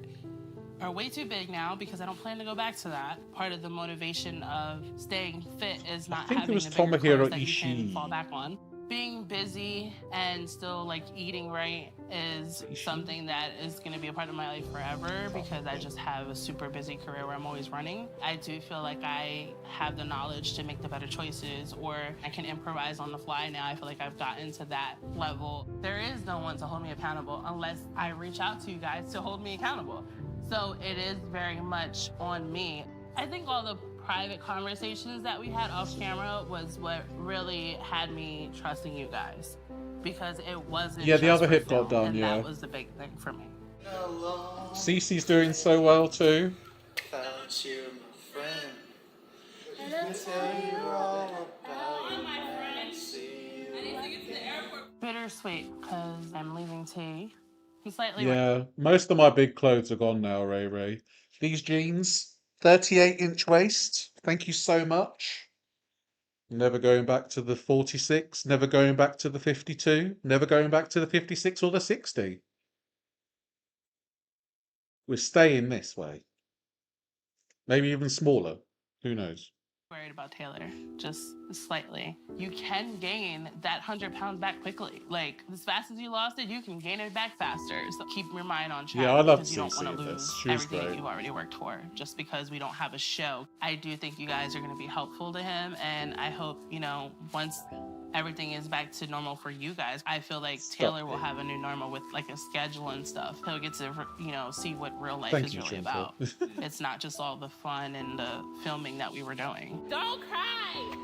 H: are way too big now because I don't plan to go back to that. Part of the motivation of staying fit is not
A: think it
H: having
A: was
H: the bigger
A: Tomohiro
H: clothes that you can
A: Ishii.
H: fall back on. Being busy and still like eating right is something that is going to be a part of my life forever because I just have a super busy career where I'm always running. I do feel like I have the knowledge to make the better choices, or I can improvise on the fly now. I feel like I've gotten to that level. There is no one to hold me accountable unless I reach out to you guys to hold me accountable. So it is very much on me. I think all the private conversations that we had off camera was what really had me trusting you guys, because it wasn't
A: Yeah, the
H: just
A: other
H: for
A: hip got
H: film,
A: done,
H: and
A: yeah.
H: that was the big thing for me.
A: Cece's doing so well too.
E: Found you, my friend. Let me tell you all about
H: Bittersweet, because I'm leaving T. He's slightly
A: Yeah, most of my big clothes are gone now, Ray Ray. These jeans, 38-inch waist. Thank you so much. Never going back to the 46, never going back to the 52, never going back to the 56 or the 60. We're staying this way. Maybe even smaller. Who knows?
H: worried about Taylor, just slightly. You can gain that 100 pounds back quickly. Like, as fast as you lost it, you can gain it back faster. So keep your mind on track,
A: Yeah, I love
H: because you don't want
A: Cece
H: to
A: in
H: lose
A: this. She was
H: everything that
A: great.
H: you've already worked for just because we don't have a show. I do think you guys are going to be helpful to him, and I hope, you know, once everything is back to normal for you guys, I feel like Taylor will have a new normal with like a schedule and stuff. He'll get to, you know, see what real life
A: Thank
H: is
A: you,
H: really
A: Shameful.
H: about. It's not just all the fun and the filming that we were doing. Don't cry!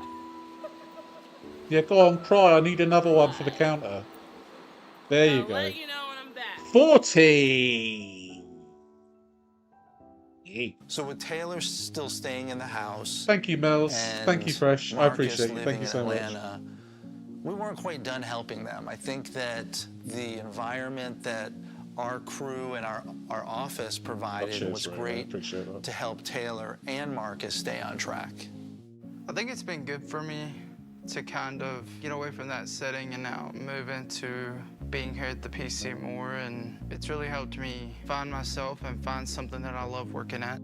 A: Yeah, go on, cry. I need another one for the counter. There you go.
H: Let you know when I'm back.
A: 40! Yeet.
J: So with Taylor still staying in the house,
A: Thank you, Mel's. Thank you,
J: and
A: Fresh. I
J: Marcus
A: appreciate you.
J: living
A: Thank you
J: in
A: so much.
J: Atlanta, we weren't quite done helping them. I think that the environment that our crew and our office provided
A: cheers,
J: was
A: Ray. I
J: great
A: appreciate that.
J: to help Taylor and Marcus stay on track.
G: I think it's been good for me to kind of get away from that setting and now move into being here at the PC more, and it's really helped me find myself and find something that I love working at.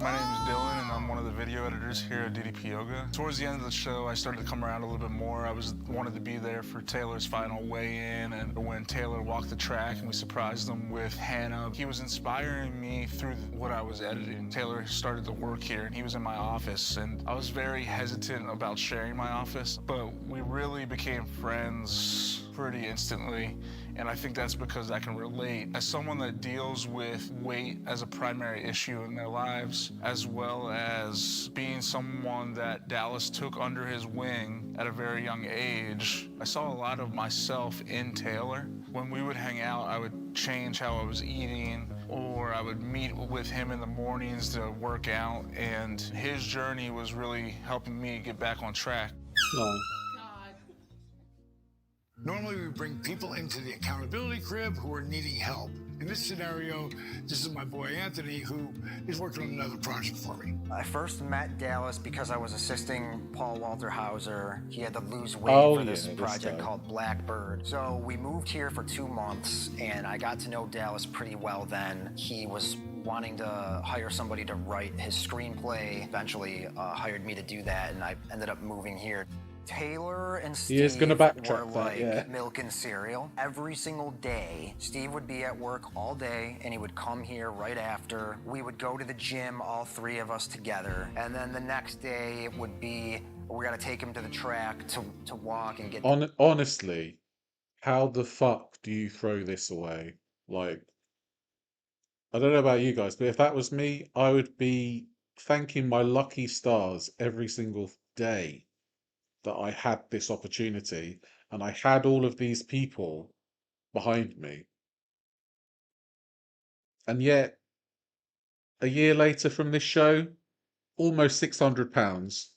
S: My name is Dylan, and I'm one of the video editors here at DDP Yoga. Towards the end of the show, I started to come around a little bit more. I wanted to be there for Taylor's final weigh-in, and when Taylor walked the track and we surprised him with Hannah, he was inspiring me through what I was editing. Taylor started to work here, and he was in my office, and I was very hesitant about sharing my office, but we really became friends pretty instantly. And I think that's because I can relate. As someone that deals with weight as a primary issue in their lives, as well as being someone that Dallas took under his wing at a very young age, I saw a lot of myself in Taylor. When we would hang out, I would change how I was eating, or I would meet with him in the mornings to work out, and his journey was really helping me get back on track.
A: No.
K: Normally, we bring people into the accountability crib who are needing help. In this scenario, this is my boy Anthony, who is working on another project for me.
D: I first met Dallas because I was assisting Paul Walter Hauser. He had to lose weight
A: Oh,
D: for this
A: yeah, this
D: project
A: guy.
D: called Blackbird. So we moved here for 2 months, and I got to know Dallas pretty well then. He was wanting to hire somebody to write his screenplay. Eventually hired me to do that, and I ended up moving here. Taylor and
A: He is
D: Steve
A: gonna
D: were
A: backtrack that,
D: like
A: yeah.
D: milk and cereal. Every single day, Steve would be at work all day, and he would come here right after. We would go to the gym, all three of us together, and then the next day it would be, we gotta take him to the track to walk and get...
A: Honestly, how the fuck do you throw this away? Like, I don't know about you guys, but if that was me, I would be thanking my lucky stars every single day that I had this opportunity and I had all of these people behind me. And yet, a year later from this show, almost £600.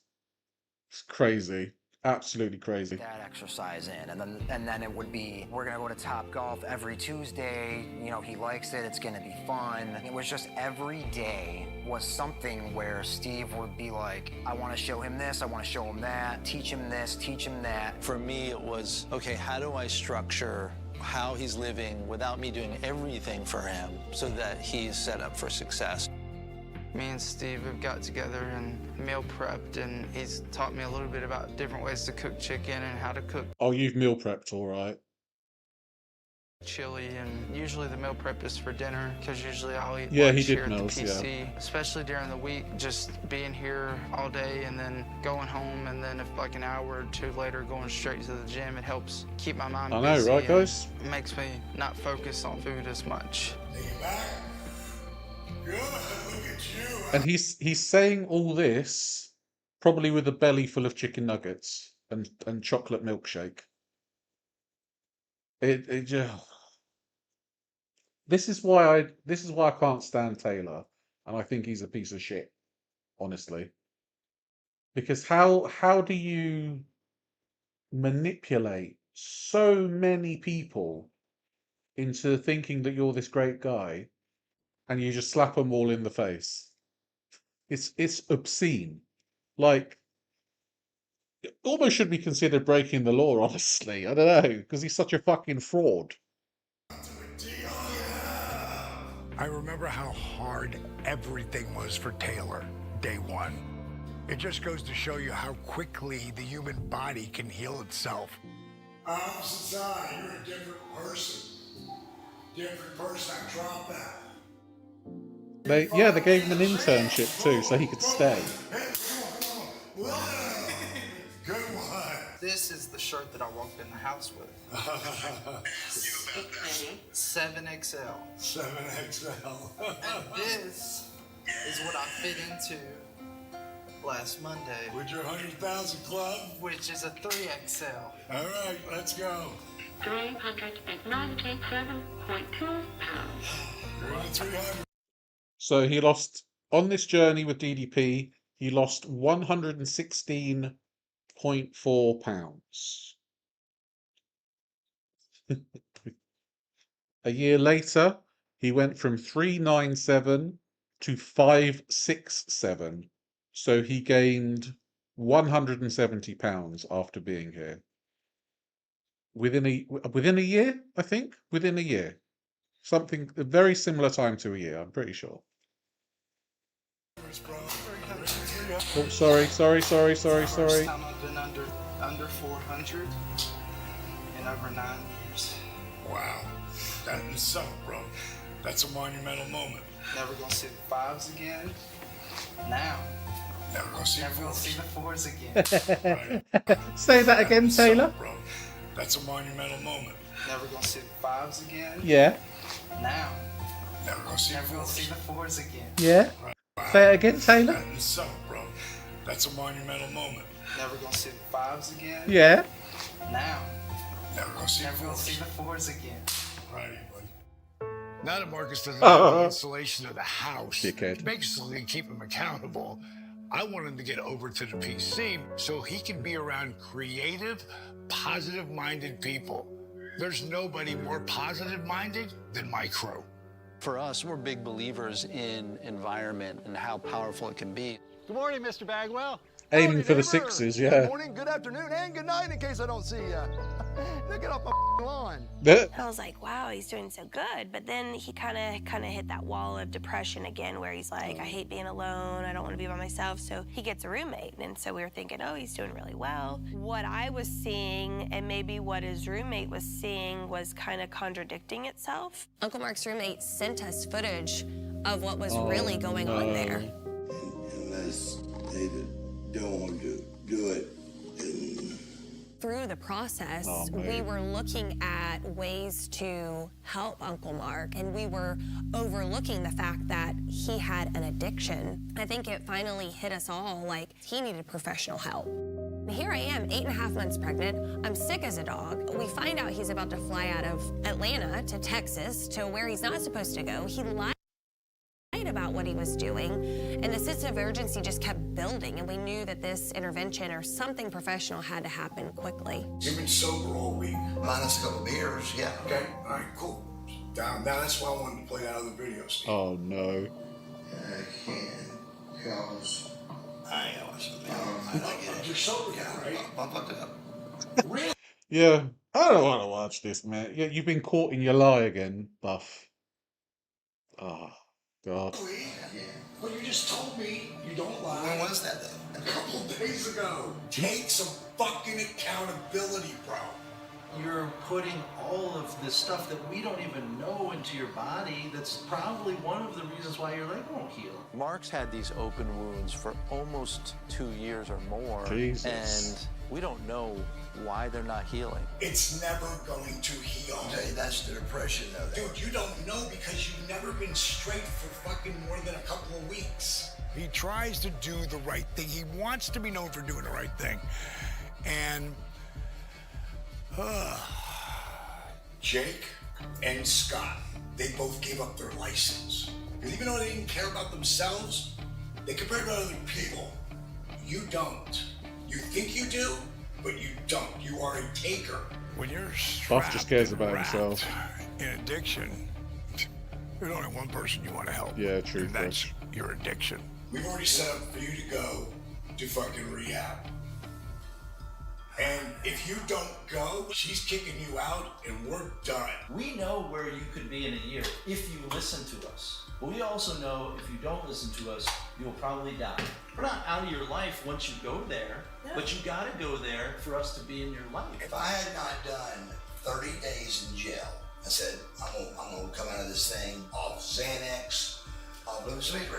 A: It's crazy. Absolutely crazy.
D: that exercise in, and then it would be, we're gonna go to Top Golf every Tuesday. You know, he likes it. It's gonna be fun. It was just every day was something where Steve would be like, I want to show him this. I want to show him that. Teach him this. Teach him that.
J: For me, it was, okay, how do I structure how he's living without me doing everything for him so that he's set up for success?
G: Me and Steve have got together and meal prepped, and he's taught me a little bit about different ways to cook chicken and how to cook
A: Oh, you've meal prepped, all right.
G: chili, and usually the meal prep is for dinner because usually I'll eat
A: Yeah, he
G: lunch
A: did
G: here at the
A: meals, yeah.
G: PC, especially during the week, just being here all day and then going home, and then if like an hour or two later going straight to the gym, it helps keep my mind
A: I know,
G: busy
A: right,
G: and
A: guys?
G: makes me not focus on food as much.
A: And he's saying all this probably with a belly full of chicken nuggets and chocolate milkshake. It just this is why I can't stand Taylor, and I think he's a piece of shit, honestly. Because how do you manipulate so many people into thinking that you're this great guy, and you just slap them all in the face? It's obscene. Like, it almost should be considered breaking the law, honestly. I don't know, because he's such a fucking fraud.
K: I remember how hard everything was for Taylor day one. It just goes to show you how quickly the human body can heal itself. Opposite side, you're a different person. Different person, I dropped that.
A: They gave him an internship too, so he could stay.
K: Good one.
G: This is the shirt that I walked in the house with. 7XL.
K: 7XL.
G: And this is what I fit into last Monday.
K: With your 100,000 club?
G: Which is a 3XL.
K: All right, let's go.
T: 397.2 pounds.
K: You're at 300.
A: So he lost, on this journey with DDP, he lost 116.4 pounds. A year later, he went from 397 to 567. So he gained 170 pounds after being here. Within a year, I think? Within a year. Something, a very similar time to a year, I'm pretty sure. Oh, sorry.
G: First time I've been under 400 in over 9 years.
K: Wow. That is so, bro. That's a monumental moment.
G: Never gonna see the fives again. Now.
K: Never gonna see
G: the fours again.
K: Right.
A: Say that again, Taylor.
K: Bro. That's a monumental moment.
G: Never gonna see the fives again.
A: Yeah.
G: Now.
K: Never gonna see
G: the fours again.
A: Yeah. Say it again, Taylor.
K: That is so, bro. That's a monumental moment.
G: Never gonna see the fives again.
A: Yeah.
G: Now.
K: Never gonna see
G: the fours again.
K: Right, buddy. Now that Marcus doesn't have the installation of the house,
A: Dickhead.
K: basically keep him accountable, I want him to get over to the PC so he can be around creative, positive-minded people. There's nobody more positive-minded than my crew.
J: For us, we're big believers in environment and how powerful it can be.
R: Good morning, Mr. Bagwell.
A: Aiming
R: Howdy,
A: for the
R: neighbor.
A: sixes,
R: Good
A: yeah.
R: morning, good afternoon, and good night in case I don't see you. Now get off my lawn.
A: Yeah.
W: I was like, wow, he's doing so good. But then he kind of hit that wall of depression again, where he's like, I hate being alone. I don't want to be by myself. So he gets a roommate. And so we were thinking, oh, he's doing really well. What I was seeing and maybe what his roommate was seeing was kind of contradicting itself.
I: Uncle Mark's roommate sent us footage of what was really going on there.
M: Unless they don't want to do it, then...
I: Through the process, we were looking at ways to help Uncle Mark, and we were overlooking the fact that he had an addiction. I think it finally hit us all like he needed professional help. Here I am, 8.5 months pregnant. I'm sick as a dog. We find out he's about to fly out of Atlanta to Texas to where he's not supposed to go. He lied about what he was doing, and the sense of urgency just kept building, and we knew that this intervention or something professional had to happen quickly.
K: You've been sober all week.
M: Minus a couple beers, yeah.
K: Okay, all right, cool. Now that's why I wanted to play that other video, Steve.
A: Oh no.
M: I can't, cause I don't get it.
K: You're sober now, right?
M: I fucked it up.
K: Really?
A: Yeah. I don't want to watch this, man. Yeah, you've been caught in your lie again, Buff. Oh, God.
K: Well, you just told me you don't lie.
M: When was that, though?
K: A couple days ago. Take some fucking accountability, bro.
J: You're putting all of this stuff that we don't even know into your body. That's probably one of the reasons why your leg won't heal. Mark's had these open wounds for almost 2 years or more.
A: Jesus.
J: And we don't know why they're not healing.
K: It's never going to heal.
M: Okay, that's the depression, though.
K: Dude, you don't know because you've never been straight for fucking more than a couple of weeks. He tries to do the right thing. He wants to be known for doing the right thing. And Jake and Scott, they both gave up their license. Because even though they didn't care about themselves, they cared about other people. You don't. You think you do, but you don't. You are a taker. When you're
A: Buff just cares about himself.
K: in addiction, there's only one person you want to help.
A: Yeah, true.
K: And that's your addiction. We've already set up for you to go to fucking rehab. And if you don't go, she's kicking you out and we're done.
J: We know where you could be in a year if you listen to us. But we also know if you don't listen to us, you'll probably die. We're not out of your life once you go there, but you gotta go there for us to be in your life.
M: If I had not done 30 days in jail, I said, I'm gonna come out of this thing off Xanax.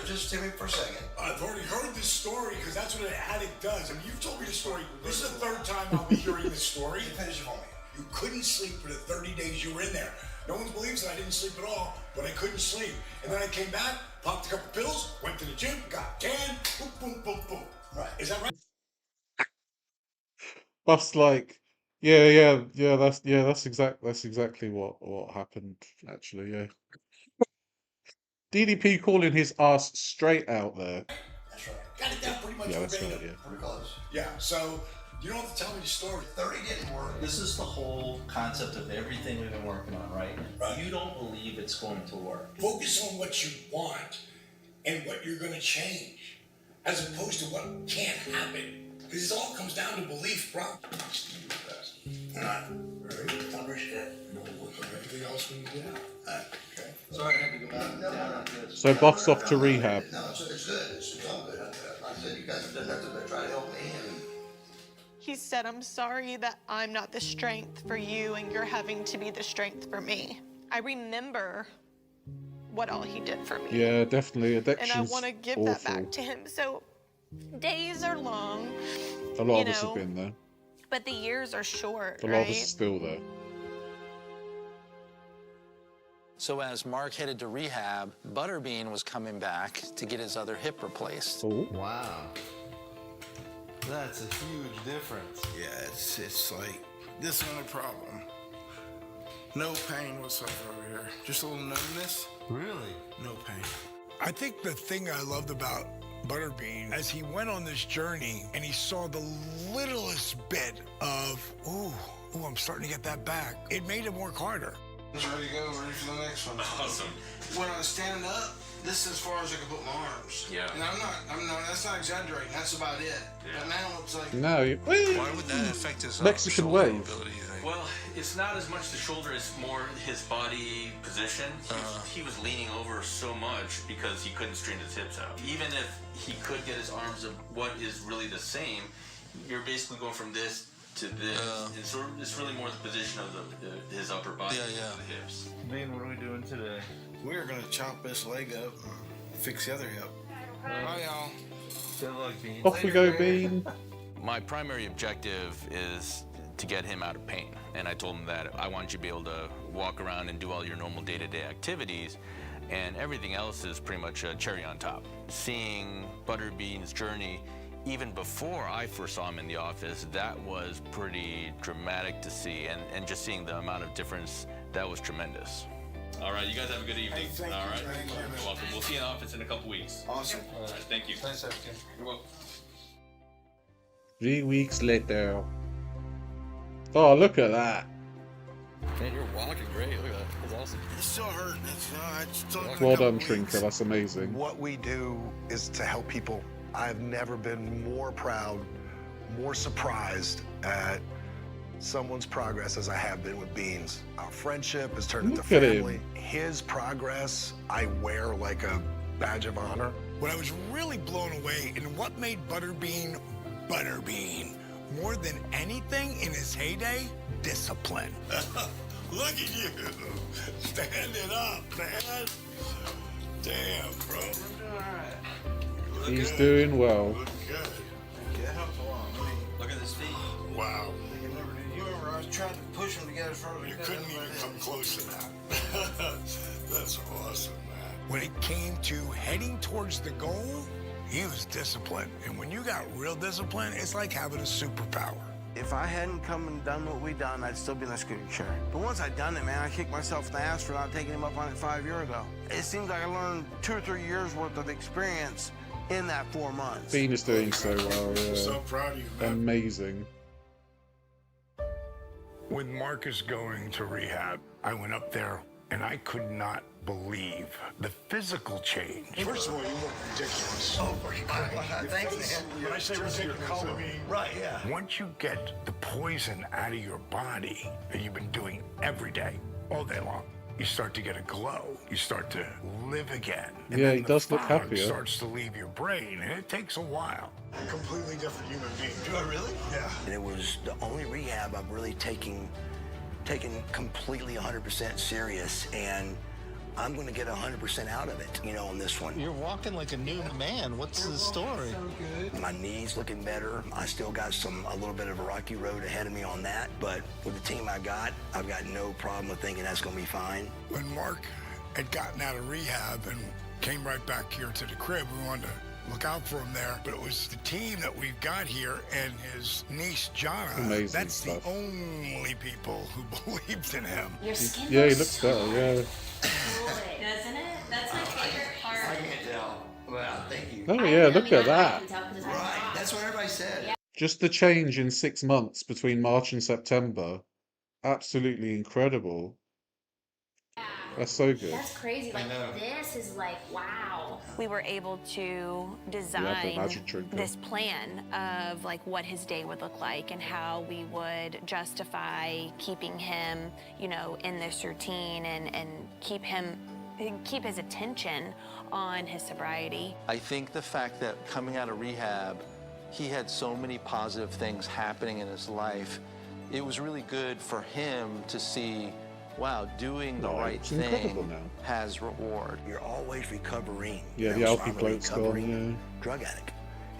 M: Just tell me for a second.
K: I've already heard this story because that's what an addict does. I mean, you've told me the story. This is the third time I'll be hearing this story.
M: Finish it for me.
K: You couldn't sleep for the 30 days you were in there. No one believes that I didn't sleep at all, but I couldn't sleep. And then I came back, popped a couple pills, went to the gym, got tan, boom, boom, boom, boom. Right. Is that right?
A: Buff's like, that's exactly what happened, actually, yeah. DDP calling his ass straight out there.
K: That's right. Got it down pretty much
A: Yeah, that's
K: verbatim.
A: right, yeah.
M: Pretty close.
K: Yeah, so you don't have to tell me the story.
M: 30 didn't work.
J: This is the whole concept of everything we've been working on, right? You don't believe it's going to work.
K: Focus on what you want and what you're going to change, as opposed to what can't happen. Because it all comes down to belief, bro. All right. Ready? Don't rush it. Anything else when you get out? Okay.
J: Sorry, I had to go back down on this.
A: So Buff's off to rehab.
M: No, it's good. It's all good. I said you guys have done nothing but try to help me. And
W: He said, I'm sorry that I'm not the strength for you and you're having to be the strength for me. I remember what all he did for me.
A: Yeah, definitely.
W: And I
A: Addiction's
W: want to give
A: awful.
W: that back to him. So days are long.
A: A lot
W: you
A: of us
W: know,
A: have been there.
W: But the years are short,
A: A lot of us are still there.
J: So as Mark headed to rehab, Butterbean was coming back to get his other hip replaced.
A: Oh.
E: Wow. That's a huge difference.
L: Yeah, it's like this is the only problem. No pain whatsoever over here. Just a little numbness.
E: Really?
L: No pain.
K: I think the thing I loved about Butterbean as he went on this journey and he saw the littlest bit of, ooh, I'm starting to get that back. It made him work harder.
L: It's ready to go, ready for the next one.
O: Awesome.
L: When I was standing up, this is as far as I can put my arms.
O: Yeah.
L: And I'm not, that's not exaggerating, that's about it. Yeah. But now it's like...
A: No,
O: why would that affect his
A: Mexican
O: shoulder
A: wave.
O: ability, you think?
T: Well, it's not as much the shoulder, it's more his body position. He was leaning over so much because he couldn't straighten his hips out. Even if he could get his arms up, what is really the same, you're basically going from this to this. And so it's really more the position of his upper body, the hips.
E: Bean, what are we doing today? We're gonna chop this leg up and fix the other hip. Bye, y'all. Good luck, Bean.
A: Off we go, Bean.
T: My primary objective is to get him out of pain. And I told him that I want you to be able to walk around and do all your normal day-to-day activities, and everything else is pretty much a cherry on top. Seeing Butterbean's journey, even before I first saw him in the office, that was pretty dramatic to see, and just seeing the amount of difference, that was tremendous. All right, you guys have a good evening. All right, you're welcome. We'll see you in the office in a couple weeks.
E: Awesome.
T: All right, thank you.
E: Thanks, African.
T: You're welcome.
A: 3 weeks later. Oh, look at that.
U: Man, you're walking great. Look at that. That's awesome.
E: It's still hurting. It's still
A: Well done, Trinker. That's amazing.
F: What we do is to help people. I've never been more proud, more surprised at someone's progress as I have been with Beans. Our friendship has turned into
A: Look at him.
F: family. His progress, I wear like a badge of honor.
K: What I was really blown away and what made Butterbean Butterbean more than anything in his heyday, discipline. Look at you, standing up, man. Damn, bro.
A: He's doing well.
K: Look good.
E: Look at his feet.
K: Wow.
E: You remember I was trying to push them together further.
K: You couldn't even come close to that. That's awesome, man. When it came to heading towards the goal, he was disciplined. And when you got real discipline, it's like having a superpower.
E: If I hadn't come and done what we done, I'd still be in the scooter chair. But once I'd done it, man, I kicked myself in the ass for not taking him up on it 5 years ago. It seems like I learned 2 or 3 years worth of experience in that 4 months.
A: Bean is doing so well, yeah.
K: So proud of you, man.
A: Amazing.
K: With Marcus going to rehab, I went up there and I could not believe the physical change. First of all, you look ridiculous. Oh,
M: Thanks, man.
K: When I say ridiculous, I mean,
M: Right, yeah.
K: once you get the poison out of your body that you've been doing every day, all day long, you start to get a glow. You start to live again. And
A: Yeah,
K: then
A: he
K: the
A: does look
K: fog
A: happier.
K: starts to leave your brain, and it takes a while. A completely different human being.
M: Do I really?
K: Yeah.
M: And it was the only rehab I've really taken completely 100% serious, and I'm going to get 100% out of it, on this one.
E: You're walking like a new man. What's the story?
M: My knees looking better. I still got a little bit of a rocky road ahead of me on that, but with the team I've got no problem with thinking that's going to be fine.
K: When Mark had gotten out of rehab and came right back here to the crib, we wanted to look out for him there. But it was the team that we've got here and his niece, Jonna.
A: Amazing
K: That's
A: stuff.
K: the only people who believed in him.
I: Your skin
A: Yeah, he
I: looks
A: looks
I: so
A: better, yeah.
I: good, doesn't it? That's my favorite part.
M: I can't tell. Well, thank you.
A: Oh yeah, look at that.
M: Right, that's what everybody said.
A: Just the change in 6 months between March and September. Absolutely incredible. That's so good.
I: That's crazy. Like, this is like, wow. We were able to design
A: magic drinker.
I: this plan of like what his day would look like and how we would justify keeping him, in this routine and keep his attention on his sobriety.
J: I think the fact that coming out of rehab, he had so many positive things happening in his life, it was really good for him to see, wow, doing the right
A: it's incredible
J: thing
A: now.
J: has reward.
M: You're always recovering.
A: Yeah, the
M: So
A: alky
M: I'm a
A: bloke's
M: recovering
A: gone,
M: drug addict,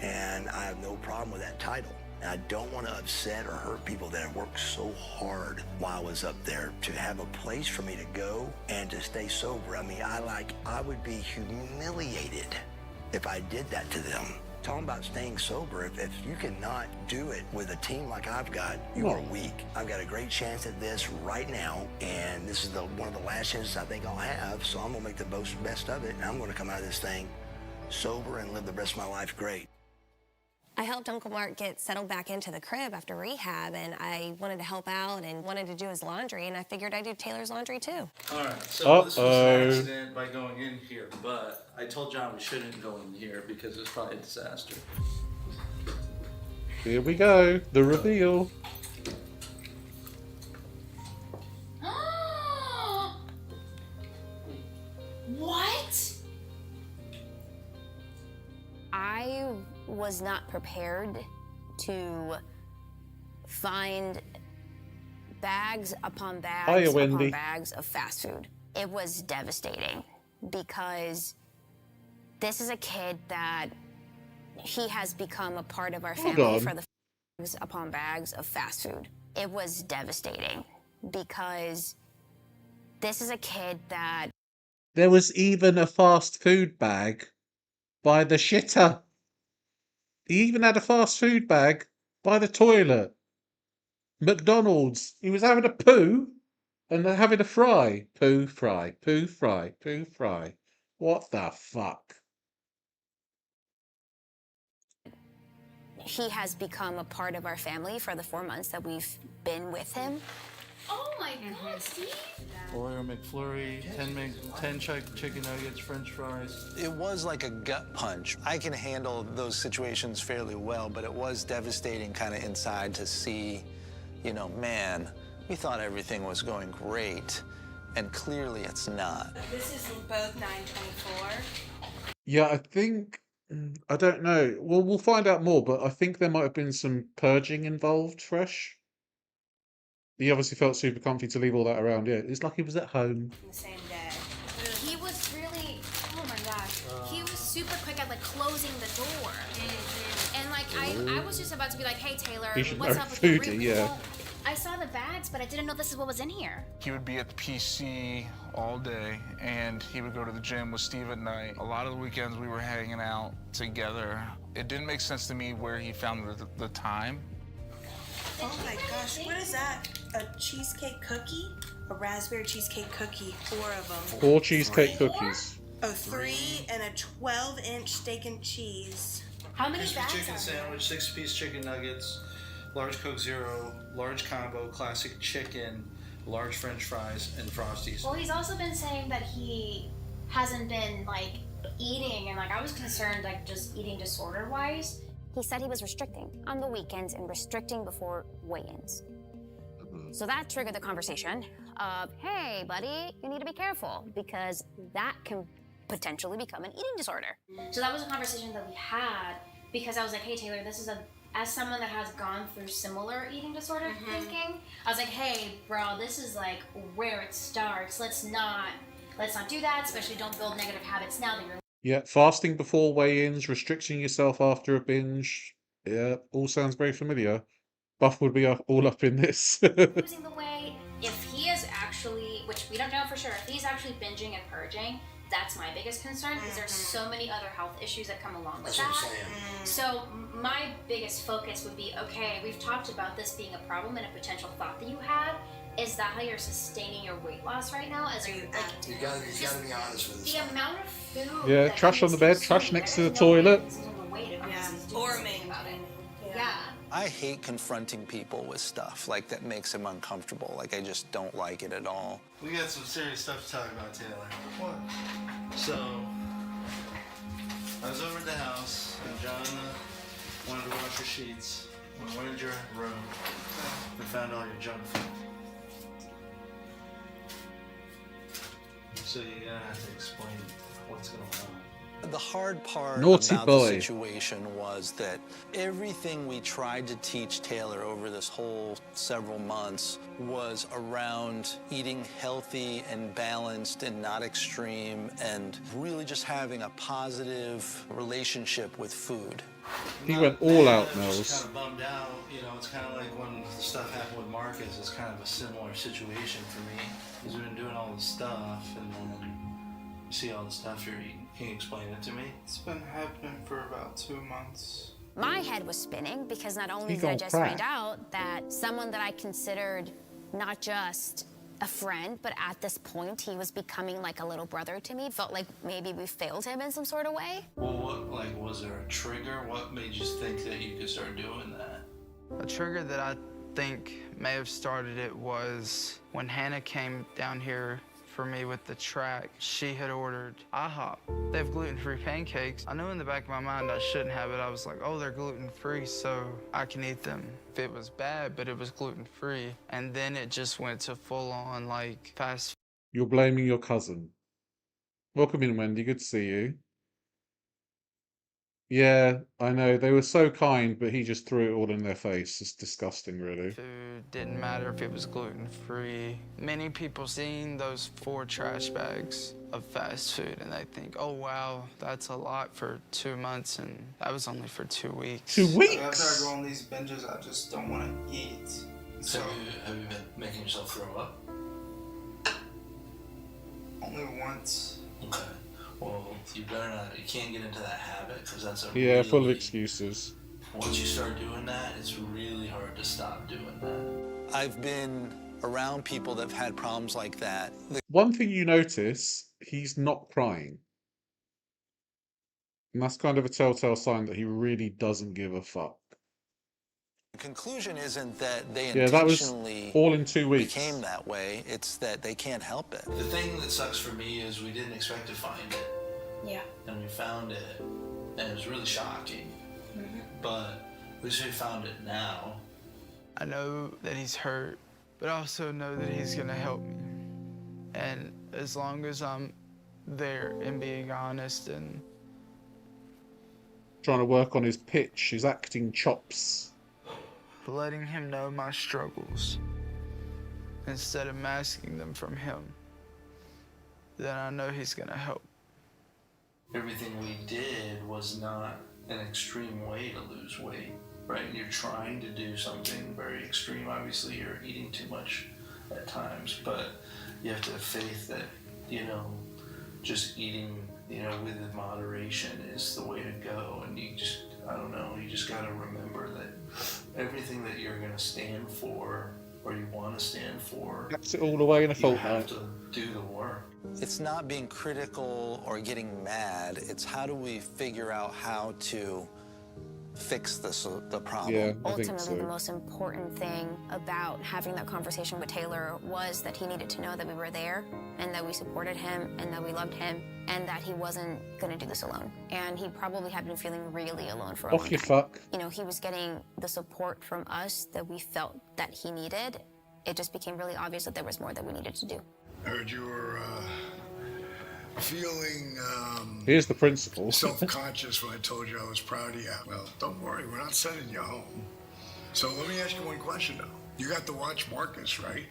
M: and I have no problem with that title. And I don't want to upset or hurt people that have worked so hard while I was up there to have a place for me to go and to stay sober. I mean, I would be humiliated if I did that to them. Talking about staying sober, if you cannot do it with a team like I've got, you are weak. I've got a great chance at this right now, and this is one of the last chances I think I'll have, so I'm gonna make the best of it, and I'm gonna come out of this thing sober and live the rest of my life great.
W: I helped Uncle Mark get settled back into the crib after rehab, and I wanted to help out and wanted to do his laundry, and I figured I'd do Taylor's laundry too.
J: All right, so this was an accident by going in here, but I told John we shouldn't go in here because it's probably a disaster.
A: Here we go. The reveal.
W: What? I was not prepared to find bags upon bags
A: Hiya,
W: upon
A: Wendy.
W: bags of fast food. It was devastating because this is a kid that he has become a part of our
A: Hold
W: family
A: on.
W: for the bags upon bags of fast food. It was devastating because this is a kid that
A: There was even a fast food bag by the shitter. He even had a fast food bag by the toilet. McDonald's. He was having a poo and then having a fry. Poo, fry, poo, fry, poo, fry. What the fuck?
W: he has become a part of our family for the 4 months that we've been with him.
C: Oh my God, Steve!
J: Oreo McFlurry, 10 chicken nuggets, French fries.
D: It was like a gut punch. I can handle those situations fairly well, but it was devastating kind of inside to see, you know, man, we thought everything was going great, and clearly it's not.
Q: This is both 924.
A: Yeah, I think I don't know. Well, we'll find out more, but I think there might have been some purging involved. Fresh. He obviously felt super comfy to leave all that around. Yeah, it's like he was at home.
Q: The same day.
C: He was really, oh my gosh, he was super quick at like closing the door. And like I was just about to be like, hey Taylor,
A: He should
C: what's
A: know
C: up with your
A: foodie,
C: room?
A: yeah.
C: Well, I saw the bags, but I didn't know this is what was in here.
S: He would be at the PC all day, and he would go to the gym with Steve at night. A lot of the weekends we were hanging out together. It didn't make sense to me where he found the time.
Q: Oh my gosh, what is that? A cheesecake cookie? A raspberry cheesecake cookie, 4 of them.
A: 4 cheesecake cookies.
Q: Oh, 3 and a 12-inch steak and cheese.
C: How many
J: Crispy
C: bags
J: chicken
C: are there?
J: sandwich, 6-piece chicken nuggets, large Coke Zero, large combo, classic chicken, large French fries, and Frosties.
C: Well, he's also been saying that he hasn't been like eating, and like I was concerned like just eating disorder wise.
W: He said he was restricting on the weekends and restricting before weigh-ins. So that triggered the conversation of, hey, buddy, you need to be careful because that can potentially become an eating disorder.
C: So that was a conversation that we had because I was like, hey Taylor, this is as someone that has gone through similar eating disorder thinking, I was like, hey bro, this is like where it starts. Let's not do that, especially don't build negative habits now that you're
A: Yeah, fasting before weigh-ins, restricting yourself after a binge. Yeah, all sounds very familiar. Buff would be all up in this.
C: losing the weight. If he is actually, which we don't know for sure, if he's actually binging and purging, that's my biggest concern because there's so many other health issues that come along with that. So my biggest focus would be, okay, we've talked about this being a problem and a potential thought that you have. Is that how you're sustaining your weight loss right now? As
M: You gotta be honest with
C: the
M: yourself.
C: amount of food.
A: Yeah,
C: that
A: trash
C: he
A: on the
C: is
A: bed, trash
C: consuming,
A: next to the
C: there's no way
A: toilet.
C: he's losing the weight unless he's doing
Q: Or
C: something about it. Yeah.
D: I hate confronting people with stuff like that makes them uncomfortable. Like I just don't like it at all.
J: We got some serious stuff to talk about, Taylor. What? So, I was over at the house, and John wanted to wash your sheets. When I went into your room, we found all your junk food. So you're gonna have to explain what's going on.
D: The hard part
A: Naughty
D: about
A: boy.
D: the situation was that everything we tried to teach Taylor over this whole several months was around eating healthy and balanced and not extreme and really just having a positive relationship with food.
A: He went all out,
J: I'm just
A: Nels.
J: kind of bummed out. You know, it's kind of like when the stuff happened with Marcus. It's kind of a similar situation for me. Because we've been doing all this stuff, and then you see all the stuff you're eating. Can you explain it to me?
G: It's been happening for about 2 months.
W: My head was spinning because not only
A: He
W: did I
A: gone
W: just
A: crack.
W: find out that someone that I considered not just
N: a friend, but at this point, he was becoming like a little brother to me. Felt like maybe we failed him in some sort of way.
J: Well, was there a trigger? What made you think that you could start doing that?
G: A trigger that I think may have started it was when Hannah came down here for me with the track. She had ordered IHOP. They have gluten-free pancakes. I knew in the back of my mind I shouldn't have it. I was like, oh, they're gluten-free, so I can eat them. It was bad, but it was gluten-free. And then it just went to full-on, like, fast.
A: You're blaming your cousin. Welcome in, Wendy. Good to see you. Yeah, I know. They were so kind, but he just threw it all in their face. It's disgusting, really.
G: Food didn't matter if it was gluten-free. Many people seen those 4 trash bags of fast food and they think, oh wow, that's a lot for 2 months, and that was only for 2 weeks.
A: 2 weeks?
G: After I go on these binges, I just don't want to eat.
J: So have you been making yourself throw up?
G: Only once.
J: Okay. Well, you better not. You can't get into that habit because that's a
A: Yeah,
J: really,
A: full of excuses.
J: Once you start doing that, it's really hard to stop doing that. I've been around people that have had problems like that.
A: One thing you notice, he's not crying. And that's kind of a telltale sign that he really doesn't give a fuck.
J: The conclusion isn't that they
A: Yeah, that was
J: intentionally
A: all in 2 weeks.
J: became that way. It's that they can't help it. The thing that sucks for me is we didn't expect to find it.
W: Yeah.
J: And we found it, and it was really shocking.
W: Mm-hmm.
J: But at least we found it now.
G: I know that he's hurt, but I also know that he's gonna help me. And as long as I'm there and being honest and
A: Trying to work on his pitch, his acting chops.
G: letting him know my struggles instead of masking them from him, then I know he's gonna help.
J: Everything we did was not an extreme way to lose weight, right? You're trying to do something very extreme. Obviously, you're eating too much at times, but you have to have faith that, just eating, with moderation is the way to go. And you just, I don't know, you just gotta remember that everything that you're gonna stand for, or you want to stand for,
A: That's it all away in a
J: you
A: fortnight.
J: have to do the work. It's not being critical or getting mad. It's how do we figure out how to fix the problem.
A: Yeah, I think
N: Ultimately,
A: so.
N: the most important thing about having that conversation with Taylor was that he needed to know that we were there and that we supported him and that we loved him and that he wasn't going to do this alone. And he probably had been feeling really alone for a long
A: Off your
N: time.
A: fuck.
N: He was getting the support from us that we felt that he needed. It just became really obvious that there was more that we needed to do.
K: I heard you were feeling
A: Here's the principal.
K: self-conscious when I told you I was proud of you. Well, don't worry, we're not sending you home. So let me ask you one question, though. You got to watch Marcus, right?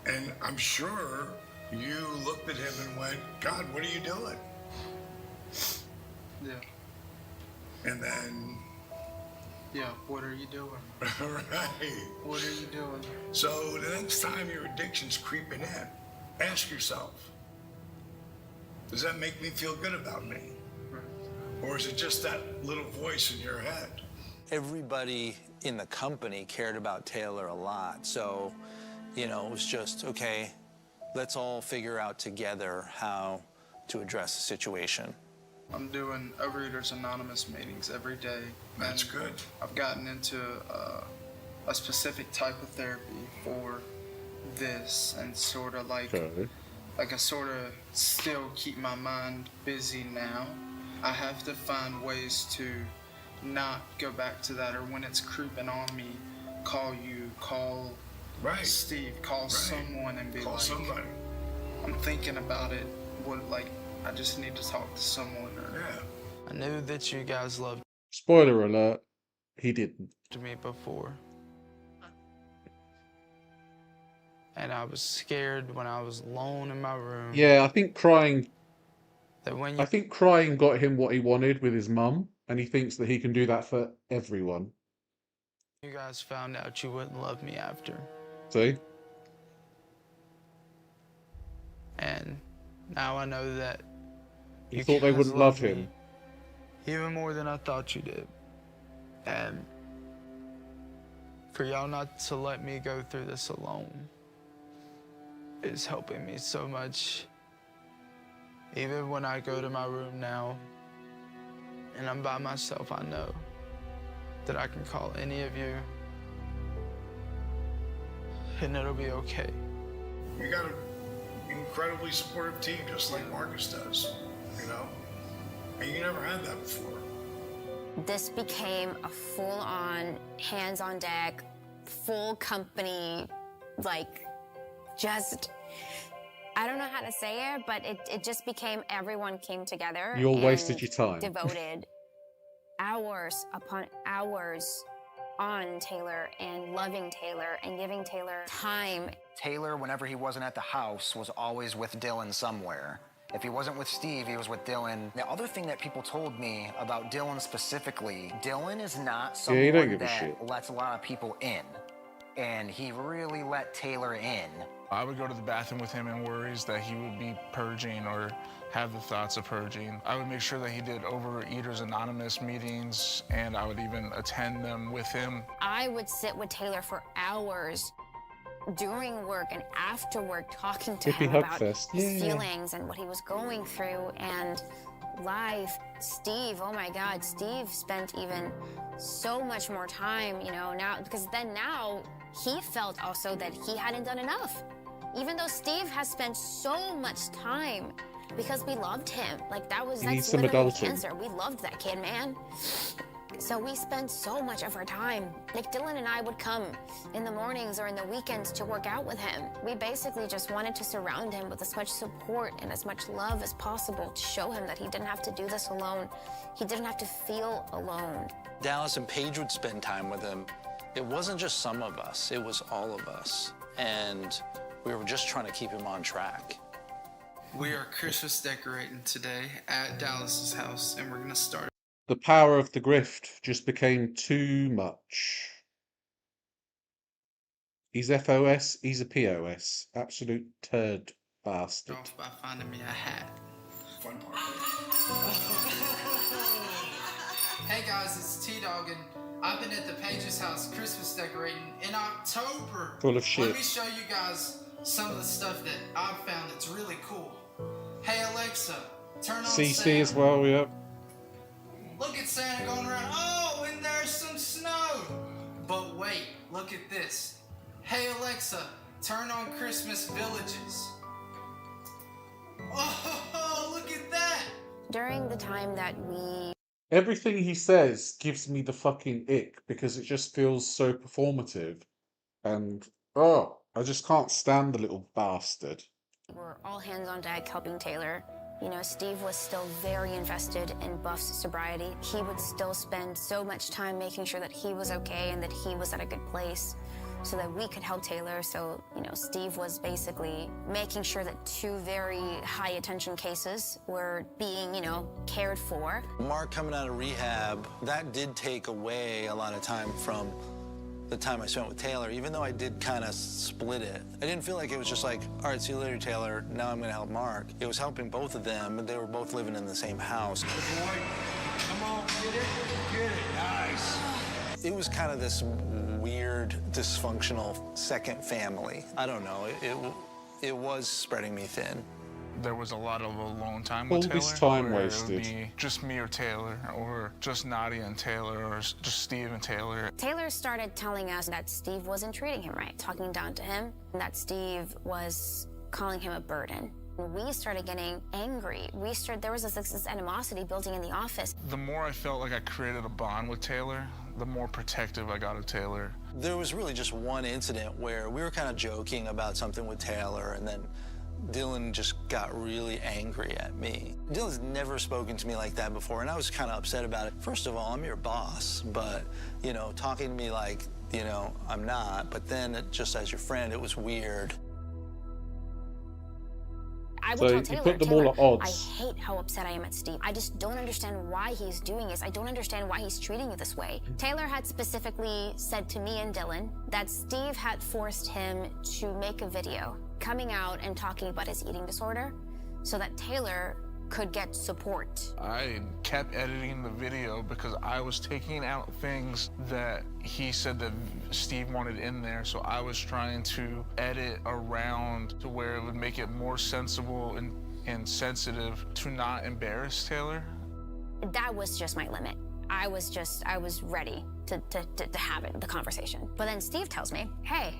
K: And I'm sure you looked at him and went, God, what are you doing?
G: Yeah.
K: And then...
G: Yeah, what are you doing?
K: Right.
G: What are you doing?
K: So the next time your addiction's creeping in, ask yourself, does that make me feel good about me? Or is it just that little voice in your head?
J: Everybody in the company cared about Taylor a lot. So, it was just, okay, let's all figure out together how to address the situation.
G: I'm doing Overeaters Anonymous meetings every day.
K: That's good.
G: I've gotten into a specific type of therapy for this and sort of like I sort of still keep my mind busy now. I have to find ways to not go back to that, or when it's creeping on me, call you, call Steve, call someone and be
K: Call
G: like,
K: somebody.
G: I'm thinking about it. I just need to talk to someone. Or, I knew that you guys loved
A: Spoiler alert, he didn't.
G: me before. And I was scared when I was alone in my room.
A: Yeah, I think crying
G: That when
A: I think crying got him what he wanted with his mum, and he thinks that he can do that for everyone.
G: you guys found out you wouldn't love me after.
A: See?
G: And now I know that
A: He thought they
G: guys
A: wouldn't love
G: me
A: him.
G: even more than I thought you did. And for y'all not to let me go through this alone is helping me so much. Even when I go to my room now and I'm by myself, I know that I can call any of you and it'll be okay.
K: You got an incredibly supportive team, just like Marcus does, you know? And you never had that before.
N: This became a full-on, hands-on-deck, full company, like, just, I don't know how to say it, but it just became everyone came together.
A: You all
N: and
A: wasted your time.
N: Devoted hours upon hours on Taylor and loving Taylor and giving Taylor time.
D: Taylor, whenever he wasn't at the house, was always with Dylan somewhere. If he wasn't with Steve, he was with Dylan. The other thing that people told me about Dylan specifically, Dylan is not
A: Yeah, he don't
D: someone
A: give a
D: that
A: shit.
D: lets a lot of people in. And he really let Taylor in.
S: I would go to the bathroom with him in worries that he would be purging or have the thoughts of purging. I would make sure that he did Overeaters Anonymous meetings, and I would even attend them with him.
N: I would sit with Taylor for hours during work and after work talking to
A: Hippie
N: him
A: hug
N: about
A: fest.
N: his
A: Yeah.
N: feelings and what he was going through and life. Steve, oh my God, Steve spent even so much more time, you know, now, because then now he felt also that he hadn't done enough. Even though Steve has spent so much time because we loved him. Like
A: He needs
N: that's
A: some
N: literally
A: adulting.
N: cancer. We loved that kid, man. So we spent so much of our time. Like Dylan and I would come in the mornings or in the weekends to work out with him. We basically just wanted to surround him with as much support and as much love as possible to show him that he didn't have to do this alone. He didn't have to feel alone.
J: Dallas and Paige would spend time with him. It wasn't just some of us, it was all of us. And we were just trying to keep him on track.
G: We are Christmas decorating today at Dallas's house, and we're gonna start.
A: The power of the grift just became too much. He's FOS, he's a POS. Absolute turd bastard.
G: Off by finding me a hat.
K: Fun part.
G: Hey guys, it's T-Dog, and I've been at the Page's house Christmas decorating in October.
A: Full of shit.
G: Let me show you guys some of the stuff that I've found that's really cool. Hey Alexa, turn on
A: CC
G: Santa.
A: as well, yeah.
G: Look at Santa going around. Oh, and there's some snow. But wait, look at this. Hey Alexa, turn on Christmas Villages. Oh, look at that.
N: During the time that we
A: Everything he says gives me the fucking ick because it just feels so performative. And, oh, I just can't stand the little bastard.
N: were all hands on deck helping Taylor, you know, Steve was still very invested in Buff's sobriety. He would still spend so much time making sure that he was okay and that he was at a good place so that we could help Taylor. So, you know, Steve was basically making sure that two very high attention cases were being, you know, cared for.
J: Mark coming out of rehab, that did take away a lot of time from the time I spent with Taylor, even though I did kind of split it. I didn't feel like it was just like, all right, see you later, Taylor. Now I'm gonna help Mark. It was helping both of them, and they were both living in the same house.
K: Good boy. Come on, get it. Get it. Nice.
J: It was kind of this weird, dysfunctional second family. I don't know, it was spreading me thin.
S: There was a lot of alone time
A: All
S: with Taylor.
A: this time
S: where
A: wasted.
S: It would be just me or Taylor, or just Nadia and Taylor, or just Steve and Taylor.
N: Taylor started telling us that Steve wasn't treating him right, talking down to him, and that Steve was calling him a burden. We started getting angry. There was this animosity building in the office.
S: The more I felt like I created a bond with Taylor, the more protective I got of Taylor.
J: There was really just one incident where we were kind of joking about something with Taylor, and then Dylan just got really angry at me. Dylan's never spoken to me like that before, and I was kind of upset about it. First of all, I'm your boss, but, you know, talking to me like, you know, I'm not, but then just as your friend, it was weird.
N: I
A: So
N: would
A: you
N: tell Taylor,
A: put them all at odds.
N: I hate how upset I am at Steve. I just don't understand why he's doing this. I don't understand why he's treating you this way. Taylor had specifically said to me and Dylan that Steve had forced him to make a video coming out and talking about his eating disorder so that Taylor could get support.
S: I kept editing the video because I was taking out things that he said that Steve wanted in there, so I was trying to edit around to where it would make it more sensible and sensitive to not embarrass Taylor.
N: That was just my limit. I was ready to have the conversation. But then Steve tells me, hey,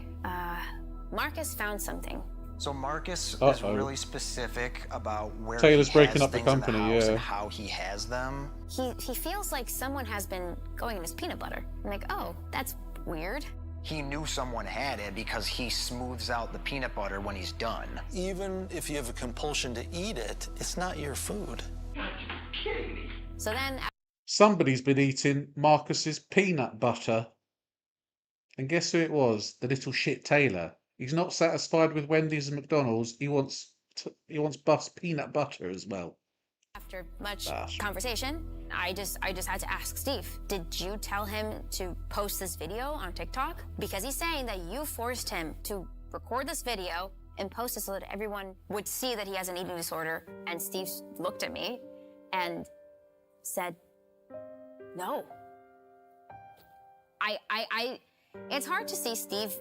N: Marcus found something.
D: So Marcus is
A: Uh-oh.
D: really specific about where
A: Taylor's
D: he
A: breaking
D: has
A: up the
D: things in
A: company,
D: house
A: yeah.
D: and how he has them.
N: He feels like someone has been going in his peanut butter. I'm like, oh, that's weird.
D: He knew someone had it because he smooths out the peanut butter when he's done.
J: Even if you have a compulsion to eat it, it's not your food.
N: So then
A: Somebody's been eating Marcus's peanut butter. And guess who it was? The little shit Taylor. He's not satisfied with Wendy's and McDonald's. He wants bus peanut butter as well.
N: after much conversation, I just had to ask Steve, did you tell him to post this video on TikTok? Because he's saying that you forced him to record this video and post it so that everyone would see that he has an eating disorder. And Steve looked at me and said, no. It's hard to see Steve,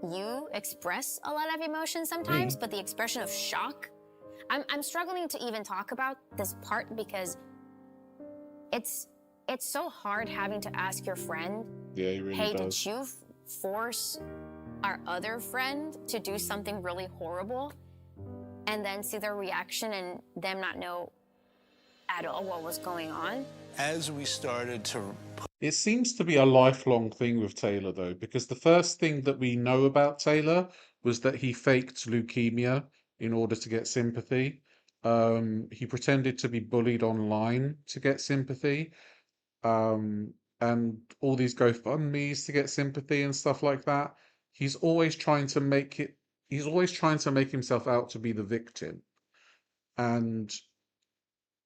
N: you express a lot of emotion sometimes, but the expression of shock, I'm struggling to even talk about this part because it's so hard having to ask your friend,
A: Yeah, he really
N: hey,
A: does.
N: did you force our other friend to do something really horrible? And then see their reaction and them not know at all what was going on.
J: As we started to
A: It seems to be a lifelong thing with Taylor, though, because the first thing that we know about Taylor was that he faked leukemia in order to get sympathy. He pretended to be bullied online to get sympathy. And all these GoFundMes to get sympathy and stuff like that. He's always trying to make himself out to be the victim. And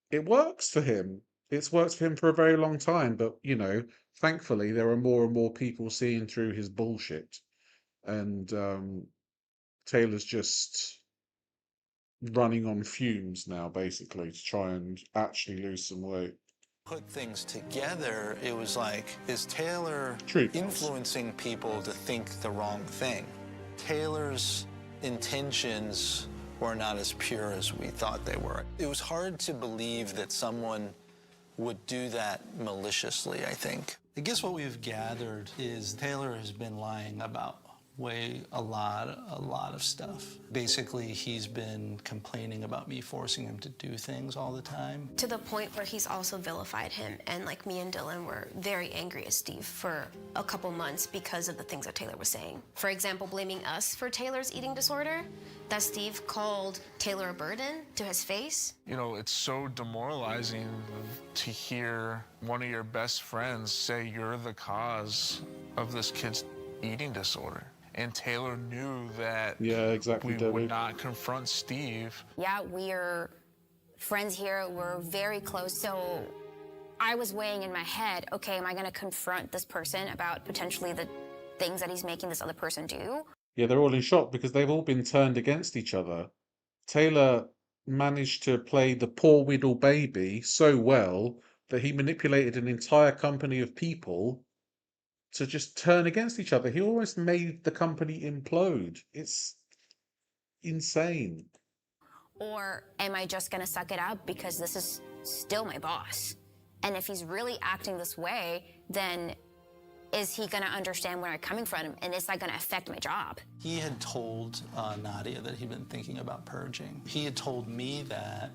A: it works for him. It's worked for him for a very long time, but thankfully there are more and more people seeing through his bullshit. And Taylor's just running on fumes now, basically, to try and actually lose some weight.
J: put things together, it was like, is Taylor influencing people to think the wrong thing? Taylor's intentions were not as pure as we thought they were. It was hard to believe that someone would do that maliciously, I think. I guess what we've gathered is Taylor has been lying about a lot of stuff. Basically, he's been complaining about me forcing him to do things all the time.
W: To the point where he's also vilified him, and like me and Dylan were very angry at Steve for a couple months because of the things that Taylor was saying. For example, blaming us for Taylor's eating disorder, that Steve called Taylor a burden to his face.
S: It's so demoralizing to hear one of your best friends say you're the cause of this kid's eating disorder. And Taylor knew that we would not confront Steve.
N: Yeah, we're friends here. We're very close. So I was weighing in my head, okay, am I going to confront this person about potentially the things that he's making this other person do?
A: Yeah, they're all in shock because they've all been turned against each other. Taylor managed to play the poor widow baby so well that he manipulated an entire company of people to just turn against each other. He almost made the company implode. It's insane.
N: Or am I just going to suck it up because this is still my boss? And if he's really acting this way, then is he going to understand where I'm coming from? And is that going to affect my job?
J: He had told Nadia that he'd been thinking about purging. He had told me that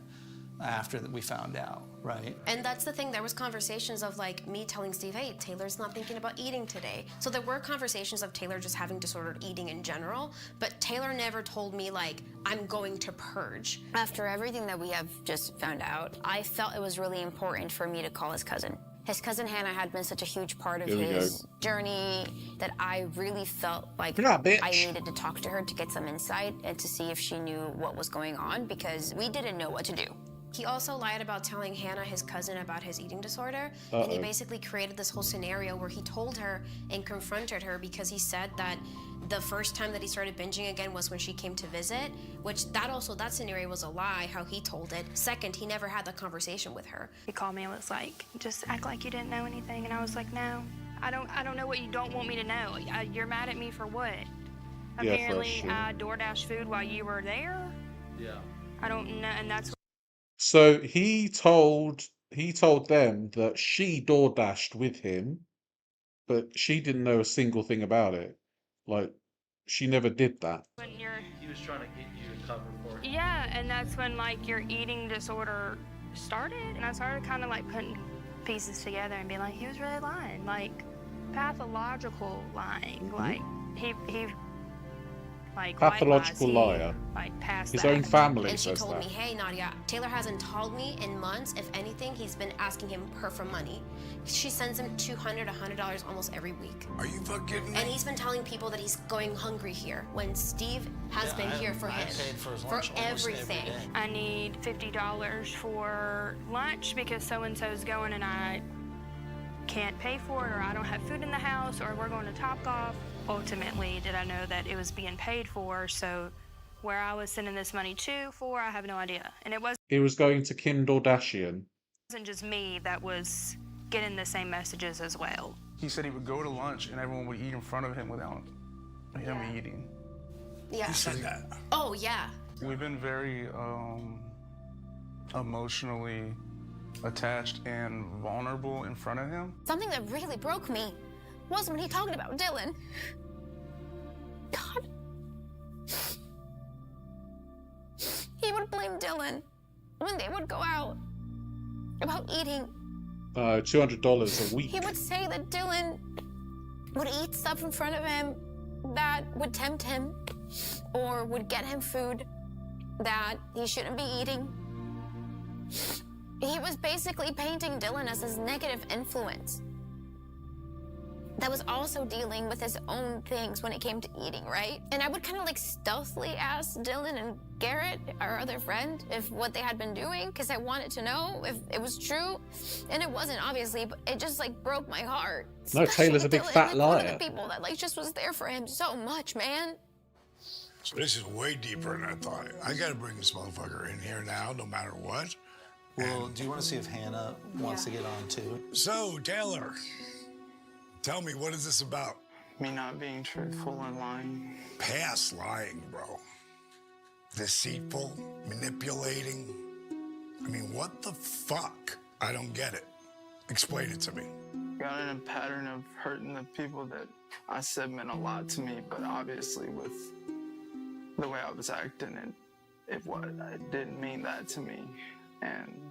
J: after we found out, right?
W: And that's the thing, there was conversations of like me telling Steve, hey, Taylor's not thinking about eating today. So there were conversations of Taylor just having disordered eating in general, but Taylor never told me like, I'm going to purge.
N: After everything that we have just found out, I felt it was really important for me to call his cousin. His cousin Hannah had been such a huge part of his journey that I really felt like I needed to talk to her to get some insight and to see if she knew what was going on because we didn't know what to do. He also lied about telling Hannah, his cousin, about his eating disorder. And he basically created this whole scenario where he told her and confronted her because he said that the first time that he started binging again was when she came to visit, which that scenario was a lie, how he told it. Second, he never had the conversation with her.
B: He called me and was like, just act like you didn't know anything. And I was like, no, I don't know what you don't want me to know. You're mad at me for what?
A: Yeah,
B: Apparently, I DoorDash food while you were there.
P: Yeah.
B: I don't know, and that's
A: So he told them that she DoorDashed with him, but she didn't know a single thing about it. Like, she never did that.
B: when you're.
P: He was trying to get you to cover for him.
B: Yeah, and that's when like your eating disorder started, and I started kind of like putting pieces together and being like, he was really lying, like pathological lying, like he like
A: Pathological
B: likewise,
A: liar.
B: like past
A: His
B: that.
A: own family
N: And she
A: says
N: told
A: that.
N: me, hey, Nadia, Taylor hasn't called me in months. If anything, he's been asking her for money. She sends him $200, $100 almost every week.
K: Are you fucking kidding me?
N: And he's been telling people that he's going hungry here when Steve has been here for him.
J: paid for his lunch almost every
N: everything.
J: day.
B: I need $50 for lunch because so-and-so's going and I can't pay for it, or I don't have food in the house, or we're going to Topgolf. Ultimately, did I know that it was being paid for? So where I was sending this money to for, I have no idea. And it
A: It was going to Kim Kardashian.
B: wasn't just me that was getting the same messages as well.
S: He said he would go to lunch and everyone would eat in front of him without him eating.
N: Yeah.
K: Who said that?
N: Oh, yeah.
S: We've been very emotionally attached and vulnerable in front of him.
N: Something that really broke me was when he talked about Dylan. God. He would blame Dylan when they would go out about eating.
A: $200 a week.
N: He would say that Dylan would eat stuff in front of him that would tempt him or would get him food that he shouldn't be eating. He was basically painting Dylan as his negative influence that was also dealing with his own things when it came to eating, right? And I would kind of like stealthily ask Dylan and Garrett, our other friend, if what they had been doing, because I wanted to know if it was true. And it wasn't, obviously, but it just like broke my heart.
A: No, Taylor's a big
N: Dylan,
A: fat
N: like, one
A: liar.
N: of the people that like just was there for him so much, man.
K: This is way deeper than I thought. I gotta bring this motherfucker in here now, no matter what.
J: Well, do you want to see if Hannah wants to get on too?
K: So, Taylor, tell me, what is this about?
G: Me not being truthful and lying.
K: Past lying, bro. Deceitful, manipulating. I mean, what the fuck? I don't get it. Explain it to me.
G: Got in a pattern of hurting the people that I said meant a lot to me, but obviously with the way I was acting, it didn't mean that to me. And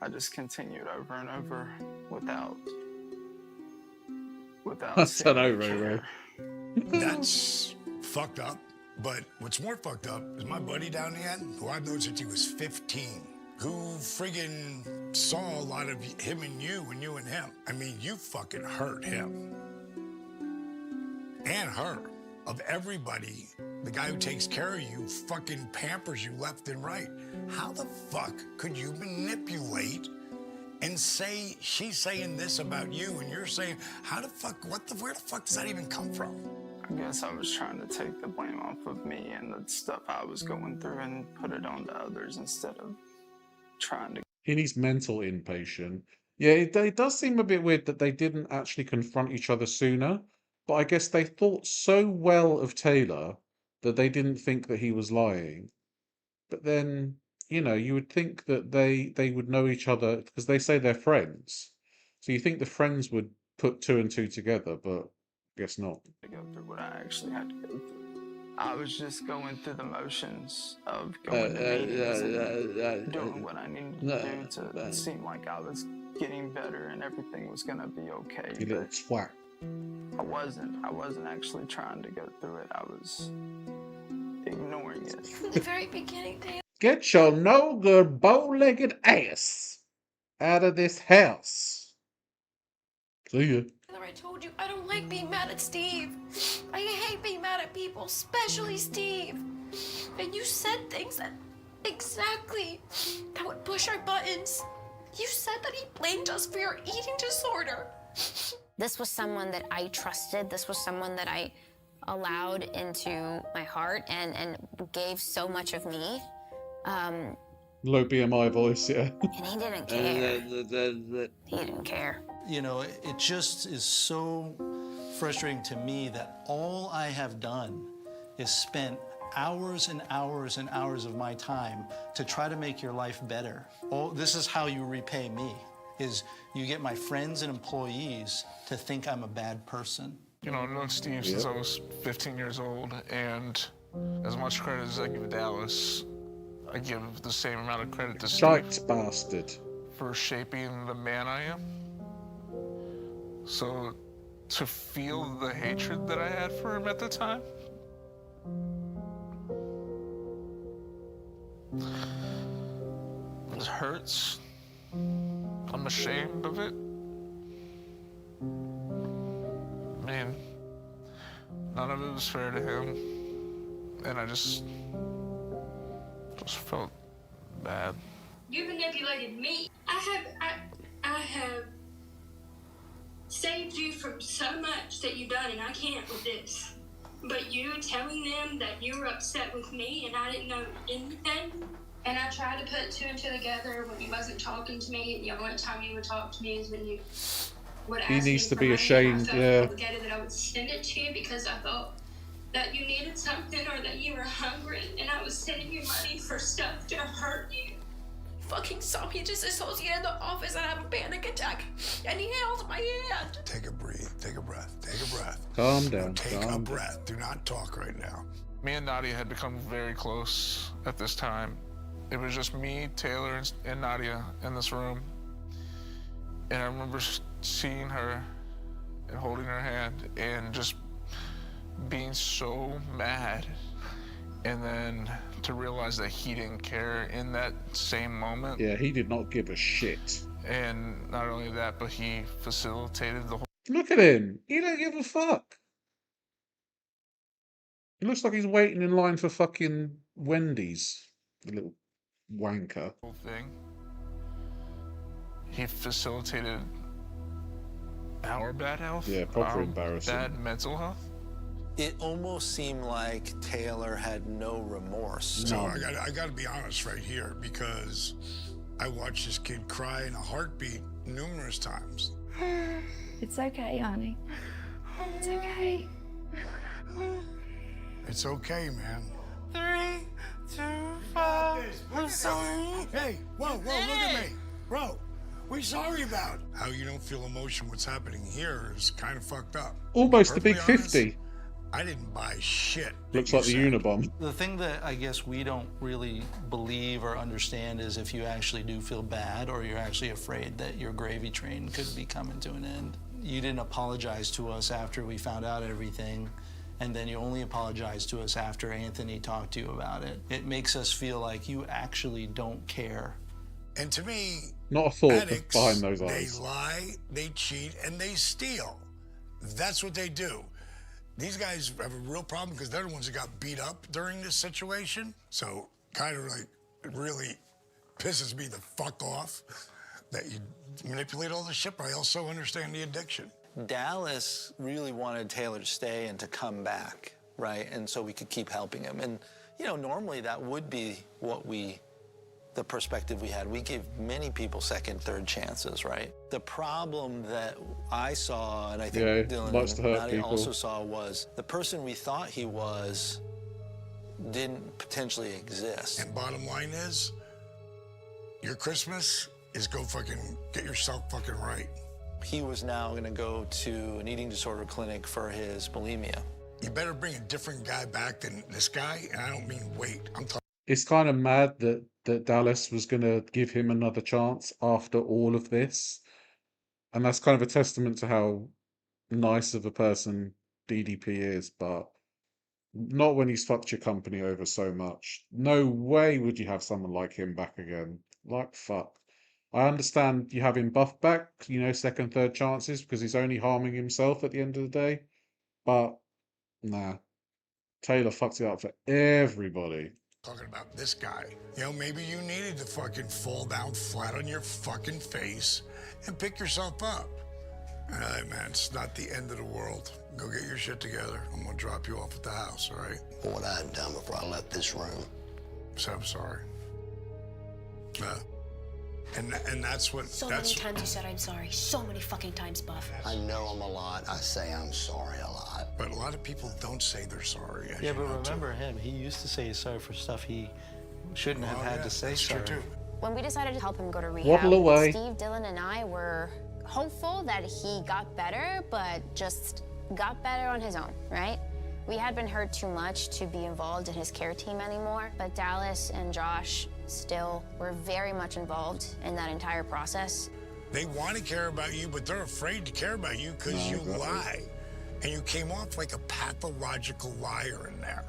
G: I just continued over and over without
A: That's an
G: seeing
A: over,
K: That's fucked up. But what's more fucked up is my buddy down the end, who I've known since he was 15, who friggin' saw a lot of him and you and him. I mean, you fucking hurt him. And her. Of everybody, the guy who takes care of you fucking pampers you left and right. How the fuck could you manipulate and say she's saying this about you and you're saying, where the fuck does that even come from?
G: I guess I was trying to take the blame off of me and the stuff I was going through and put it on to others instead of trying to.
A: He needs mental inpatient. Yeah, it does seem a bit weird that they didn't actually confront each other sooner. But I guess they thought so well of Taylor that they didn't think that he was lying. But then, you would think that they would know each other because they say they're friends. So you think the friends would put two and two together, but I guess not.
G: To go through what I actually had to go through. I was just going through the motions of going to meetings and doing what I needed to do to seem like I was getting better and everything was going to be okay.
A: You little twat.
G: I wasn't actually trying to go through it. I was ignoring it.
N: From the very beginning, Taylor.
A: Get your no good bow-legged ass out of this house. See ya.
N: I told you I don't like being mad at Steve. I hate being mad at people, especially Steve. And you said things that
H: Exactly. That would push our buttons. You said that he blamed us for your eating disorder.
N: This was someone that I trusted. This was someone that I allowed into my heart and gave so much of me.
A: Low BMI voice, yeah.
N: And he didn't care. He didn't care.
J: You know, it just is so frustrating to me that all I have done is spent hours and hours and hours of my time to try to make your life better. This is how you repay me, is you get my friends and employees to think I'm a bad person.
S: You know, I've known Steve since I was 15 years old, and as much credit as I give Dallas, I give the same amount of credit to
A: Shite bastard.
S: For shaping the man I am. So, to feel the hatred that I had for him at the time, it hurts. I'm ashamed of it. I mean, none of it was fair to him, and I just felt bad.
R: You manipulated me. I have saved you from so much that you've done, and I can't with this. But you telling them that you were upset with me and I didn't know anything, and I tried to put two and two together when you wasn't talking to me, and the only time you would talk to me is when you would ask
A: He needs
R: me
A: to
R: for
A: be
R: money,
A: ashamed,
R: and I felt
A: yeah.
R: obligated that I would send it to you because I thought that you needed something or that you were hungry, and I was sending you money for stuff to hurt you.
H: Fucking saw me disassociate in the office and have a panic attack, and he held my hand.
K: Take a breath. Take a breath. Take a breath.
A: Calm down.
K: Take
A: calm
K: a
A: down.
K: breath. Do not talk right now.
S: Me and Nadia had become very close at this time. It was just me, Taylor, and Nadia in this room. And I remember seeing her and holding her hand and just being so mad. And then to realize that he didn't care in that same moment.
A: Yeah, he did not give a shit.
S: And not only that, but he facilitated the whole...
A: Look at him. He don't give a fuck. He looks like he's waiting in line for fucking Wendy's. The little wanker.
S: whole thing. He facilitated our bad health.
A: Yeah, proper
S: our
A: embarrassing.
S: Bad mental health.
J: It almost seemed like Taylor had no remorse.
K: So I got to be honest right here, because I watched this kid cry in a heartbeat numerous times.
V: It's okay, honey. It's okay.
K: It's okay, man.
G: 3, 2, 5. I'm sorry.
K: Hey, whoa, look at me. Bro, what are you sorry about? How you don't feel emotion, what's happening here is kind of fucked up.
A: Almost the big
K: Perfectly honest,
A: 50.
K: I didn't buy shit.
A: Looks like the Unabomb.
J: The thing that I guess we don't really believe or understand is if you actually do feel bad or you're actually afraid that your gravy train could be coming to an end. You didn't apologize to us after we found out everything, and then you only apologized to us after Anthony talked to you about it. It makes us feel like you actually don't care.
K: And to me,
A: Not a thought
K: addicts,
A: behind those
K: they
A: eyes.
K: lie, they cheat, and they steal. That's what they do. These guys have a real problem because they're the ones that got beat up during this situation. So kind of like, it really pisses me the fuck off that you manipulate all this shit, but I also understand the addiction.
J: Dallas really wanted Taylor to stay and to come back, right? And so we could keep helping him. And, you know, normally that would be the perspective we had. We gave many people second, third chances, right? The problem that I saw, and I think Dylan and Nadia also saw, was the person we thought he was didn't potentially exist.
K: And bottom line is, your Christmas is go fucking get yourself fucking right.
J: He was now going to go to an eating disorder clinic for his bulimia.
K: You better bring a different guy back than this guy, and I don't mean wait. I'm talking.
A: It's kind of mad that Dallas was going to give him another chance after all of this. And that's kind of a testament to how nice of a person DDP is, but not when he's fucked your company over so much. No way would you have someone like him back again. Like, fuck. I understand you have him buffed back, you know, second, third chances, because he's only harming himself at the end of the day. But, nah. Taylor fucked it up for everybody.
K: Talking about this guy. You know, maybe you needed to fucking fall down flat on your fucking face and pick yourself up. All right, man, it's not the end of the world. Go get your shit together. I'm gonna drop you off at the house, all right?
M: What I had done before I left this room.
K: So I'm sorry. And that's what.
H: So many times you said I'm sorry. So many fucking times, Buff.
M: I know I'm a lot. I say I'm sorry a lot.
K: But a lot of people don't say they're sorry.
J: Yeah, but remember him. He used to say he's sorry for stuff he shouldn't have had to say
K: that's
J: sorry.
K: true too.
N: When we decided to help him go to rehab,
A: Waddle away.
N: Steve, Dylan, and I were hopeful that he got better, but just got better on his own, right? We had been hurt too much to be involved in his care team anymore, but Dallas and Josh still were very much involved in that entire process.
K: They want to care about you, but they're afraid to care about you because you lie. And you came off like a pathological liar in there.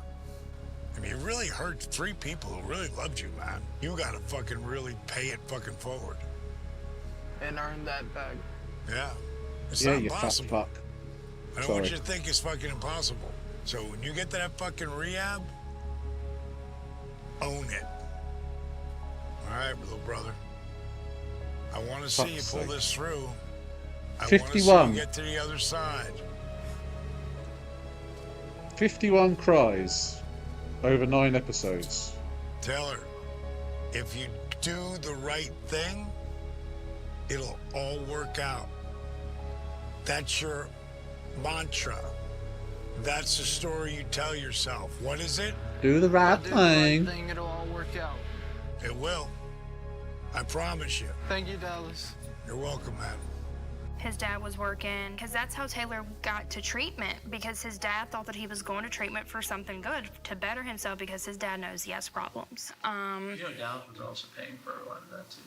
K: I mean, you really hurt 3 people who really loved you, man. You gotta fucking really pay it fucking forward.
G: And earn that back.
K: Yeah. It's
A: Yeah,
K: not
A: you fat
K: impossible.
A: fuck.
K: I don't want you to think it's fucking impossible. So when you get to that fucking rehab, own it. All right, little brother. I want to see you
A: Fuck's
K: pull
A: sake.
K: this through. I want to see
A: 51.
K: you get to the other side.
A: 51 cries over 9 episodes.
K: Taylor, if you do the right thing, it'll all work out. That's your mantra. That's the story you tell yourself. What is it?
A: Do the right
G: Do the right
A: thing.
G: thing, it'll all work out.
K: It will. I promise you.
G: Thank you, Dallas.
K: You're welcome, man.
B: His dad was working, because that's how Taylor got to treatment, because his dad thought that he was going to treatment for something good, to better himself, because his dad knows he has problems.
P: You know, Dallas was also paying for a lot of that, too.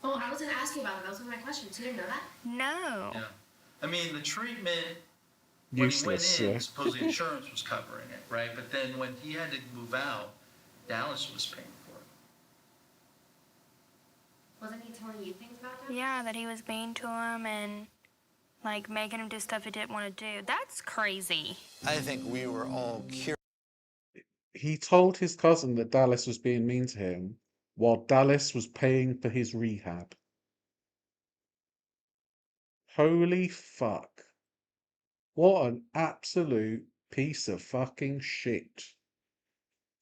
H: Oh, I was gonna ask you about it. That was one of my questions. You didn't know that?
B: No.
P: Yeah. I mean, the treatment, when
A: Useless,
P: he went in,
A: yeah.
P: supposedly insurance was covering it, right? But then when he had to move out, Dallas was paying for it.
H: Wasn't he telling you things about that?
B: Yeah, that he was mean to him and, like, making him do stuff he didn't want to do. That's crazy.
J: I think we were all curious.
A: He told his cousin that Dallas was being mean to him while Dallas was paying for his rehab. Holy fuck. What an absolute piece of fucking shit.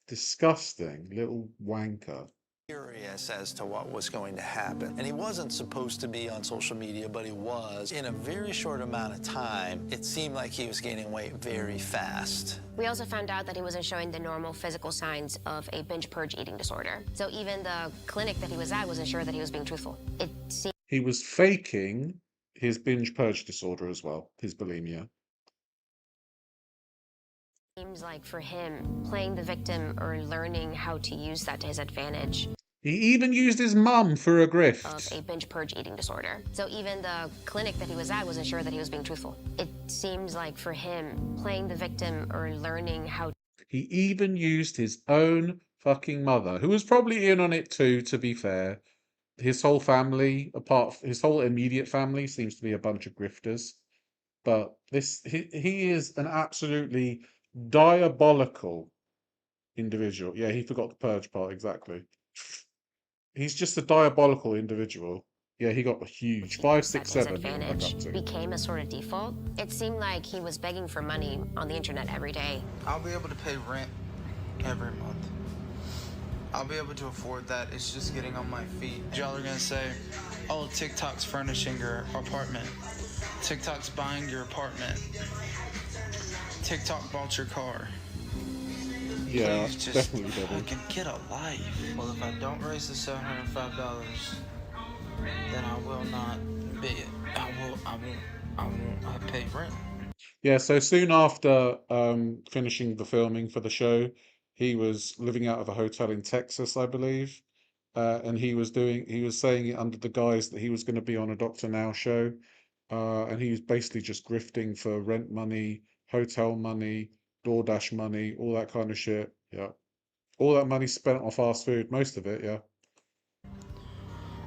A: Disgusting little wanker.
J: Curious as to what was going to happen. And he wasn't supposed to be on social media, but he was. In a very short amount of time, it seemed like he was gaining weight very fast.
N: We also found out that he wasn't showing the normal physical signs of a binge purge eating disorder. So even the clinic that he was at wasn't sure that he was being truthful. It
A: He was faking his binge purge disorder as well, his bulimia.
N: seems like for him, playing the victim or learning how to use that to his advantage
A: He even used his mum for a grift.
N: of a binge purge eating disorder. So even the clinic that he was at wasn't sure that he was being truthful. It seems like for him, playing the victim or learning how
A: He even used his own fucking mother, who was probably in on it too, to be fair. His whole family, his whole immediate family seems to be a bunch of grifters. But he is an absolutely diabolical individual. Yeah, he forgot the purge part, exactly. He's just a diabolical individual. Yeah, he got a huge 5, 6,
N: his
A: 7. he went back up
N: advantage
A: to.
N: became a sort of default. It seemed like he was begging for money on the internet every day.
G: I'll be able to pay rent every month. I'll be able to afford that. It's just getting on my feet. Y'all are gonna say, oh, TikTok's furnishing your apartment. TikTok's buying your apartment. TikTok bought your car.
A: Yeah,
G: Please just
A: definitely did.
G: fucking get a life. Well, if I don't raise the $705, then I will not be it. I won't pay rent.
A: Yeah, so soon after finishing the filming for the show, he was living out of a hotel in Texas, I believe. And he was saying it under the guise that he was going to be on a Dr. Now show. And he was basically just grifting for rent money, hotel money, DoorDash money, all that kind of shit. Yeah. All that money spent on fast food, most of it, yeah.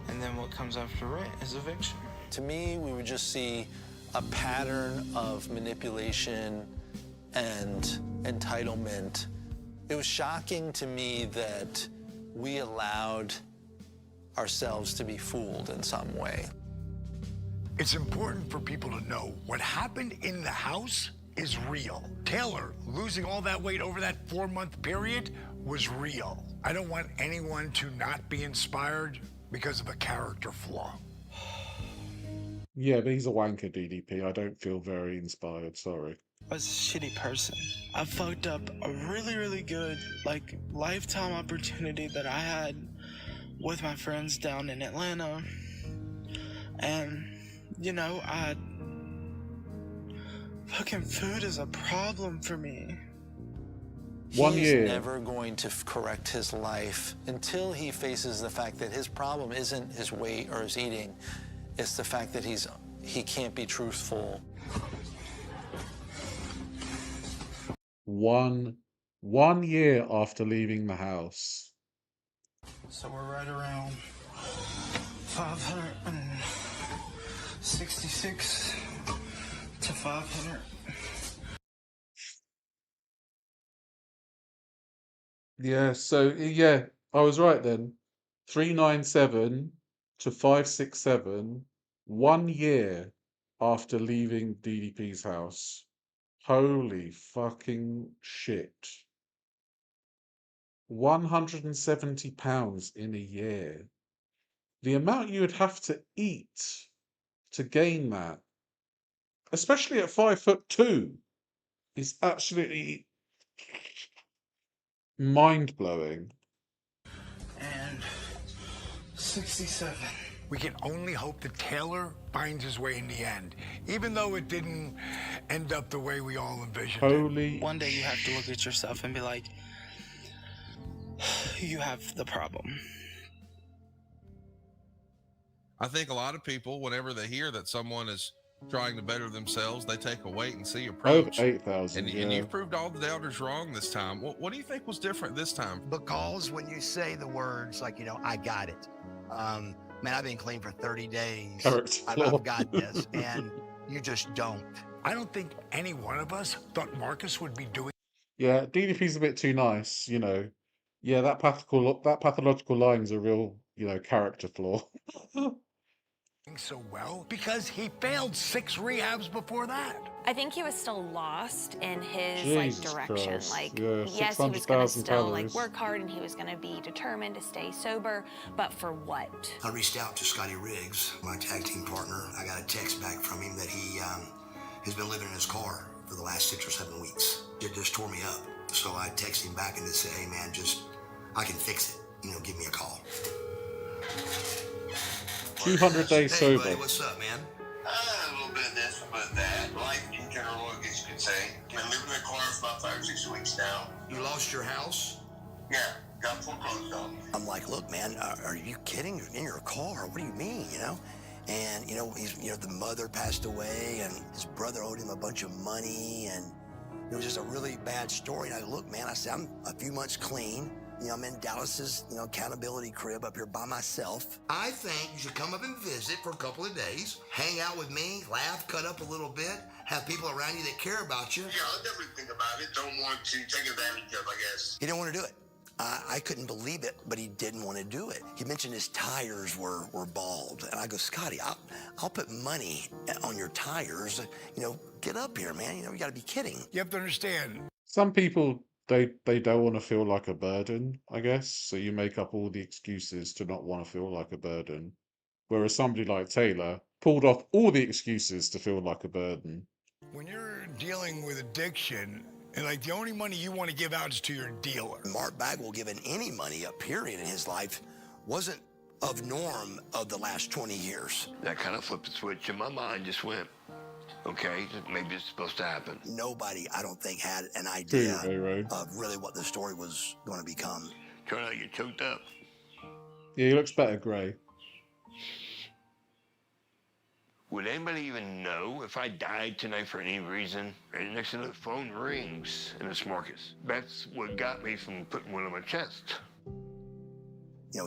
G: And then what comes after rent is eviction.
J: To me, we would just see a pattern of manipulation and entitlement It was shocking to me that we allowed ourselves to be fooled in some way.
K: It's important for people to know what happened in the house is real. Taylor losing all that weight over that 4-month period was real. I don't want anyone to not be inspired because of a character flaw.
A: Yeah, but he's a wanker, DDP. I don't feel very inspired, sorry.
L: I was a shitty person. I fucked up a really, really good, like, lifetime opportunity that I had with my friends down in Atlanta. And, you know, fucking food is a problem for me.
A: 1 year.
J: He's never going to correct his life until he faces the fact that his problem isn't his weight or his eating. It's the fact that he can't be truthful.
A: One year after leaving the house.
L: So we're right around 566 to 500.
A: Yeah, so yeah, I was right then. 397 to 567, 1 year after leaving DDP's house. Holy fucking shit. £170 in a year. The amount you would have to eat to gain that, especially at 5'2", is absolutely mind-blowing.
L: And 67.
K: We can only hope that Taylor finds his way in the end, even though it didn't end up the way we all envisioned
A: Holy
L: One day you have to look at yourself and be like, you have the problem.
O: I think a lot of people, whenever they hear that someone is trying to better themselves, they take a wait and see approach.
A: Over 8,000,
O: and you've proved all the doubters wrong this time. What do you think was different this time?
M: Because when you say the words like, I got it. Man, I've been clean for 30 days. I've got this. And you just don't.
K: I don't think any one of us thought Marcus would be doing
A: Yeah, DDP's a bit too nice, Yeah, that pathological lying is a real, character flaw.
K: so well because he failed 6 rehabs before that.
W: I think he was still lost in his
A: Jesus
W: direction.
A: Christ.
W: Like,
A: Yeah,
W: yes, he was going to
A: 600,000
W: still
A: calories.
W: work hard and he was going to be determined to stay sober, but for what?
M: I reached out to Scotty Riggs, my tag team partner. I got a text back from him that he has been living in his car for the last 6 or 7 weeks. It just tore me up. So I texted him back and just said, hey man, I can fix it. Give me a call.
A: 200 days
M: Hey
A: sober.
M: buddy, what's up, man?
T: A little bit of this, a bit of that. Life in general, I guess you could say. Been living in the car for about 5 or 6 weeks now.
M: You lost your house?
T: Yeah, got foreclosed on.
M: I'm like, look, man, are you kidding? You're in your car. What do you mean, And, he's, the mother passed away and his brother owed him a bunch of money and it was just a really bad story. And I look, man, I said, I'm a few months clean. I'm in Dallas's, accountability crib up here by myself. I think you should come up and visit for a couple of days, hang out with me, laugh, cut up a little bit, have people around you that care about you.
T: Yeah, I'll definitely think about it. Don't want to take advantage of, I guess.
M: He didn't want to do it. I couldn't believe it, but he didn't want to do it. He mentioned his tires were bald. And I go, Scotty, I'll put money on your tires. Get up here, man. You got to be kidding.
K: You have to understand.
A: Some people, they don't want to feel like a burden, I guess. So you make up all the excuses to not want to feel like a burden. Whereas somebody like Taylor pulled off all the excuses to feel like a burden.
K: When you're dealing with addiction, and the only money you want to give out is to your dealer.
M: Mark Bagwell giving any money up, period, in his life wasn't of norm of the last 20 years.
T: That kind of flipped the switch and my mind just went, okay, maybe it's supposed to happen.
M: Nobody, I don't think, had an idea
A: True,
M: of really what the story was going to become.
T: Turn out you're choked up.
A: Yeah, he looks better grey.
T: Would anybody even know if I died tonight for any reason? Right next to the phone rings, and it's Marcus. That's what got me from putting one on my chest.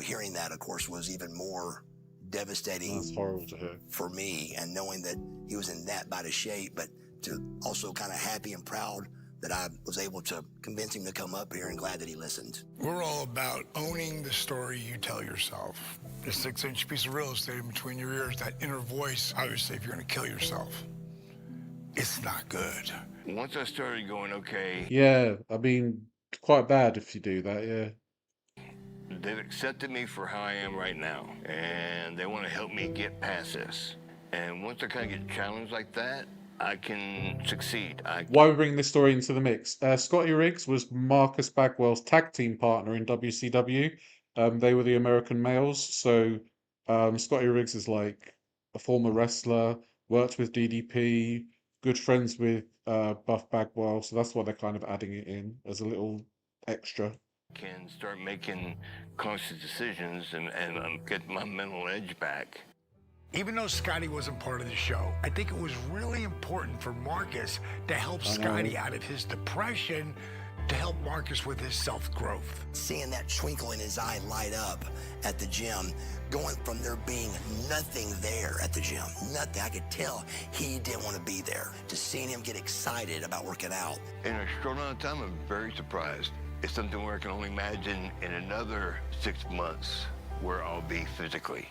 M: Hearing that, of course, was even more devastating.
A: That's horrible to hear.
M: For me, and knowing that he was in that bad of shape, but to also kind of happy and proud that I was able to convince him to come up here, and glad that he listened.
K: We're all about owning the story you tell yourself. The 6-inch piece of real estate in between your ears, that inner voice, obviously, if you're gonna kill yourself, it's not good.
T: Once I started going, okay,
A: Yeah, I mean, quite bad if you do that, yeah.
T: they've accepted me for how I am right now, and they want to help me get past this. And once I kind of get challenged like that, I can succeed.
A: Why we bring this story into the mix? Scotty Riggs was Marcus Bagwell's tag team partner in WCW. They were the American males. So Scotty Riggs is like a former wrestler, worked with DDP, good friends with Buff Bagwell. So that's why they're kind of adding it in as a little extra.
T: Can start making conscious decisions and get my mental edge back.
K: Even though Scotty wasn't part of the show, I think it was really important for Marcus to help Scotty out of his depression, to help Marcus with his self-growth.
M: Seeing that twinkle in his eye light up at the gym, going from there being nothing there at the gym, nothing, I could tell he didn't want to be there, to seeing him get excited about working out.
T: In a short amount of time, I'm very surprised. It's something where I can only imagine in another 6 months where I'll be physically,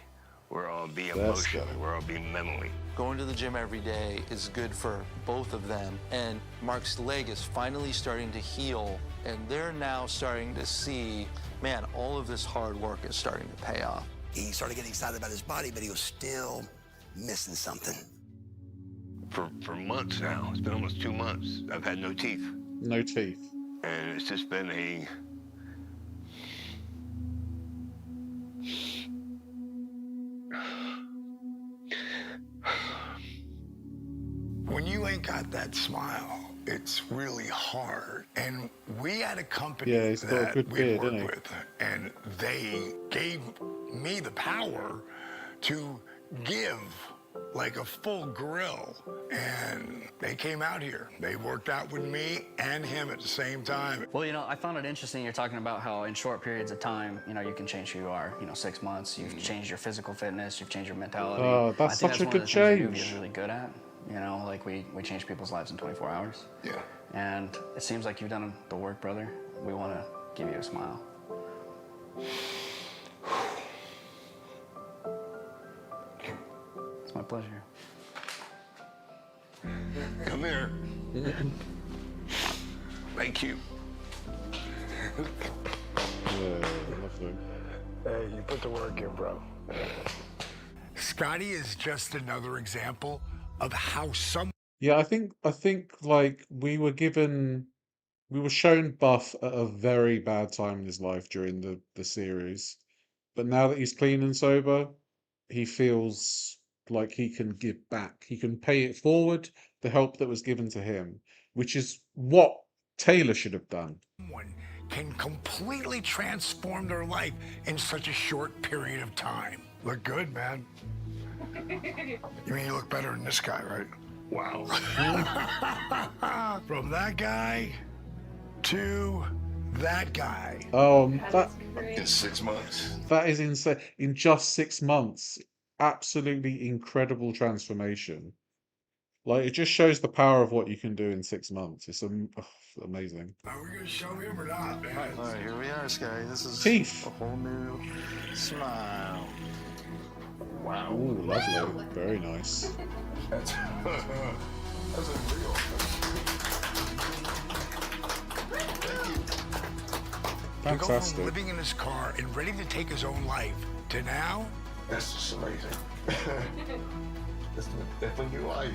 T: where I'll be emotionally, where I'll be mentally.
J: Going to the gym every day is good for both of them. And Mark's leg is finally starting to heal. And they're now starting to see, man, all of this hard work is starting to pay off.
M: He started getting excited about his body, but he was still missing something.
T: For months now, it's been almost 2 months, I've had no teeth.
A: No teeth.
T: And it's just been a...
K: When you ain't got that smile, it's really hard. And we had a company
A: he's got a
K: that
A: good
K: we
A: beard,
K: worked
A: isn't he?
K: with, and they gave me the power to give like a full grill. And they came out here. They worked out with me and him at the same time.
E: Well, I found it interesting. You're talking about how in short periods of time, you can change who you are. 6 months, you've changed your physical fitness, you've changed your mentality.
A: Oh, that's
E: I think
A: such a
E: one
A: good
E: of the things
A: change.
E: You're really good at. Like we change people's lives in 24 hours.
K: Yeah.
E: And it seems like you've done the work, brother. We want to give you a smile. It's my pleasure.
T: Come here. Thank you.
A: Yeah, lovely.
K: Hey, you put the work in, bro. Scotty is just another example of how some.
A: Yeah, I think like we were shown Buff at a very bad time in his life during the series. But now that he's clean and sober, he feels like he can give back. He can pay it forward, the help that was given to him, which is what Taylor should have done.
K: Someone can completely transform their life in such a short period of time. Look good, man. You mean you look better than this guy, right?
T: Wow.
K: From that guy to that guy.
A: That
T: in 6 months.
A: That is insane. In just 6 months, absolutely incredible transformation. Like, it just shows the power of what you can do in 6 months. It's amazing.
K: Are we gonna show him or not, man?
J: All right, here we are, Scotty. This is
A: Teeth.
J: a whole new smile.
T: Wow.
A: Ooh, lovely. Very nice.
K: That's unreal. To go from
A: Fantastic.
K: living in his car and ready to take his own life to now.
T: That's just amazing. That's a new life.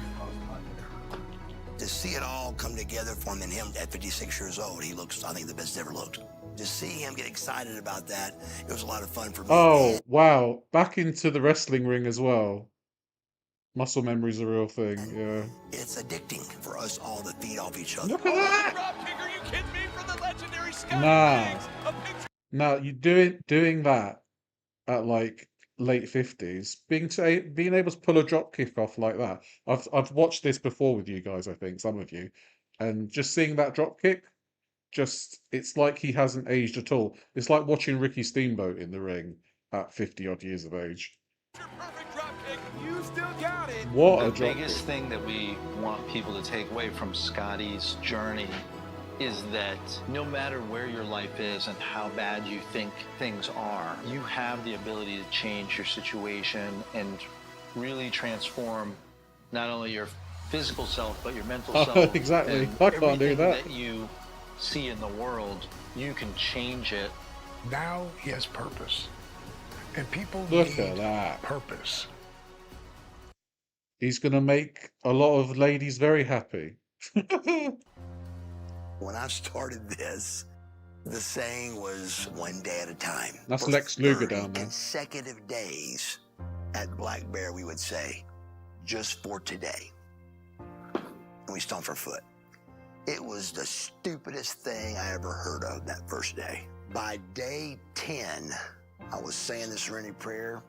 M: To see it all come together for him and him at 56 years old, he looks, I think, the best ever looked. To see him get excited about that, it was a lot of fun for me.
A: Oh, wow. Back into the wrestling ring as well. Muscle memory's a real thing, yeah.
M: It's addicting for us all to feed off each other.
A: Look at that!
F: Rob King, are you kidding me? From the legendary Scotty
A: Nah.
F: Riggs, a picture.
A: Now, you doing that at like late 50s, being able to pull a drop kick off like that. I've watched this before with you guys, I think, some of you, and just seeing that drop kick, it's like he hasn't aged at all. It's like watching Ricky Steamboat in the ring at 50 odd years of age.
F: Perfect drop kick. You still got it.
A: What a
J: The
A: drop
J: biggest
A: kick.
J: thing that we want people to take away from Scotty's journey
P: is that no matter where your life is and how bad you think things are, you have the ability to change your situation and really transform not only your physical self, but your mental self.
A: Exactly.
P: And
A: I can't do
P: everything
A: that.
P: that you see in the world, you can change it.
K: Now he has purpose. And people
A: Look
K: need
A: at that.
K: purpose.
A: He's going to make a lot of ladies very happy.
M: When I started this, the saying was one day at a time.
A: That's
M: For
A: Lex Luger
M: 30
A: down there.
M: consecutive days at Black Bear, we would say, just for today. And we stomped our foot. It was the stupidest thing I ever heard of that first day. By day 10, I was saying the Serenity Prayer.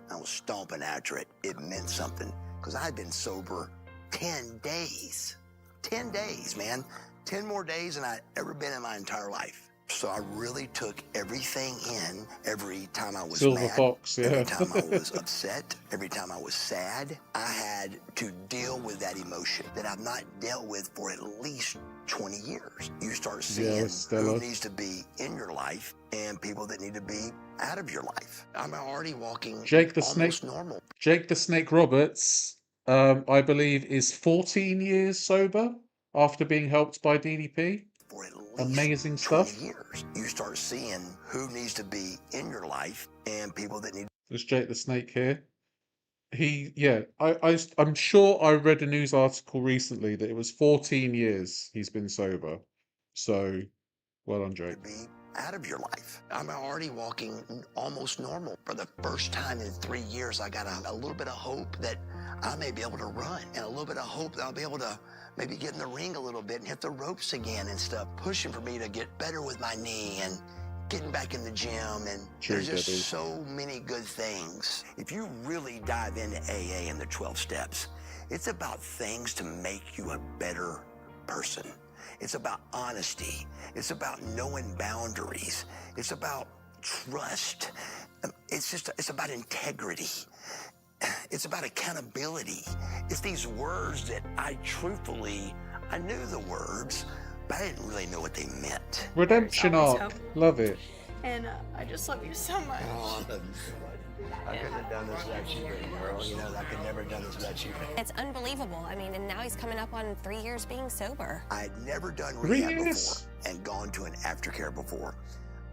M: I was stomping after it. It meant something because I had been sober 10 days. 10 days, man. 10 more days than I'd ever been in my entire life. So I really took everything in every time I was
A: Silver
M: mad,
A: Fox, yeah.
M: every time I was upset, every time I was sad. I had to deal with that emotion that I've not dealt with for at least 20 years. You start seeing who needs to be in your life and people that need to be out of your life. I'm already walking
A: Jake the
M: almost
A: Snake.
M: normal.
A: Jake the Snake Roberts, I believe, is 14 years sober after being helped by DDP.
M: For at least
A: Amazing
M: 20
A: stuff.
M: years. You start seeing who needs to be in your life and people that need.
A: There's Jake the Snake here. I'm sure I read a news article recently that it was 14 years he's been sober. So, well done, Jake.
M: Be out of your life. I'm already walking almost normal. For the first time in 3 years, I got a little bit of hope that I may be able to run, and a little bit of hope that I'll be able to maybe get in the ring a little bit and hit the ropes again and stuff, pushing for me to get better with my knee and getting back in the gym. And there's just so many good things. If you really dive into AA and the 12 steps, it's about things to make you a better person. It's about honesty. It's about knowing boundaries. It's about trust. It's about integrity. It's about accountability. It's these words that I knew the words, but I didn't really know what they meant.
A: Redemption arc. Love it.
H: And I just love you so much.
M: Oh, I love you so much. I couldn't have done this without you, baby girl. You know, I could never have done this without you.
N: It's unbelievable. I mean, and now he's coming up on 3 years being sober.
M: I had never done rehab before and gone to an aftercare before.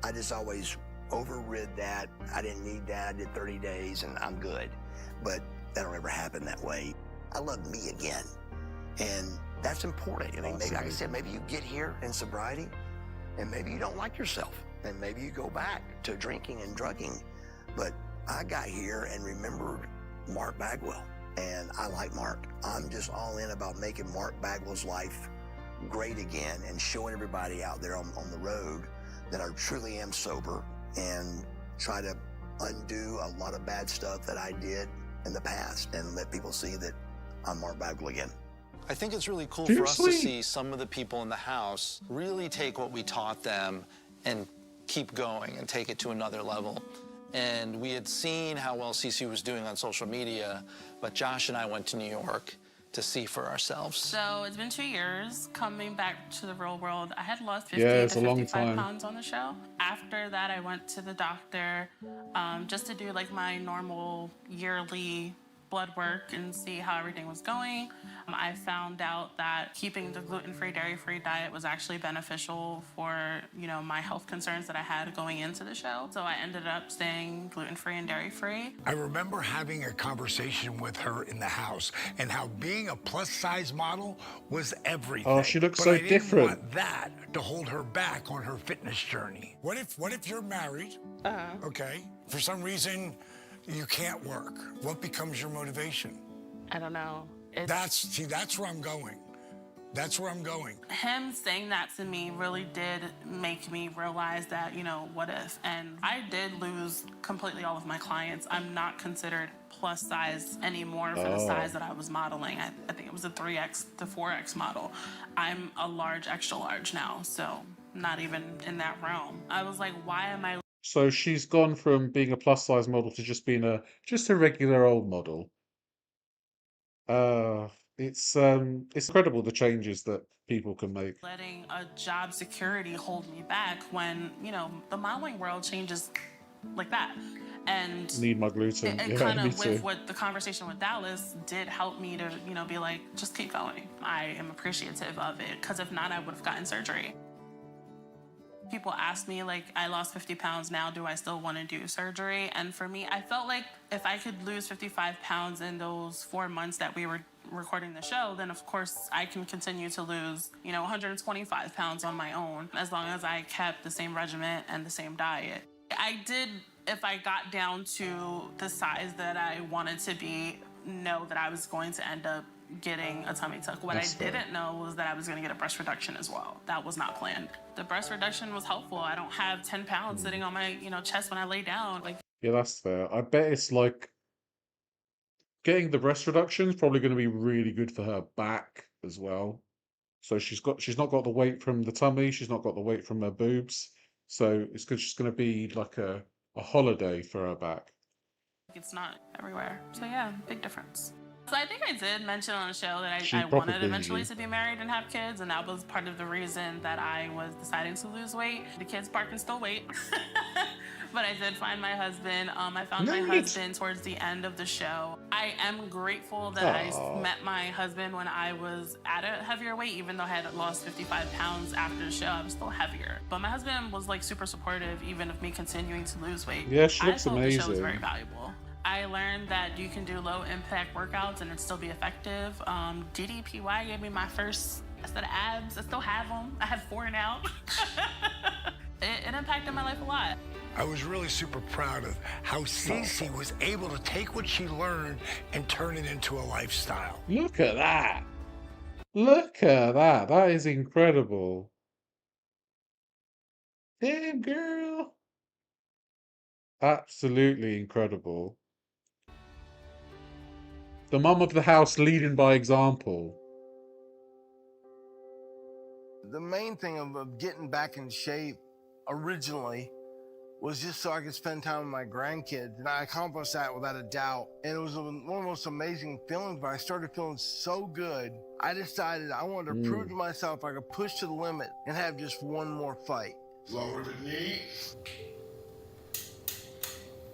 M: I just always overrid that. I didn't need that. I did 30 days and I'm good. But that'll never happen that way. I love me again. And that's important. I mean, maybe, like I said, maybe you get here in sobriety and maybe you don't like yourself and maybe you go back to drinking and drugging. But I got here and remembered Mark Bagwell, and I like Mark. I'm just all in about making Mark Bagwell's life great again and showing everybody out there on the road that I truly am sober and try to undo a lot of bad stuff that I did in the past and let people see that I'm Mark Bagwell again.
J: I think it's really cool for us to see some of the people in the house really take what we taught them and keep going and take it to another level. And we had seen how well Cece was doing on social media, but Josh and I went to New York to see for ourselves.
I: So it's been 2 years coming back to the real world. I had lost 50
A: it's
I: to
A: a long
I: 55
A: time.
I: pounds on the show. After that, I went to the doctor just to do like my normal yearly blood work and see how everything was going. I found out that keeping the gluten-free, dairy-free diet was actually beneficial for, my health concerns that I had going into the show. So I ended up staying gluten-free and dairy-free.
K: I remember having a conversation with her in the house and how being a plus-size model was everything.
A: Oh, she looks
K: but
A: so
K: I didn't
A: different.
K: want that to hold her back on her fitness journey. What if you're married? Okay. For some reason, you can't work. What becomes your motivation?
I: I don't know.
K: That's where I'm going. That's where I'm going.
I: Him saying that to me really did make me realize that, what if? And I did lose completely all of my clients. I'm not considered plus size anymore for the size that I was modeling. I think it was a 3X to 4X model. I'm a large, extra large now, so not even in that realm. I was like, why am I...
A: So she's gone from being a plus size model to just being just a regular old model. it's incredible the changes that people can make.
I: Letting a job security hold me back when, you know, the modeling world changes like that. And
A: Need my gluten.
I: it
A: Yeah,
I: kind
A: me
I: of, with
A: too.
I: what the conversation with Dallas did help me to, you know, be like, just keep going. I am appreciative of it, because if not, I would have gotten surgery. People ask me, like, I lost 50 pounds now, do I still want to do surgery? And for me, I felt like if I could lose 55 pounds in those 4 months that we were recording the show, then of course I can continue to lose, you know, 125 pounds on my own, as long as I kept the same regimen and the same diet. I did, if I got down to the size that I wanted to be, know that I was going to end up getting a tummy tuck. What
A: That's
I: I
A: fair.
I: didn't know was that I was going to get a breast reduction as well. That was not planned. The breast reduction was helpful. I don't have 10 pounds sitting on my, you know, chest when I lay down. Like,
A: Yeah, that's fair. I bet it's like getting the breast reduction is probably going to be really good for her back as well. So she's not got the weight from the tummy, she's not got the weight from her boobs. So it's good. She's going to be like a holiday for her back.
I: it's not everywhere. So yeah, big difference. So I think I did mention on the show that
A: She
I: I
A: proper
I: wanted eventually
A: bougie.
I: to be married and have kids, and that was part of the reason that I was deciding to lose weight. The kids part can still wait. But I did find my husband. I found my husband towards the end of the show. I am grateful that I met my husband when I was at a heavier weight, even though I had lost 55 pounds after the show. I was still heavier. But my husband was like super supportive, even of me continuing to lose weight.
A: Yeah, she
I: I
A: looks
I: thought the show was very
A: amazing.
I: valuable. I learned that you can do low impact workouts and it still be effective. DDPY gave me my first set of abs. I still have them. I have 4 now. It impacted my life a lot.
K: I was really super proud of how Cece was able to take what she learned and turn it into a lifestyle.
A: Look at that. Look at that. That is incredible. Damn, girl. Absolutely incredible. The mum of the house leading by example.
C: The main thing of getting back in shape originally was just so I could spend time with my grandkids. And I accomplished that without a doubt. And it was one of the most amazing feelings, but I started feeling so good. I decided I wanted to prove to myself I could push to the limit and have just one more fight.
K: Lower the knee.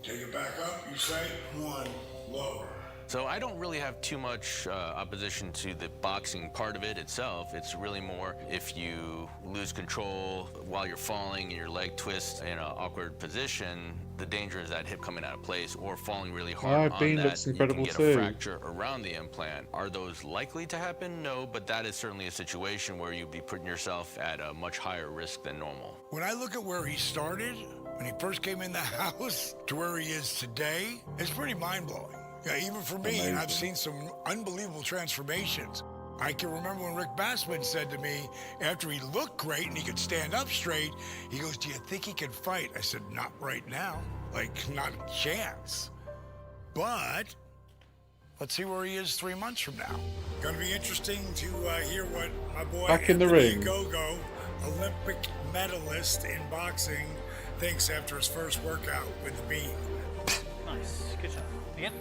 K: Take it back up, you say? 1, lower.
Q: So I don't really have too much opposition to the boxing part of it itself. It's really more if you lose control while you're falling and your leg twists in an awkward position, the danger is that hip coming out of place or falling really hard on
A: Bean
Q: that.
A: looks incredible
Q: you can get
A: too.
Q: a fracture around the implant. Are those likely to happen? No, but that is certainly a situation where you'd be putting yourself at a much higher risk than normal.
K: When I look at where he started, when he first came in the house, to where he is today, it's pretty mind-blowing. Yeah, even for me, and I've seen some unbelievable transformations. I can remember when Rick Bassman said to me, after he looked great and he could stand up straight, he goes, "Do you think he could fight?" I said, "Not right now. Like, not a chance." But let's see where he is 3 months from now. Gonna be interesting to hear what my boy
A: Back in the
K: Anthony
A: ring.
K: Gogo, Olympic medalist in boxing, thinks after his first workout with the Bean.
U: Nice. Good shot. Again.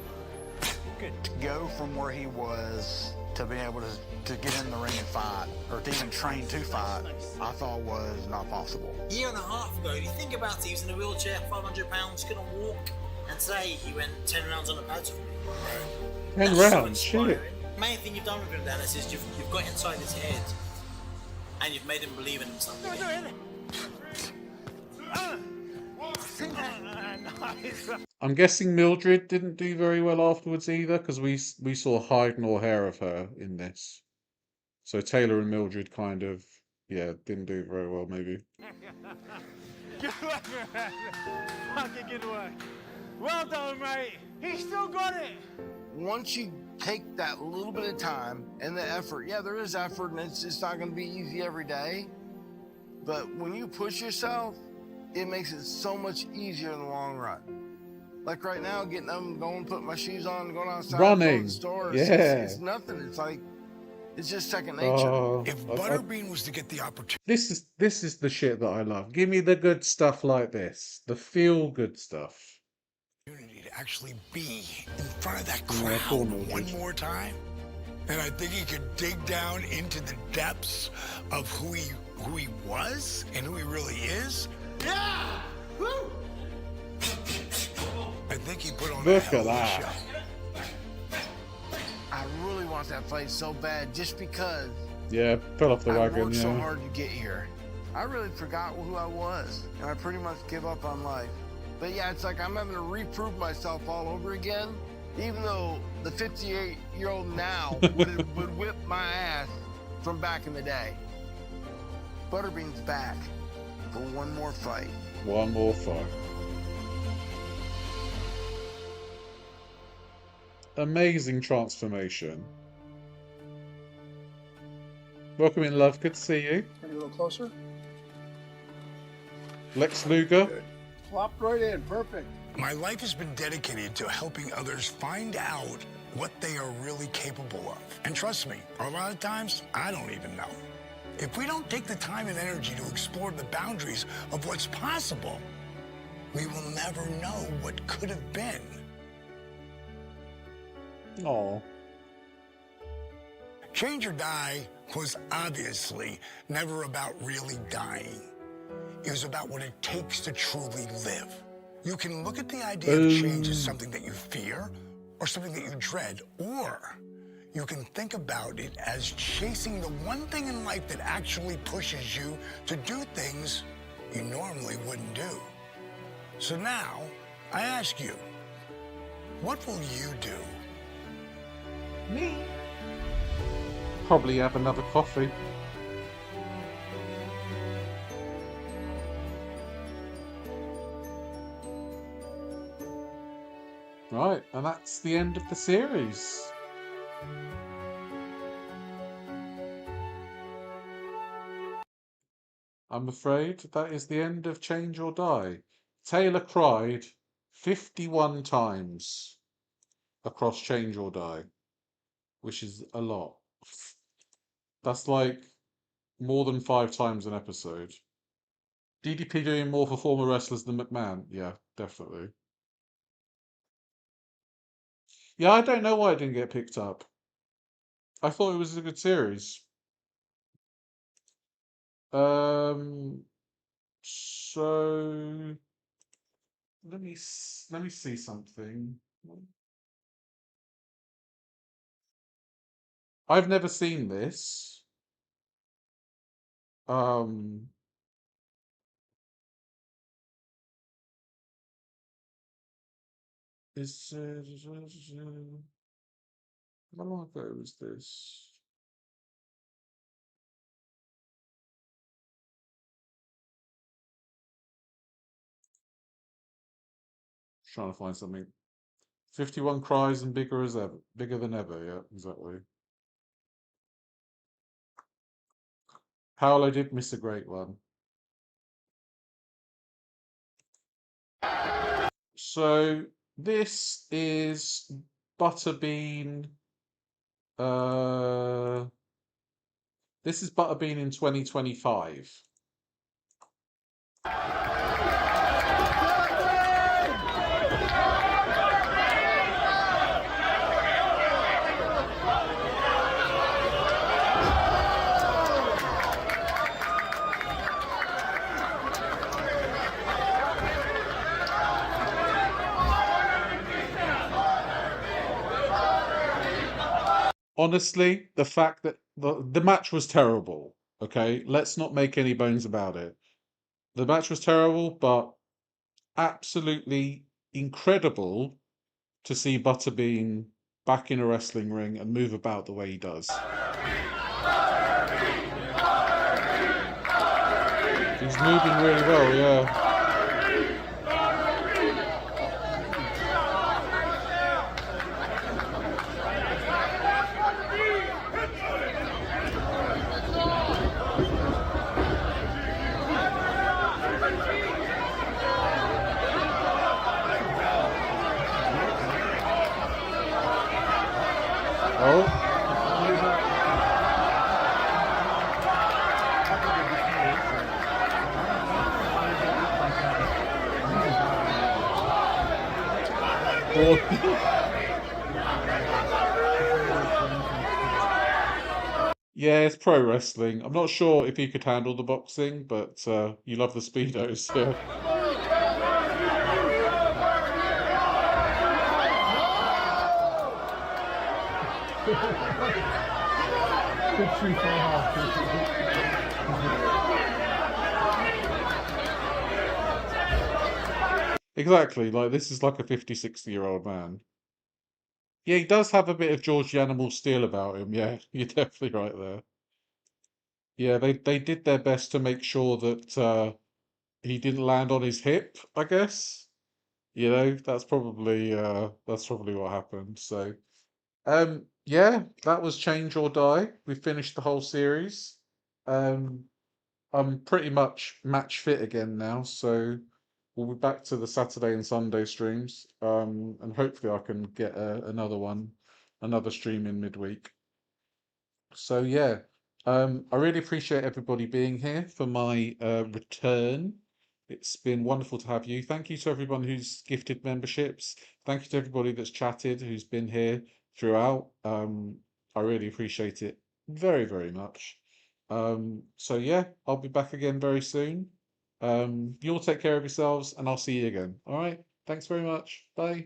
U: Good.
D: To go from where he was to being able to get in the ring and fight, or to even train to fight, I thought was not possible.
X: A year and a half ago, you think about it, he was in a wheelchair, 500 pounds, couldn't walk, and today he went 10 rounds on the pads with me.
A: 10
X: That's so
A: rounds, shit.
X: inspiring. The main thing you've done with him, Dennis, is you've got inside his head, and you've made him believe in himself.
A: I'm guessing Mildred didn't do very well afterwards either, because we saw hide nor hair of her in this. So Taylor and Mildred kind of, yeah, didn't do very well maybe.
U: Good work, man. Fucking good work. Well done, mate. He still got it.
C: Once you take that little bit of time and the effort, yeah, there is effort and it's just not going to be easy every day. But when you push yourself, it makes it so much easier in the long run. Like right now, getting up and going, putting my shoes on, going outside, going to
A: Running.
C: the store,
A: Yeah.
C: it's nothing. It's like, it's just second nature.
A: Oh,
K: If Butterbean was to get the opportunity,
A: This is the shit that I love. Give me the good stuff like this. The feel good stuff.
K: to actually be in front of that
A: Yeah,
K: crowd
A: poor Mildred.
K: one more time, And I think he could dig down into the depths of who he was and who he really is. Yeah! Woo! I think he put on a
A: Look
K: hell
A: at
K: of a
A: that.
K: show.
C: I really want that fight so bad just because
A: Yeah, fell off the
C: I
A: wagon,
C: worked so
A: yeah.
C: hard to get here. I really forgot who I was, and I pretty much give up on life. But yeah, it's like I'm having to reprove myself all over again, even though the 58-year-old now would whip my ass from back in the day. Butterbean's back for one more fight.
A: One more fight. Amazing transformation. Welcome in, love. Good to see you.
B: Maybe a little closer.
A: Lex Luger.
B: Good. Flopped right in. Perfect.
K: My life has been dedicated to helping others find out what they are really capable of. And trust me, a lot of times, I don't even know. If we don't take the time and energy to explore the boundaries of what's possible, we will never know what could have been.
A: Aw.
K: Change or Die was obviously never about really dying. It was about what it takes to truly live. You can look at the idea of change as something that you fear or something that you dread, or you can think about it as chasing the one thing in life that actually pushes you to do things you normally wouldn't do. So now, I ask you, what will you do?
A: Me? Probably have another coffee. Right, and that's the end of the series. I'm afraid that is the end of Change or Die. Taylor cried 51 times across Change or Die, which is a lot. That's like more than 5 times an episode. DDP doing more for former wrestlers than McMahon? Yeah, definitely. Yeah, I don't know why it didn't get picked up. I thought it was a good series. So let me see something. I've never seen this. Is how long ago was this? Trying to find something. 51 cries and bigger as ever, bigger than ever. Yeah, exactly. Paolo did miss a great one. So this is Butterbean. This is Butterbean in 2025. Honestly, the fact that the match was terrible, okay? Let's not make any bones about it. The match was terrible, but absolutely incredible to see Butterbean back in a wrestling ring and move about the way he does. He's moving really well, yeah. Oh. Yeah, it's pro wrestling. I'm not sure if he could handle the boxing, but you love the speedos, yeah. Exactly, like this is like a 50, 60-year-old man. Yeah, he does have a bit of George the Animal Steel about him. Yeah, you're definitely right there. Yeah, they did their best to make sure that he didn't land on his hip, I guess. You know, that's probably what happened. So, yeah, that was Change or Die. We finished the whole series. Um, I'm pretty much match fit again now, so we'll be back to the Saturday and Sunday streams. And hopefully I can get another stream in midweek. So yeah, I really appreciate everybody being here for my return. It's been wonderful to have you. Thank you to everyone who's gifted memberships. Thank you to everybody that's chatted, who's been here throughout. I really appreciate it very, very much. So yeah, I'll be back again very soon. You all take care of yourselves, and I'll see you again. All right. Thanks very much. Bye.